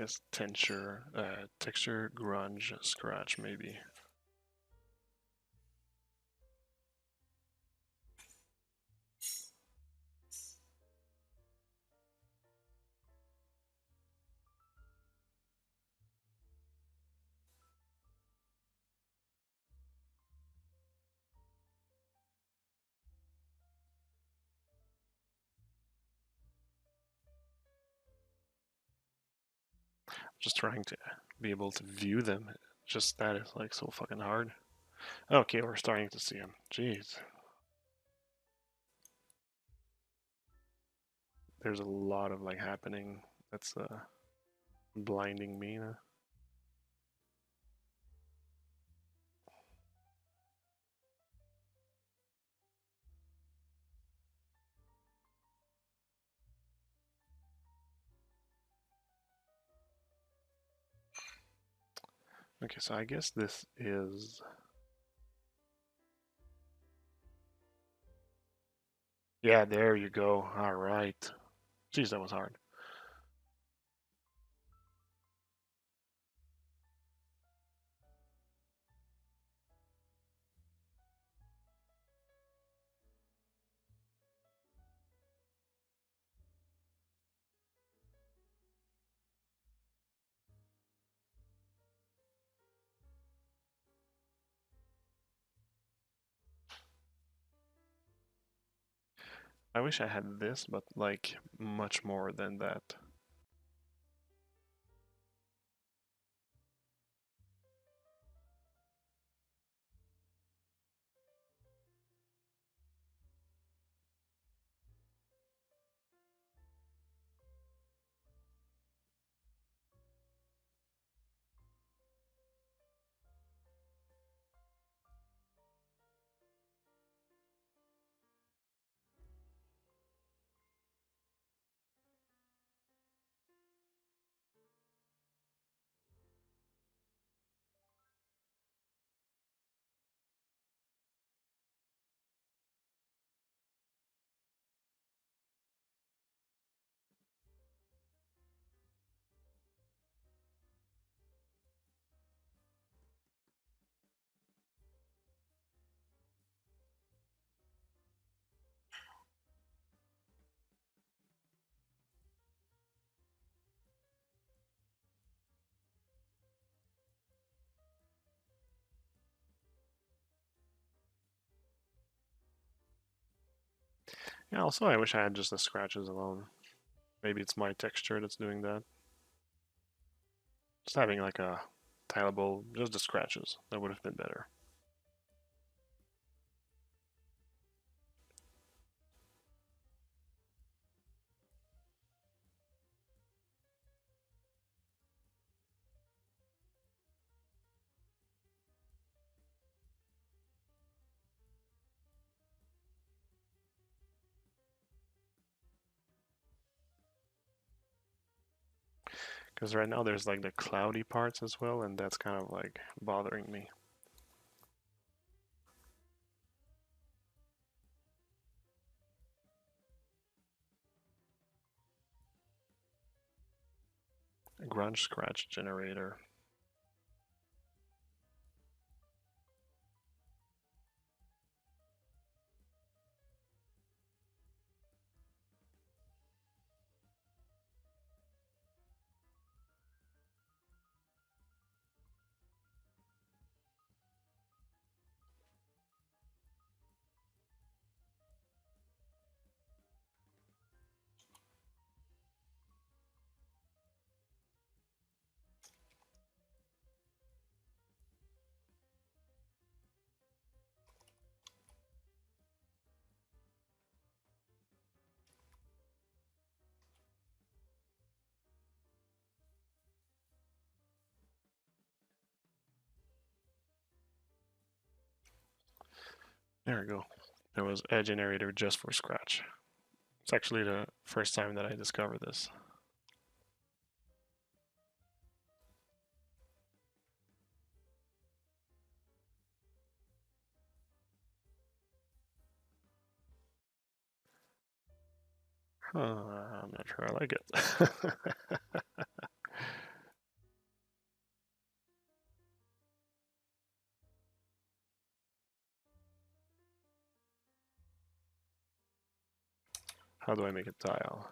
guess texture, grunge, scratch maybe. Just trying to be able to view them. Just that is like so fucking hard. Okay, we're starting to see them. Jeez. There's a lot of like happening. That's blinding me. Okay, so I guess this is... Yeah, there you go. All right. Jeez, that was hard. I wish I had this, but like much more than that. Yeah, also I wish I had just the scratches alone. Maybe it's my texture that's doing that. Just having like a tileable, just the scratches. That would have been better. Because right now there's like the cloudy parts as well, and that's kind of like bothering me. Grunge scratch generator. There we go. There was a generator just for scratch. It's actually the first time that I discovered this. I'm not sure I like it. How do I make a tile?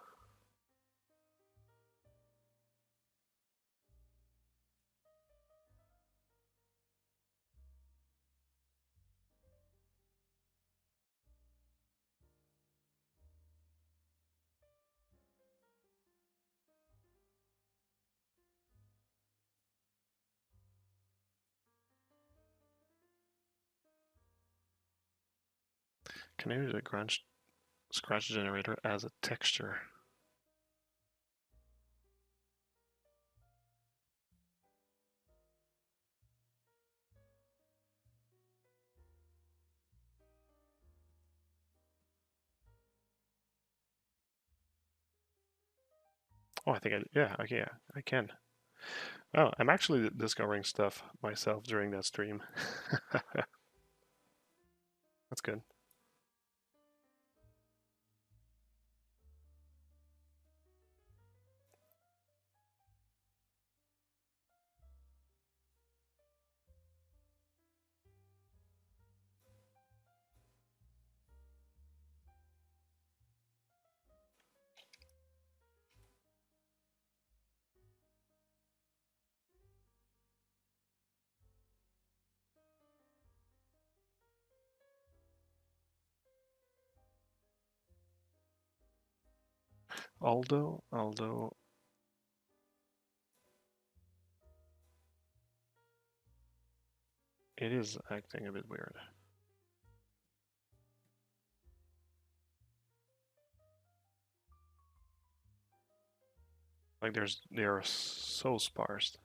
Can I use a scratch generator as a texture? Oh, I think yeah, okay, yeah, I can. Oh, I'm actually discovering stuff myself during that stream. That's good. Although it is acting a bit weird. Like they are so sparse.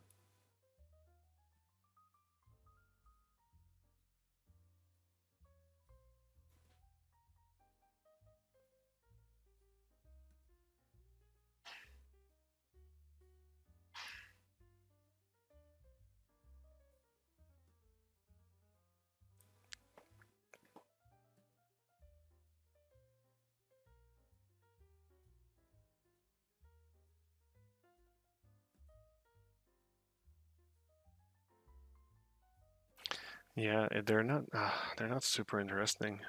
Yeah, they're not super interesting.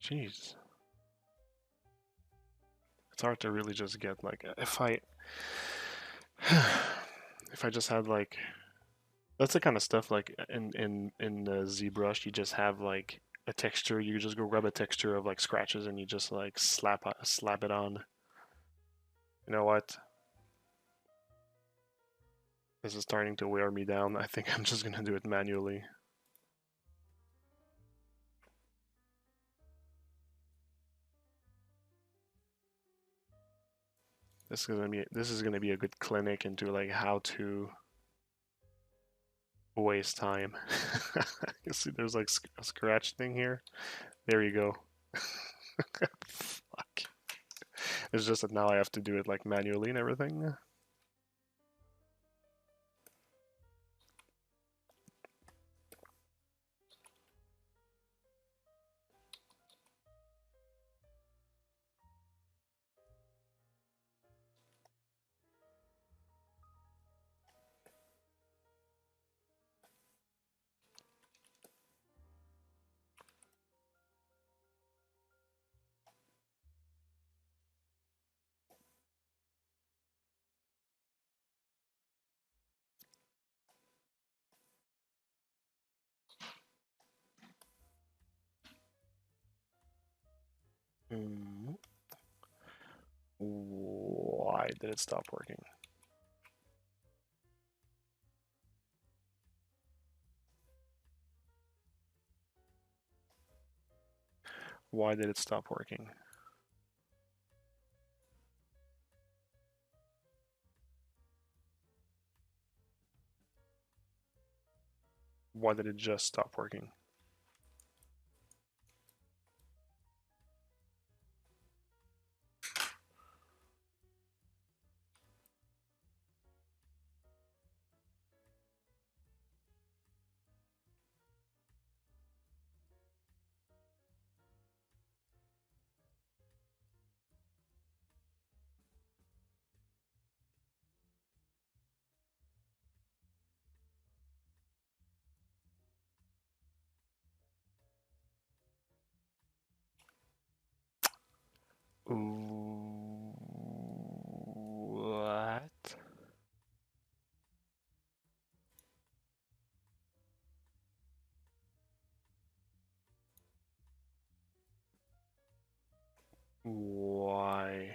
Jeez. It's hard to really just get like if I if I just had like that's the kind of stuff like in the ZBrush you just have like a texture, you just go grab a texture of like scratches and you just like slap it on. You know what? This is starting to wear me down. I think I'm just gonna do it manually. This is gonna be a good clinic into like how to waste time. You see, there's like a scratch thing here. There you go. Fuck. It's just that now I have to do it like manually and everything. Mm. Why did it stop working? Why did it stop working? Why did it just stop working? What? Why?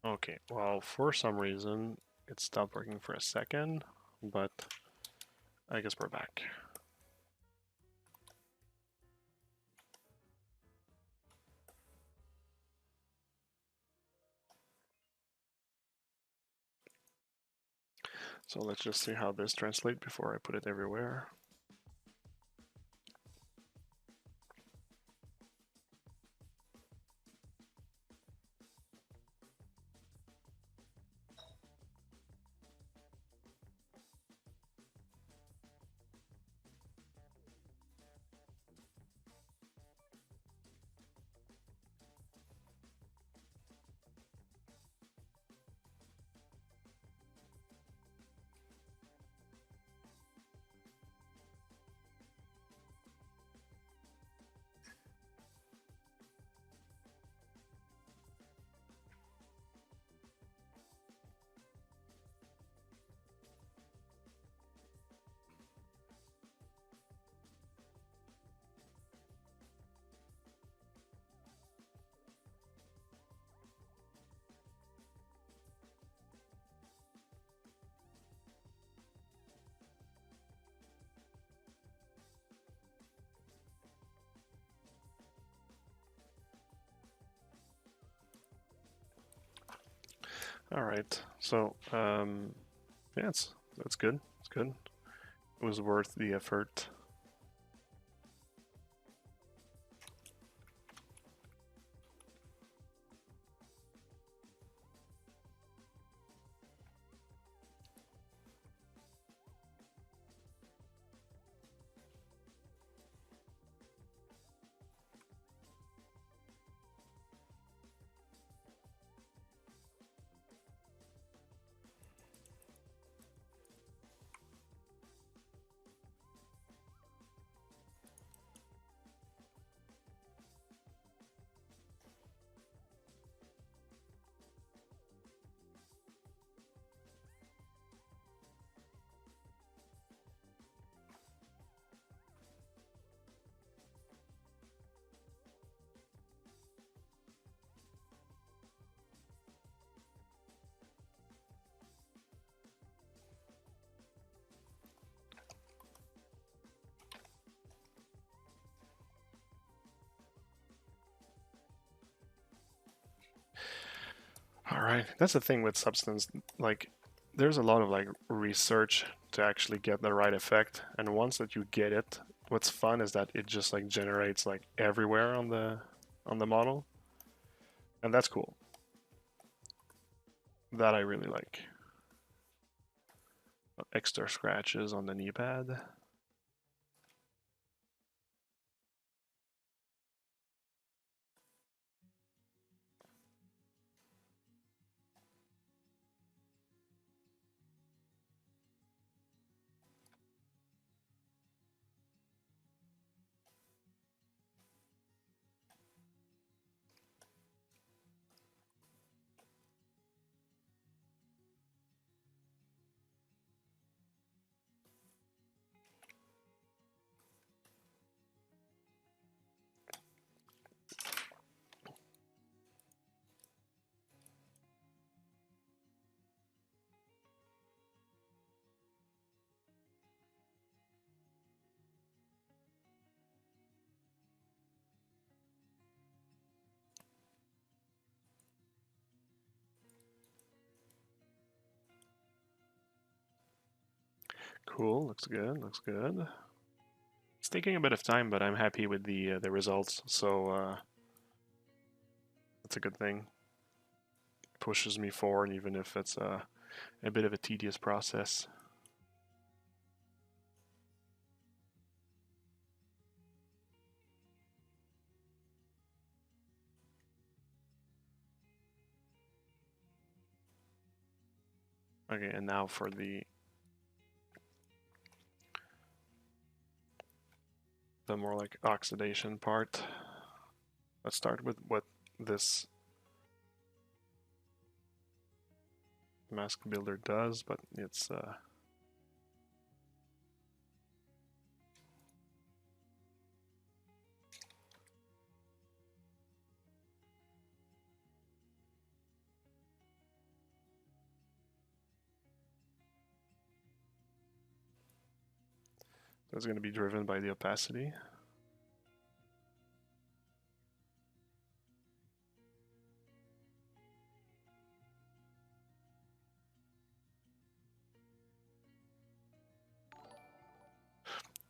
Okay, well, for some reason, it stopped working for a second, but I guess we're back. So let's just see how this translates before I put it everywhere. All right, so yeah, that's good. It's good. It was worth the effort. All right, that's the thing with Substance. Like, there's a lot of like research to actually get the right effect, and once that you get it, what's fun is that it just like generates like everywhere on the model, and that's cool. That I really like. Extra scratches on the knee pad. Cool, looks good, looks good. It's taking a bit of time, but I'm happy with the results, so that's a good thing. Pushes me forward, even if it's a bit of a tedious process. Okay, and now for the more like oxidation part. Let's start with what this mask builder does, but it's it's going to be driven by the opacity.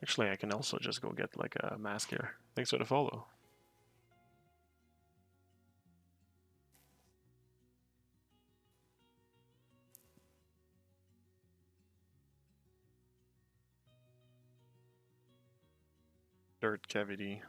Actually, I can also just go get like a mask here. Thanks for the follow. Dirt cavity.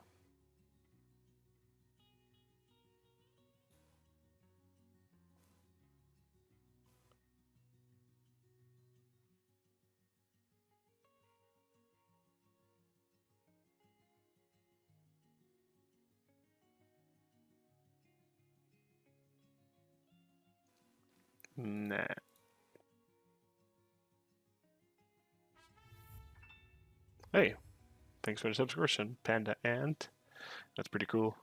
Nah. Hey, thanks for the subscription, Panda Ant. That's pretty cool.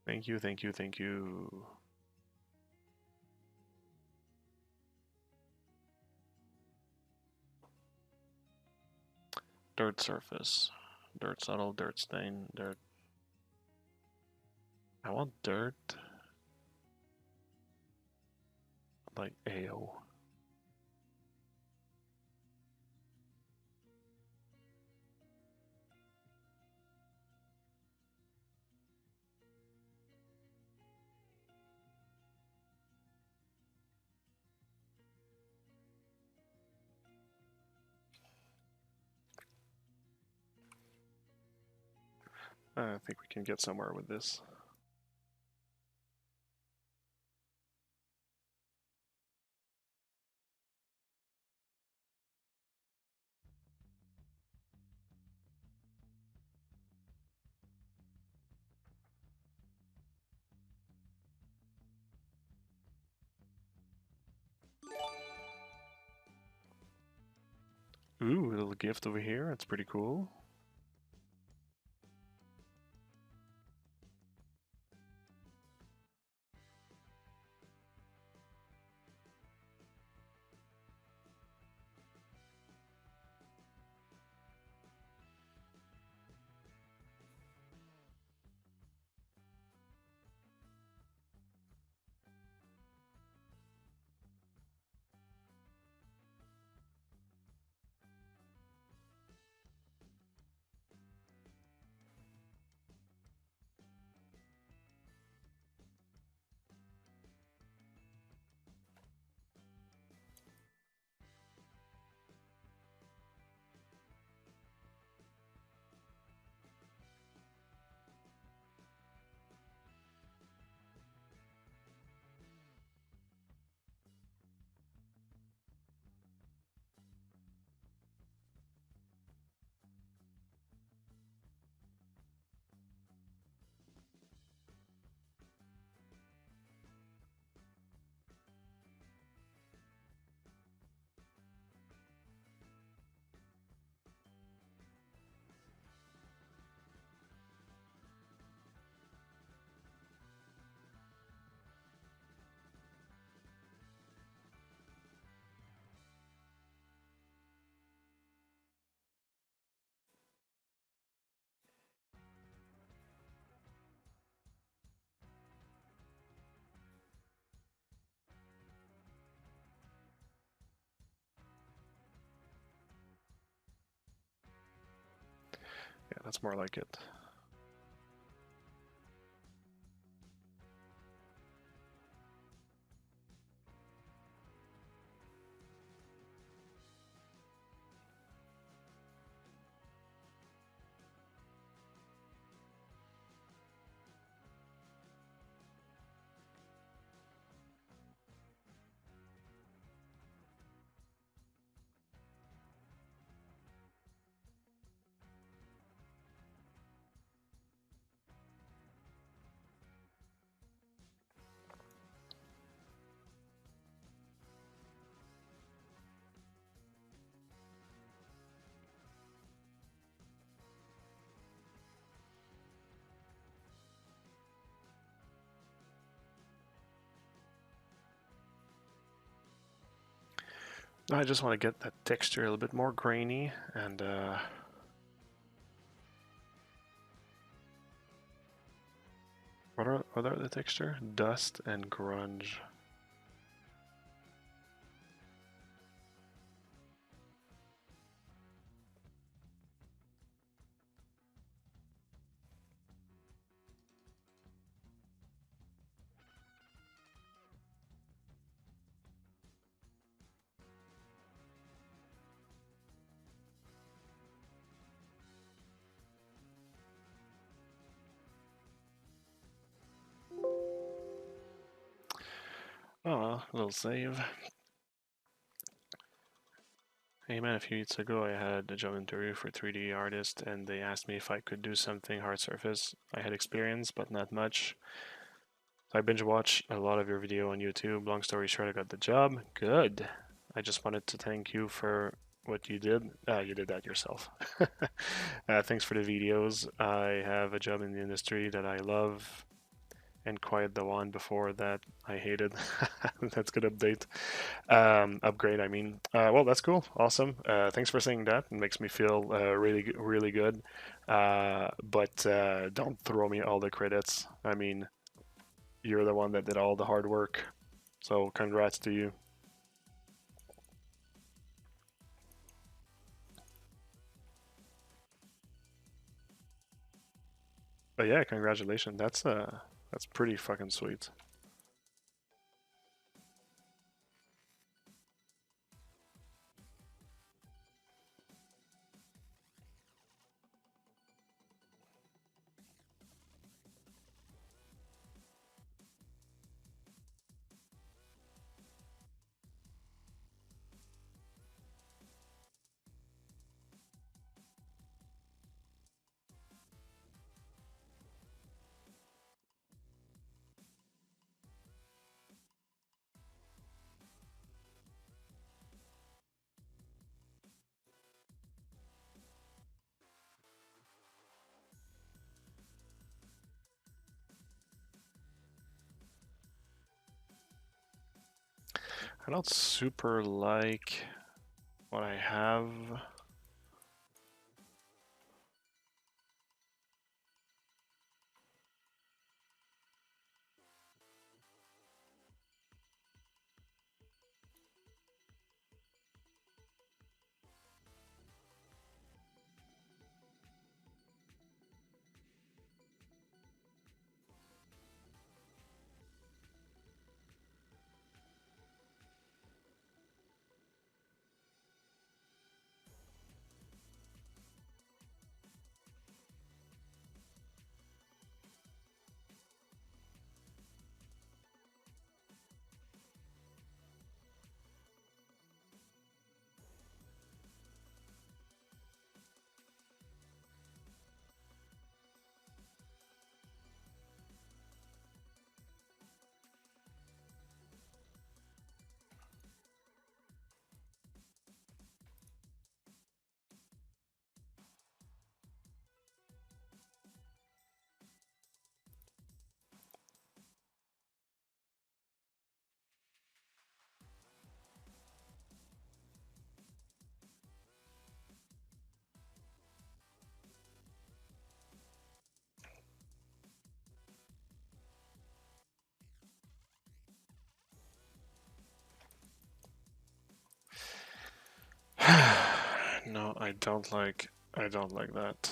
Thank you, thank you, thank you. Dirt surface. Dirt subtle, dirt stain, dirt. I want dirt. Like AO. I think we can get somewhere with this. Ooh, a little gift over here. That's pretty cool. That's more like it. I just want to get that texture a little bit more grainy and what are the texture? Dust and grunge. Oh, a little save. Hey man, a few weeks ago I had a job interview for 3D artist and they asked me if I could do something hard surface. I had experience, but not much. So I binge watched a lot of your video on YouTube. Long story short, I got the job. Good. I just wanted to thank you for what you did. You did that yourself. Thanks for the videos. I have a job in the industry that I love. And quite the one before that I hated. That's good update. Upgrade, I mean. Well, that's cool. Awesome. Thanks for saying that. It makes me feel really good. But don't throw me all the credits. I mean, you're the one that did all the hard work. So congrats to you. But yeah, congratulations. That's pretty fucking sweet. I don't super like what I have. No, I don't like that.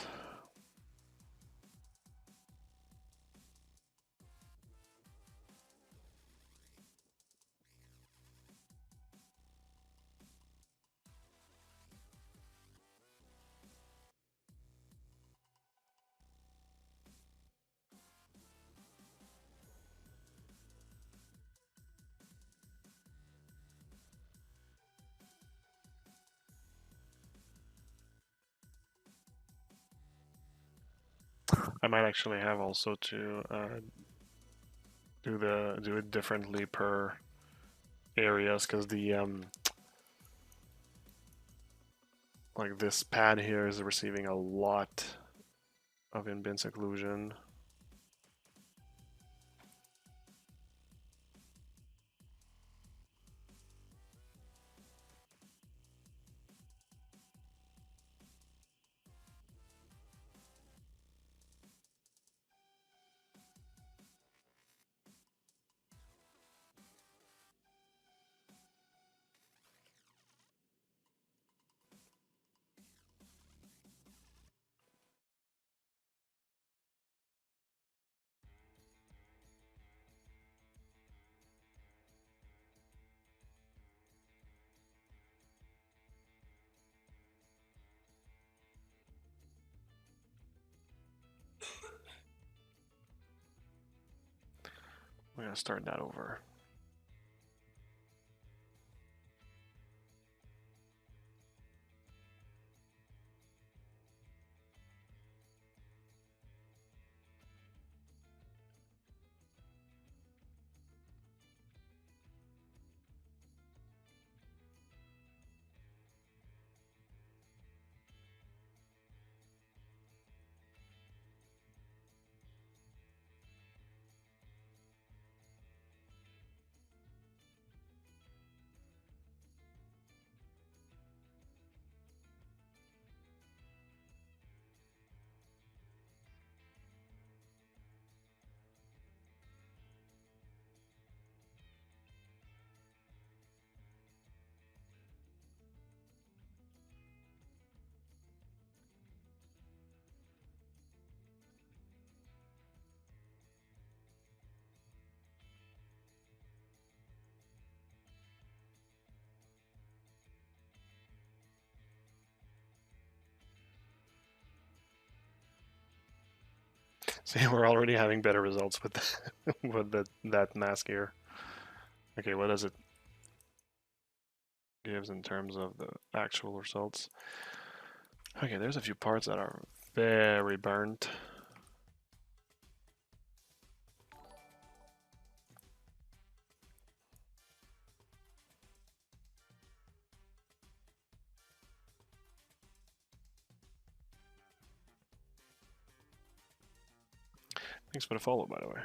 I might actually have also to do it differently per areas, because the like this pad here is receiving a lot of in-bin occlusion. We're gonna start that over. See, we're already having better results with that mask here. Okay, what does it gives in terms of the actual results? Okay, there's a few parts that are very burnt. Thanks for the follow, by the way.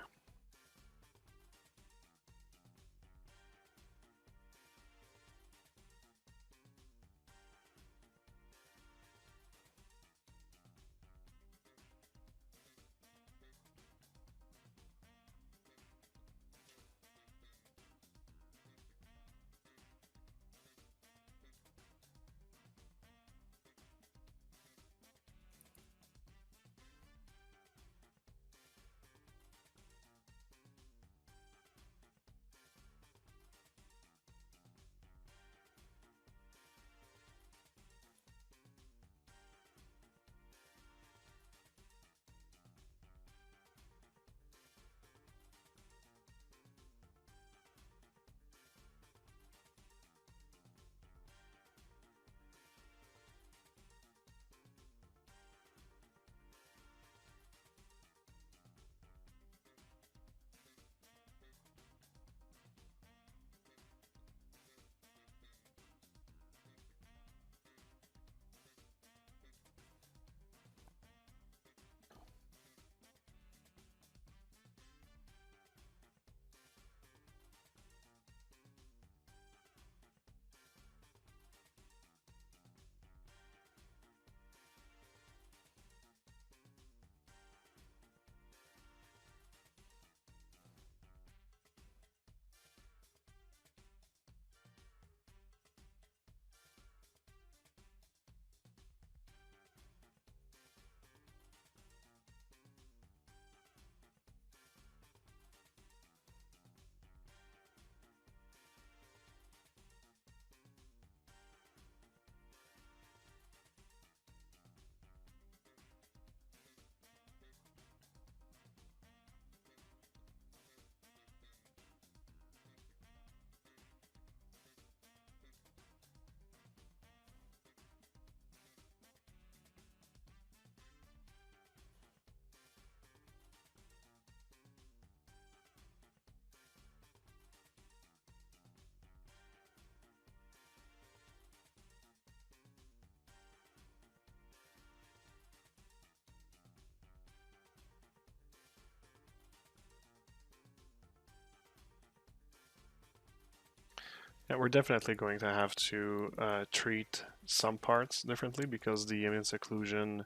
Yeah, we're definitely going to have to treat some parts differently because the image occlusion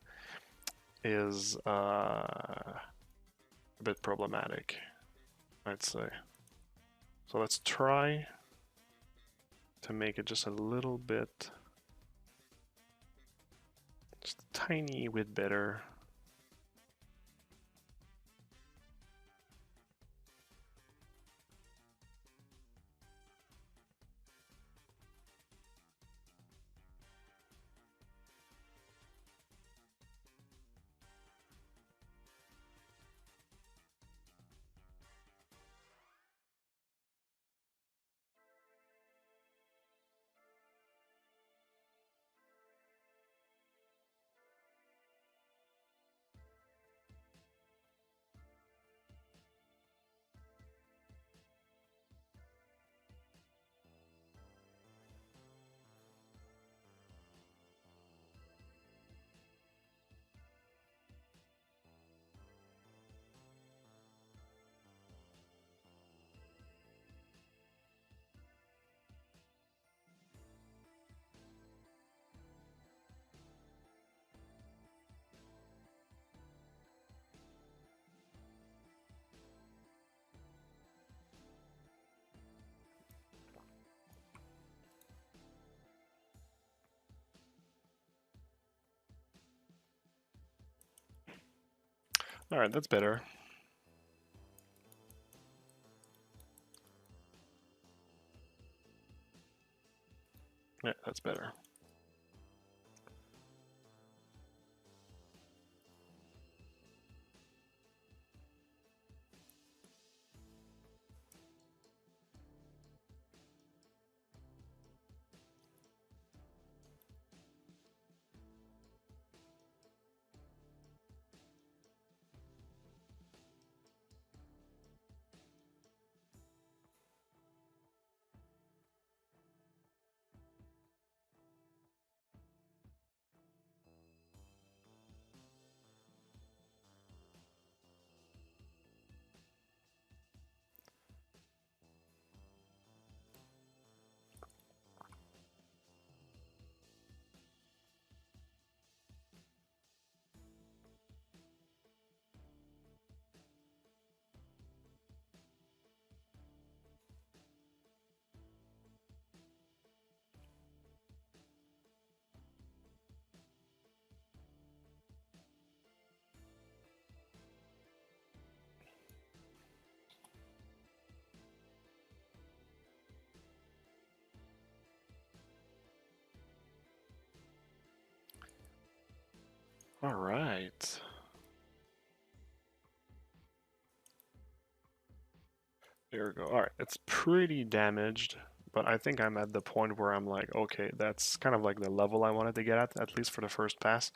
is a bit problematic, I'd say. So let's try to make it just a little bit, just a tiny bit better. All right, that's better. Yeah, that's better. All right. There we go. All right, it's pretty damaged, but I think I'm at the point where I'm like, okay, that's kind of like the level I wanted to get at least for the first pass.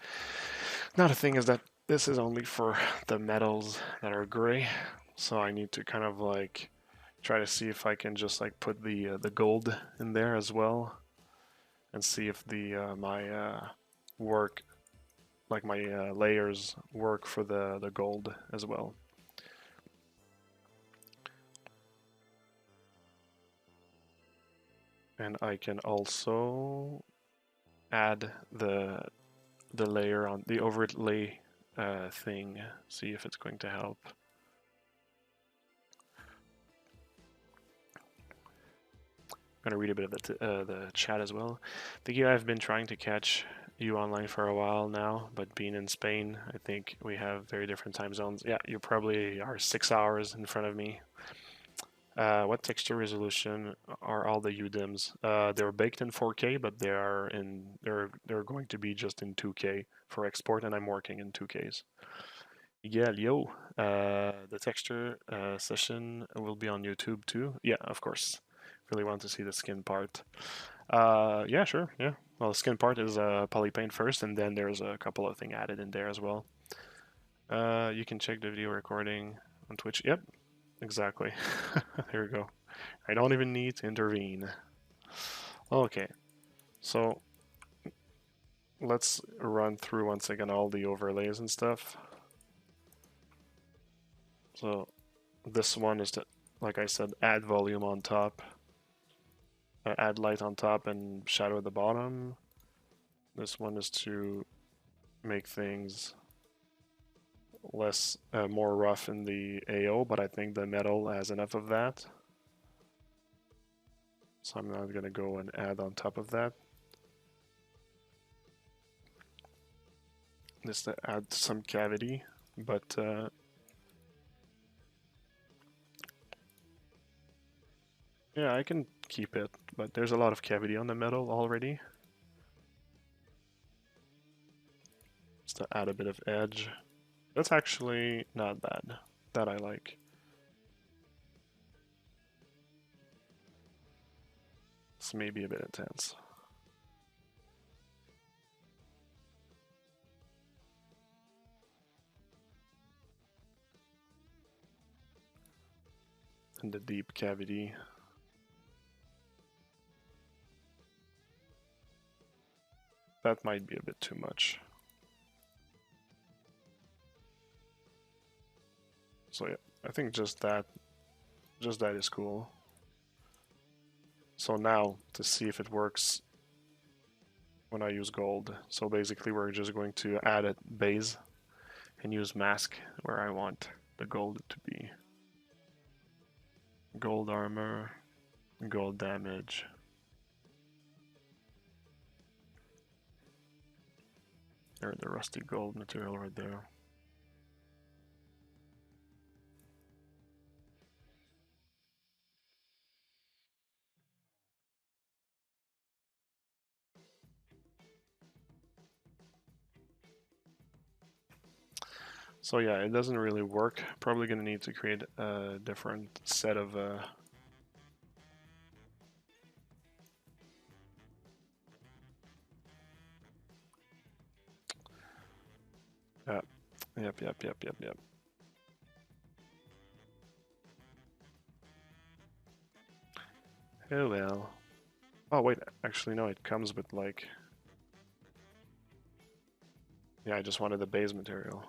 Now the thing is that this is only for the metals that are gray, so I need to kind of like try to see if I can just like put the gold in there as well, and see if the my work, like my layers, work for the gold as well. And I can also add the layer on the overlay thing, see if it's going to help. I'm gonna read a bit of the chat as well. Thank you. I've been trying to catch you online for a while now, but being in Spain, I think we have very different time zones. Yeah, you probably are 6 hours in front of me. What texture resolution are all the UDIMs? They're baked in 4K, but they're going to be just in 2K for export, and I'm working in 2Ks. Yeah, Leo, the texture session will be on YouTube too. Yeah, of course. Really want to see the skin part. Yeah, sure. Yeah. Well, the skin part is polypaint first, and then there's a couple of things added in there as well. You can check the video recording on Twitch. Yep, exactly. There we go. I don't even need to intervene. Okay, so let's run through once again all the overlays and stuff. So this one is to, like I said, add volume on top. add light on top and shadow at the bottom. This one is to make things less, more rough in the AO, but I think the metal has enough of that. So I'm not gonna go and add on top of that. Just to add some cavity, but yeah, I can keep it, but there's a lot of cavity on the metal already. Just to add a bit of edge. That's actually not bad. That I like. This may be a bit intense. And the deep cavity. That might be a bit too much. So yeah, I think just that is cool. So now, to see if it works when I use gold. So basically we're just going to add a base and use mask where I want the gold to be. Gold armor, gold damage. There's the rusty gold material right there. So yeah, it doesn't really work. Probably gonna need to create a different set of Yep. Oh well. Oh wait, actually no, it comes with like... Yeah, I just wanted the base material.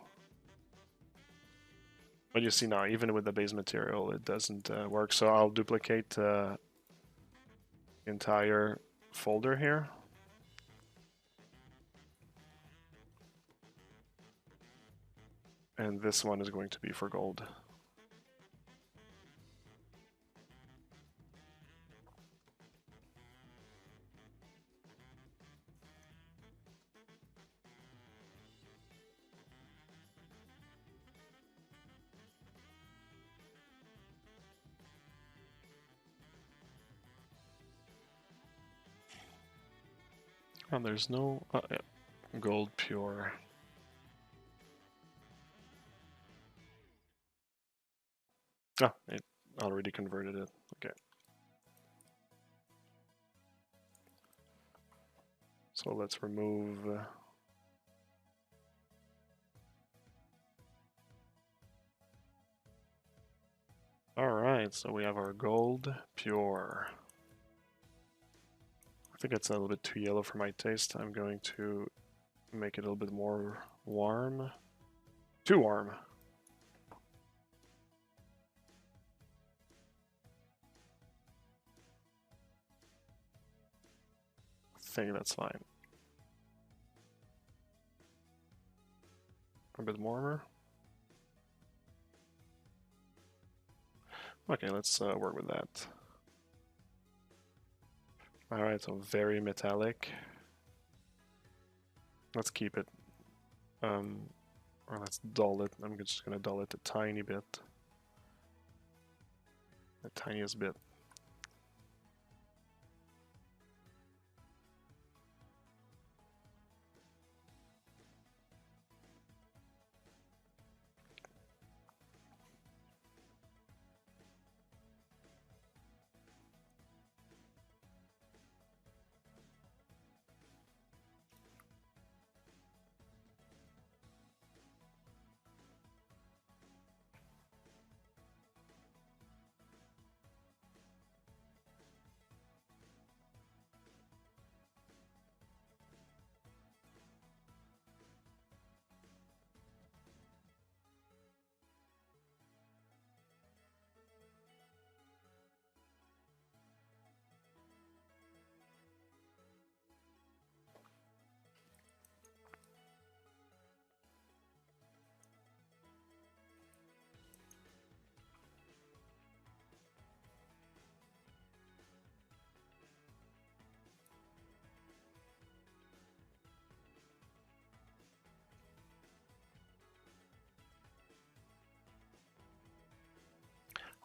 But you see now, even with the base material, it doesn't work. So I'll duplicate the entire folder here. And this one is going to be for gold. Oh, there's no... yeah. Gold pure. Ah, it already converted it. Okay. So let's remove... Alright, so we have our gold pure. I think it's a little bit too yellow for my taste. I'm going to make it a little bit more warm. Too warm. I think that's fine. A bit warmer. Okay, let's work with that. Alright, so very metallic. Let's keep it. Or let's dull it. I'm just gonna dull it a tiny bit. The tiniest bit.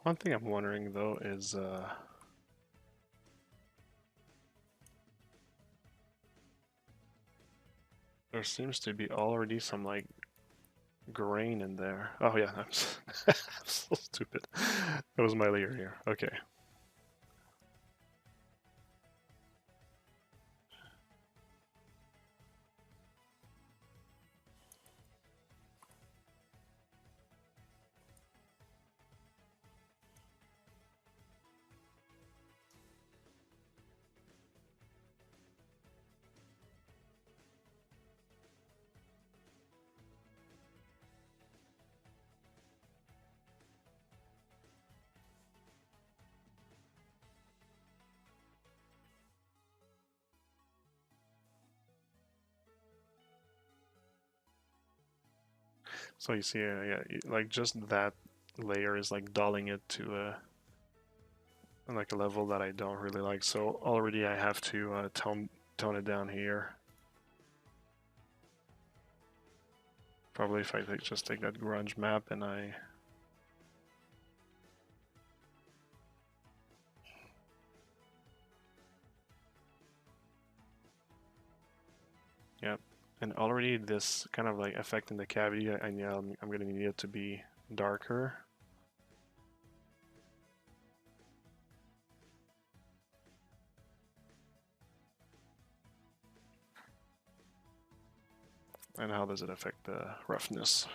One thing I'm wondering though is there seems to be already some like grain in there. Oh yeah, I'm so stupid. That was my layer here. Okay. So you see, yeah, like just that layer is like dulling it to like a level that I don't really like. So already I have to tone it down here. Probably if I just take that grunge map and I yep. And already this kind of like affecting the cavity, and yeah, I'm gonna need it to be darker. And how does it affect the roughness?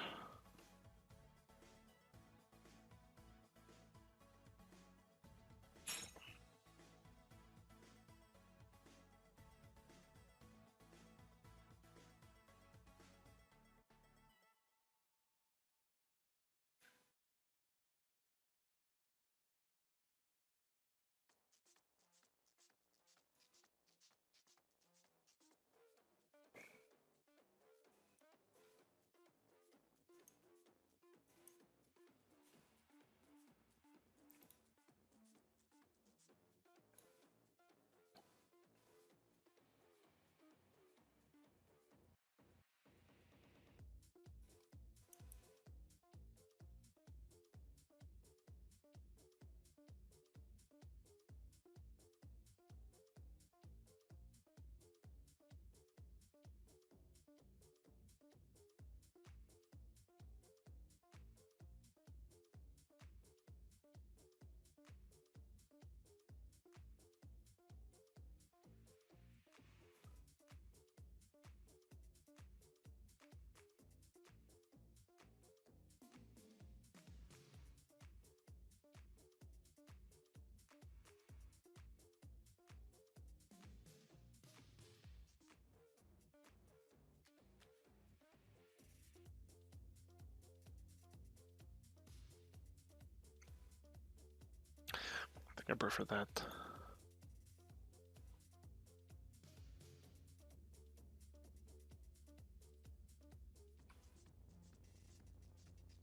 I think I prefer that.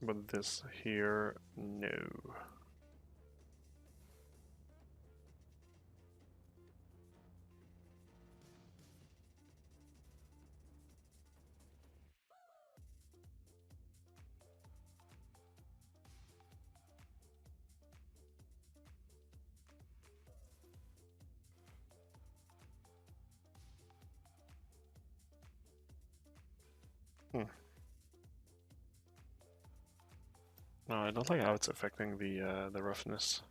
But this here, no. No, I don't like how it's affecting the roughness.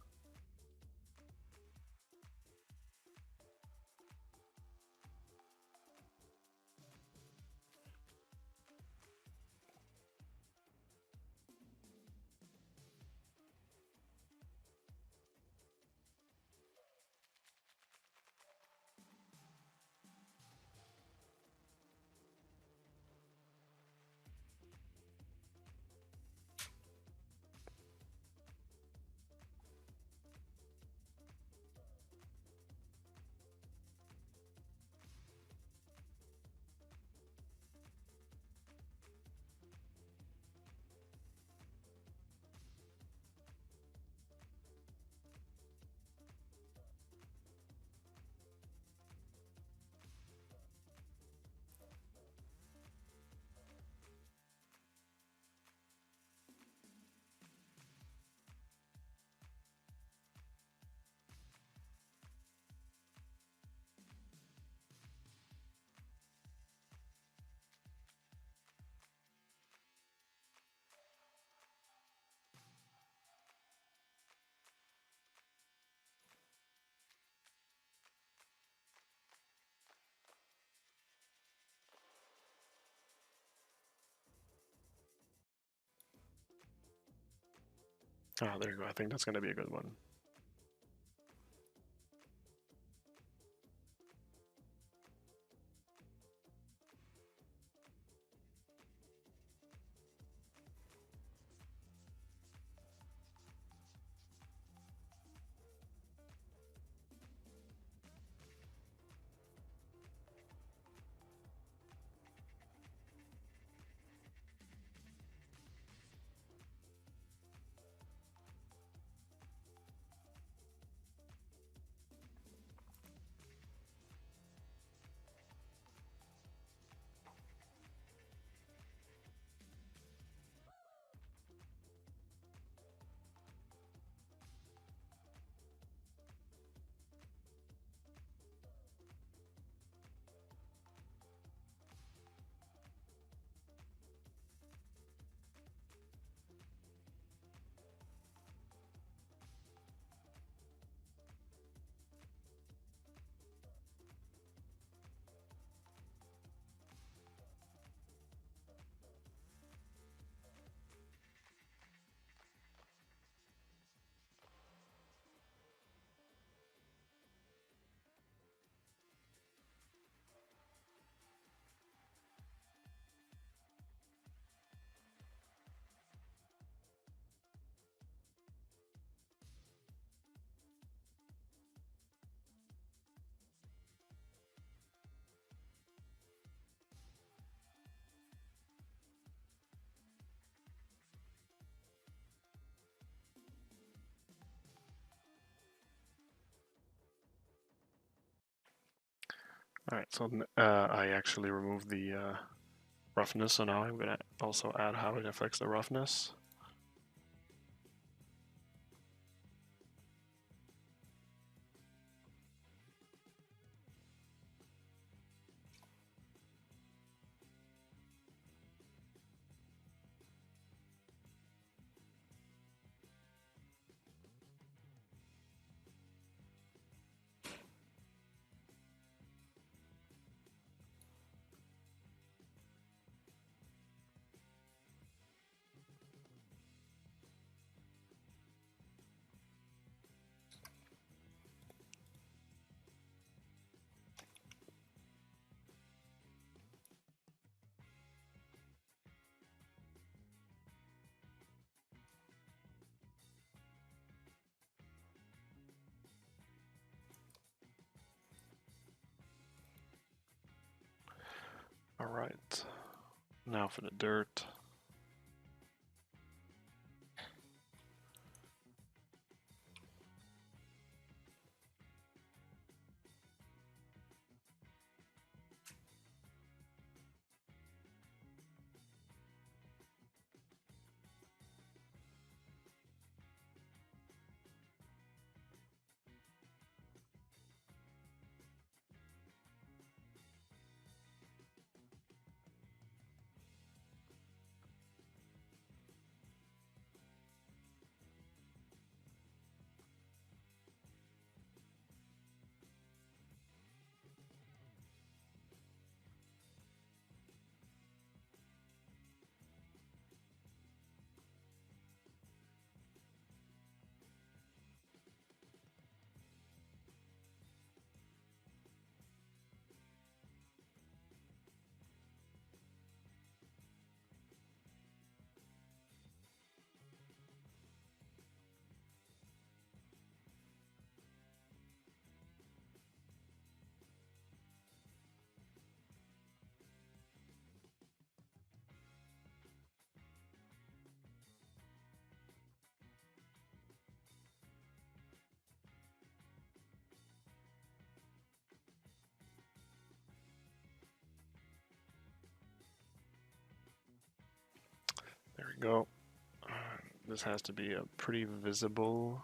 Ah, there you go. I think that's going to be a good one. Alright, so I actually removed the roughness, so now I'm going to also add how it affects the roughness. Alright, now for the dirt. There we go. This has to be a pretty visible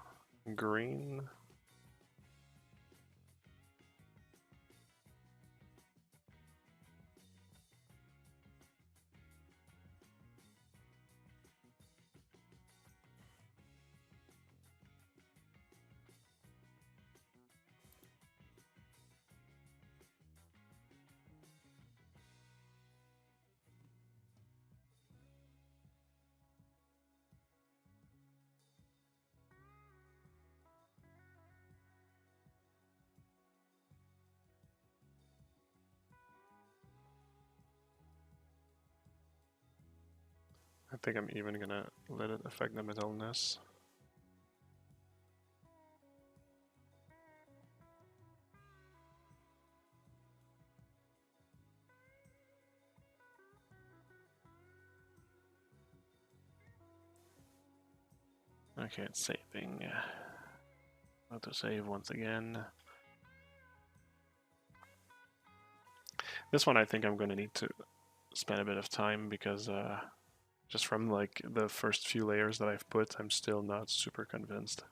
green. think I'm even gonna let it affect the metalness. Okay, it's saving. Not to save once again. This one I think I'm going to need to spend a bit of time because just from like the first few layers that I've put, I'm still not super convinced.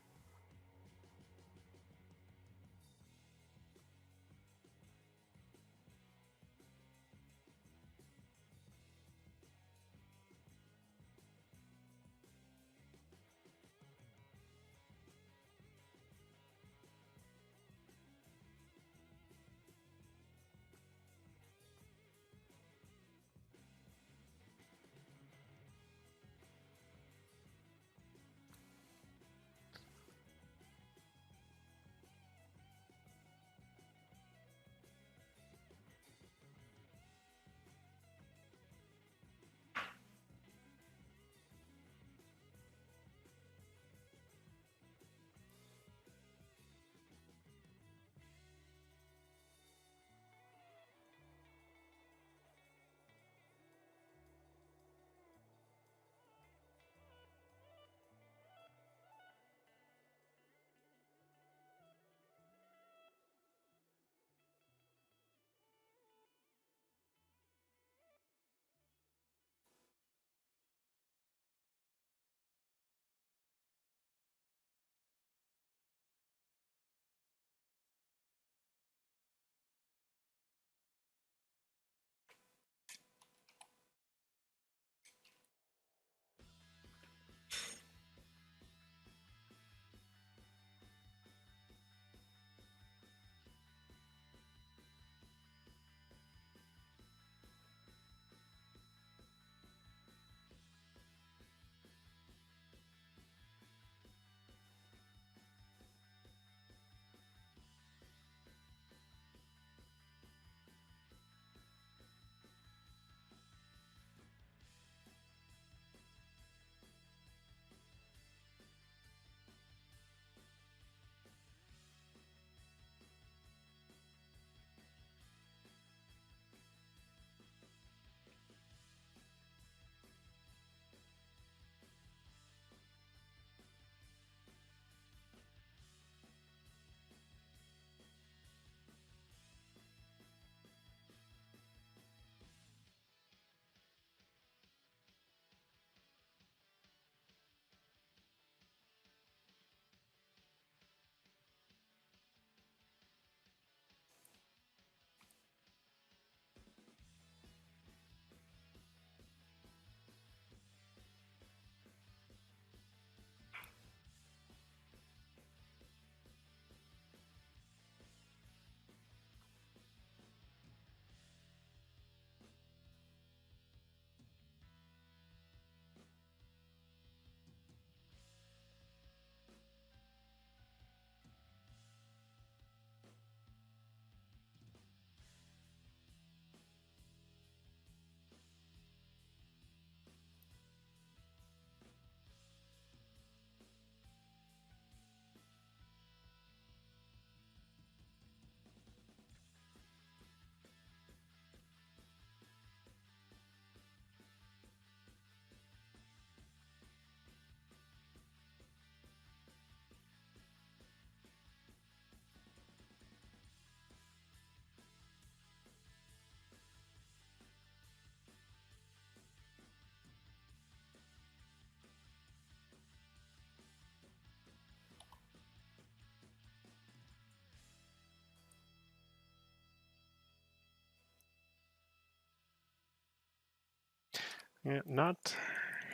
Yeah, not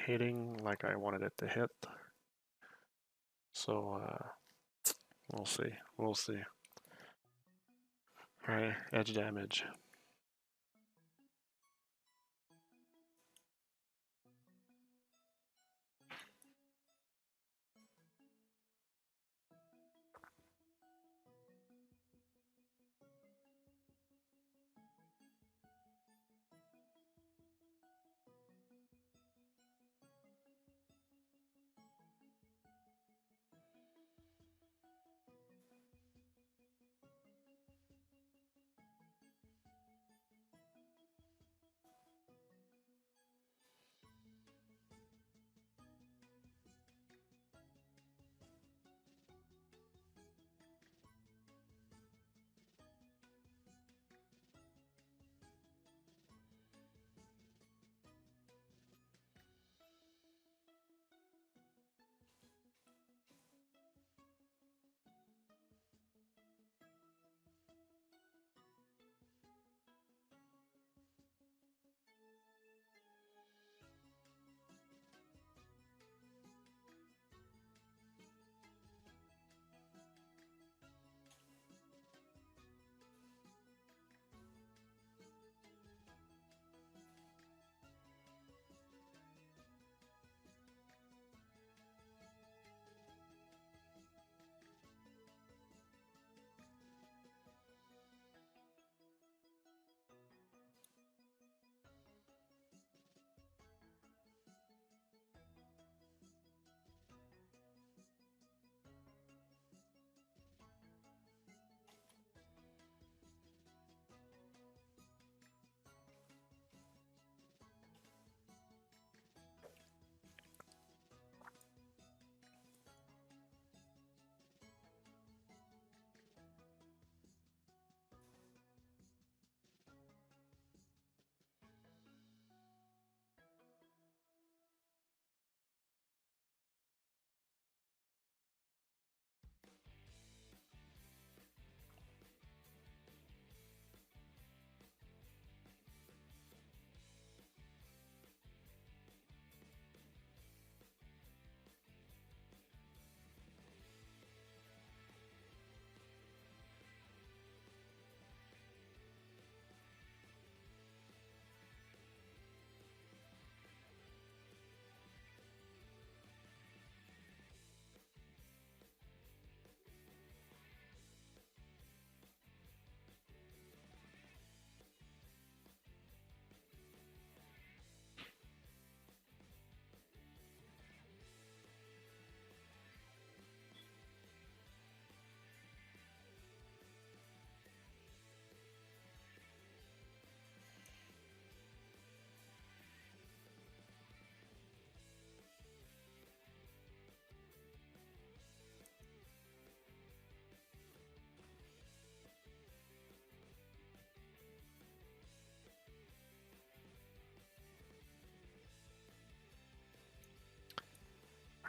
hitting like I wanted it to hit. So we'll see. We'll see. All right, edge damage.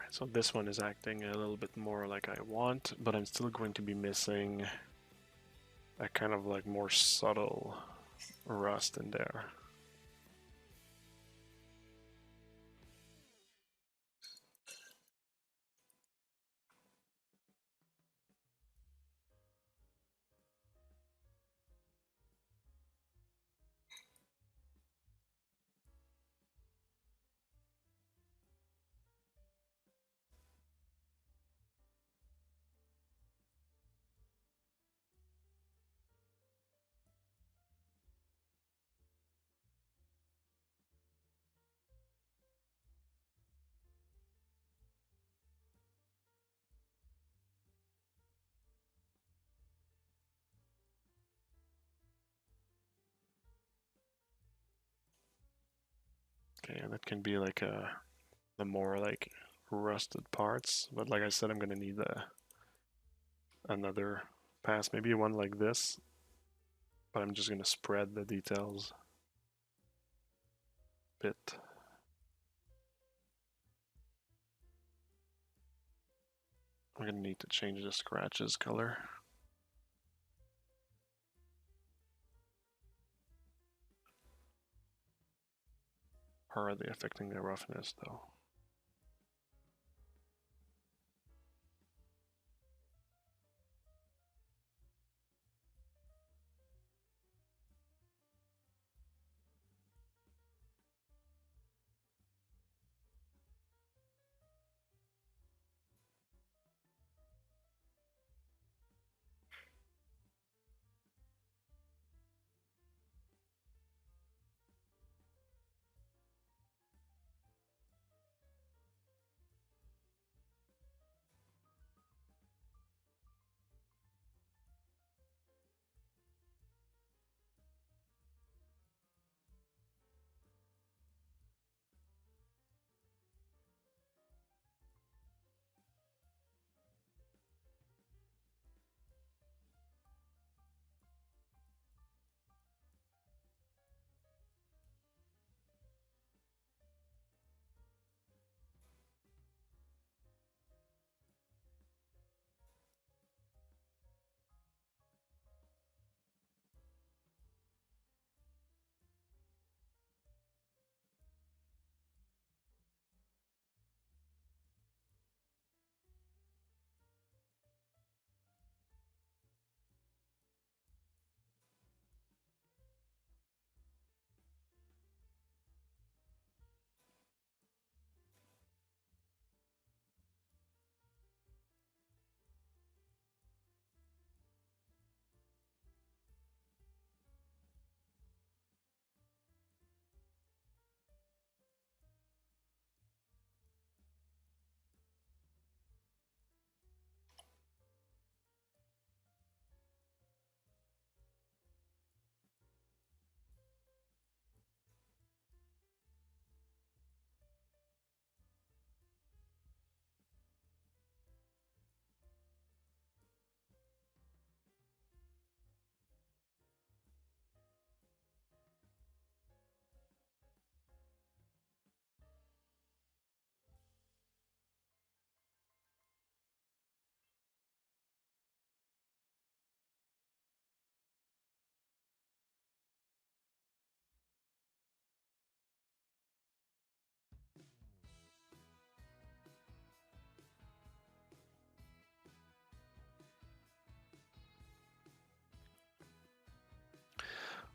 So this one is acting a little bit more like I want, but I'm still going to be missing a kind of like more subtle rust in there. Okay, and that can be like the more like rusted parts, but like I said, I'm gonna need another pass, maybe one like this, but I'm just gonna spread the details a bit. I'm gonna need to change the scratches color. How are they affecting the roughness though?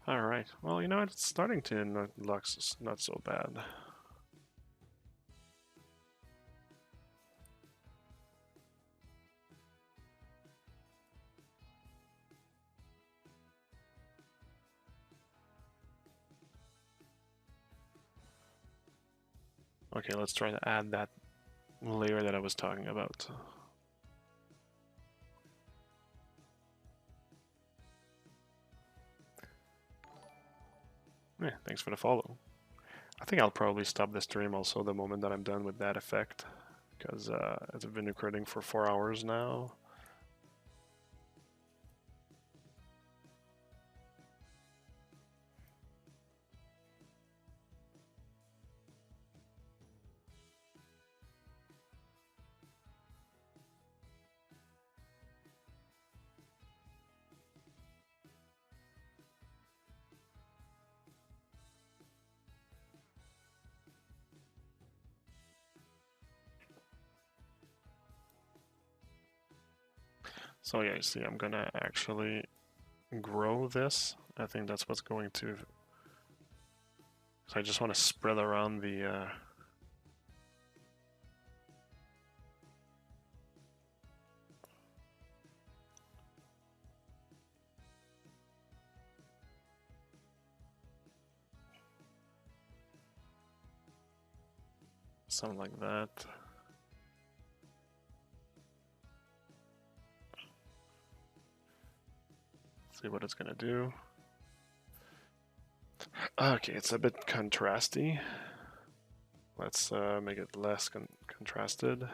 Alright, well, you know, it's starting to look not so bad. Okay, let's try to add that layer that I was talking about. Yeah, thanks for the follow. I think I'll probably stop the stream also the moment that I'm done with that effect, because I've been recording for 4 hours now. So yeah, you see, I'm gonna actually grow this. I think that's what's going to. So I just want to spread around the. Something like that. See what it's gonna do. Okay, it's a bit contrasty. Let's make it less contrasted.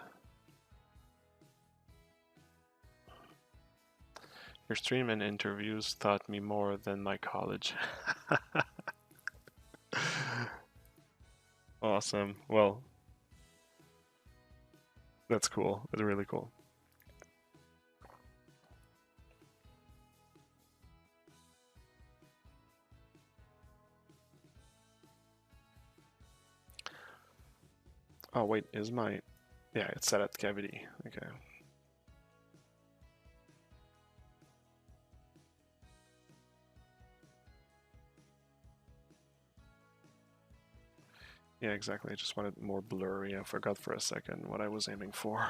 Your stream and interviews taught me more than my college. Awesome. Well, that's cool. That's really cool. Oh wait, is my... Yeah, it's set at cavity. Okay. Yeah, exactly. I just wanted more blurry. I forgot for a second what I was aiming for.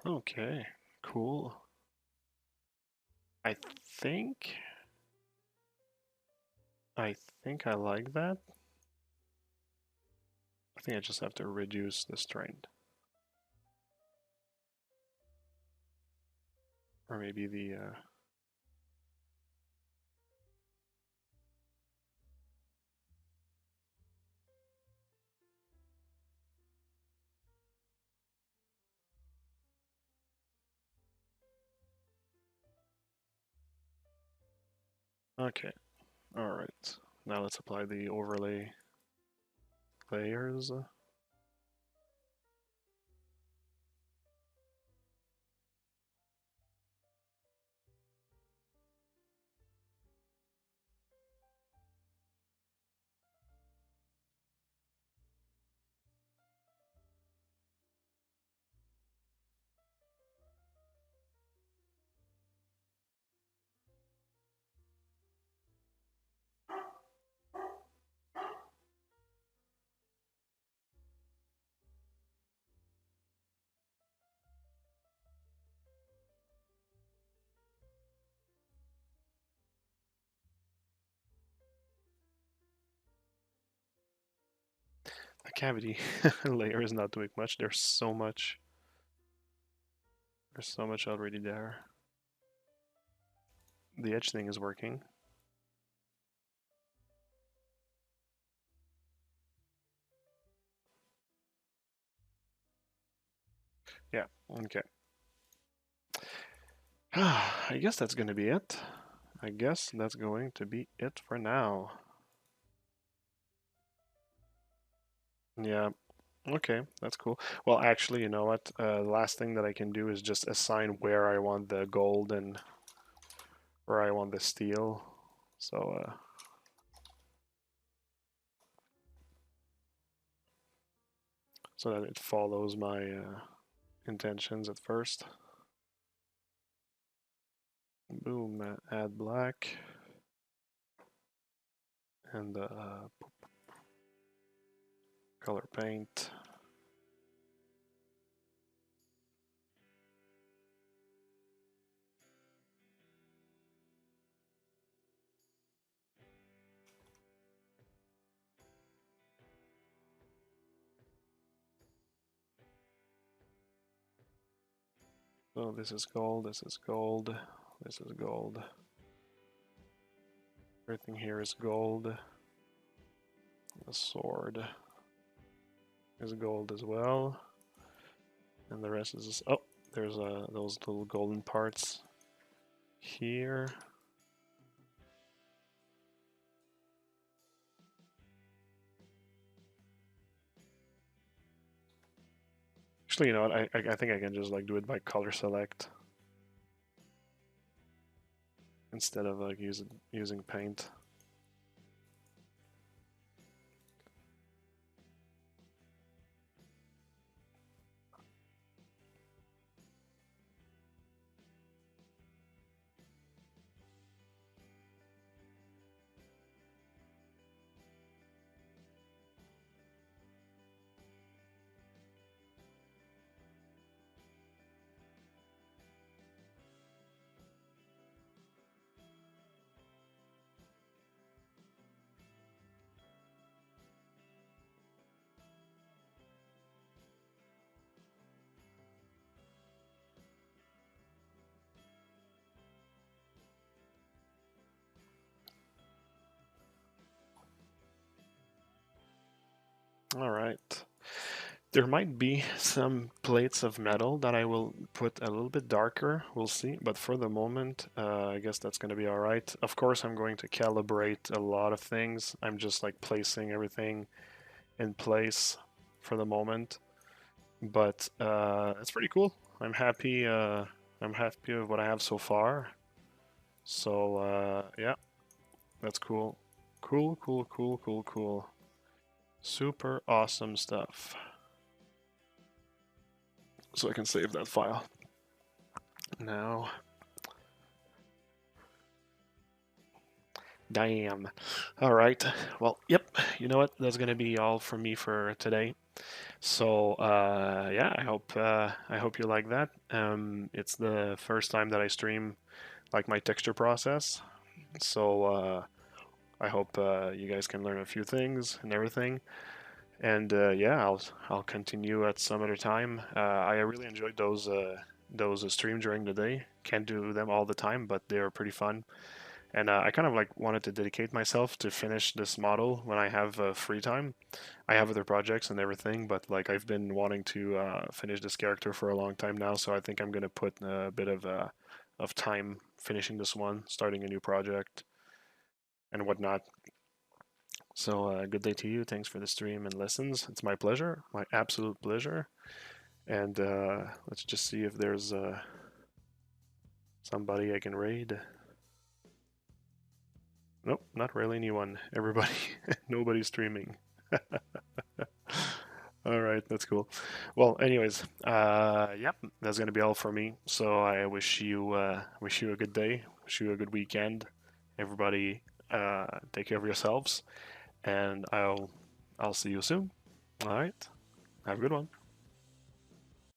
Okay, cool. I think... I think I like that. I think I just have to reduce the strength. Or maybe the... Okay, alright. Now let's apply the overlay layers. The cavity layer is not doing much. There's so much. There's so much already there. The edge thing is working. Yeah, okay. I guess that's going to be it. I guess that's going to be it for now. Yeah, okay, that's cool. Well, actually, you know what? The last thing that I can do is just assign where I want the gold and where I want the steel. So so that it follows my intentions at first. Boom, add black. And color paint. So this is gold, this is gold, this is gold. Everything here is gold. The sword is gold as well. And the rest is... oh, there's those little golden parts here. Actually, you know what? I think I can just like do it by color select instead of like using paint. All right. There might be some plates of metal that I will put a little bit darker, we'll see, but for the moment, I guess that's going to be all right. Of course, I'm going to calibrate a lot of things. I'm just like placing everything in place for the moment, but it's pretty cool. I'm happy with what I have so far. So yeah, that's cool. Cool. Super awesome stuff. So I can save that file now. Damn. All right. Well, yep. You know what? That's gonna be all from me for today. So yeah, I hope you like that. It's the first time that I stream like my texture process. So I hope you guys can learn a few things and everything. And yeah, I'll continue at some other time. I really enjoyed those streams during the day. Can't do them all the time, but they are pretty fun. And I kind of like wanted to dedicate myself to finish this model when I have free time. I have other projects and everything, but like I've been wanting to finish this character for a long time now, so I think I'm gonna put a bit of time finishing this one, starting a new project and whatnot. So good day to you. Thanks for the stream and lessons. It's my pleasure, my absolute pleasure. And let's just see if there's somebody I can raid. Nope, not really anyone. Everybody, nobody's streaming. All right, that's cool. Well, anyways, yep, that's gonna be all for me. So I wish you a good day, wish you a good weekend. Everybody, take care of yourselves, and I'll see you soon. All right, have a good one.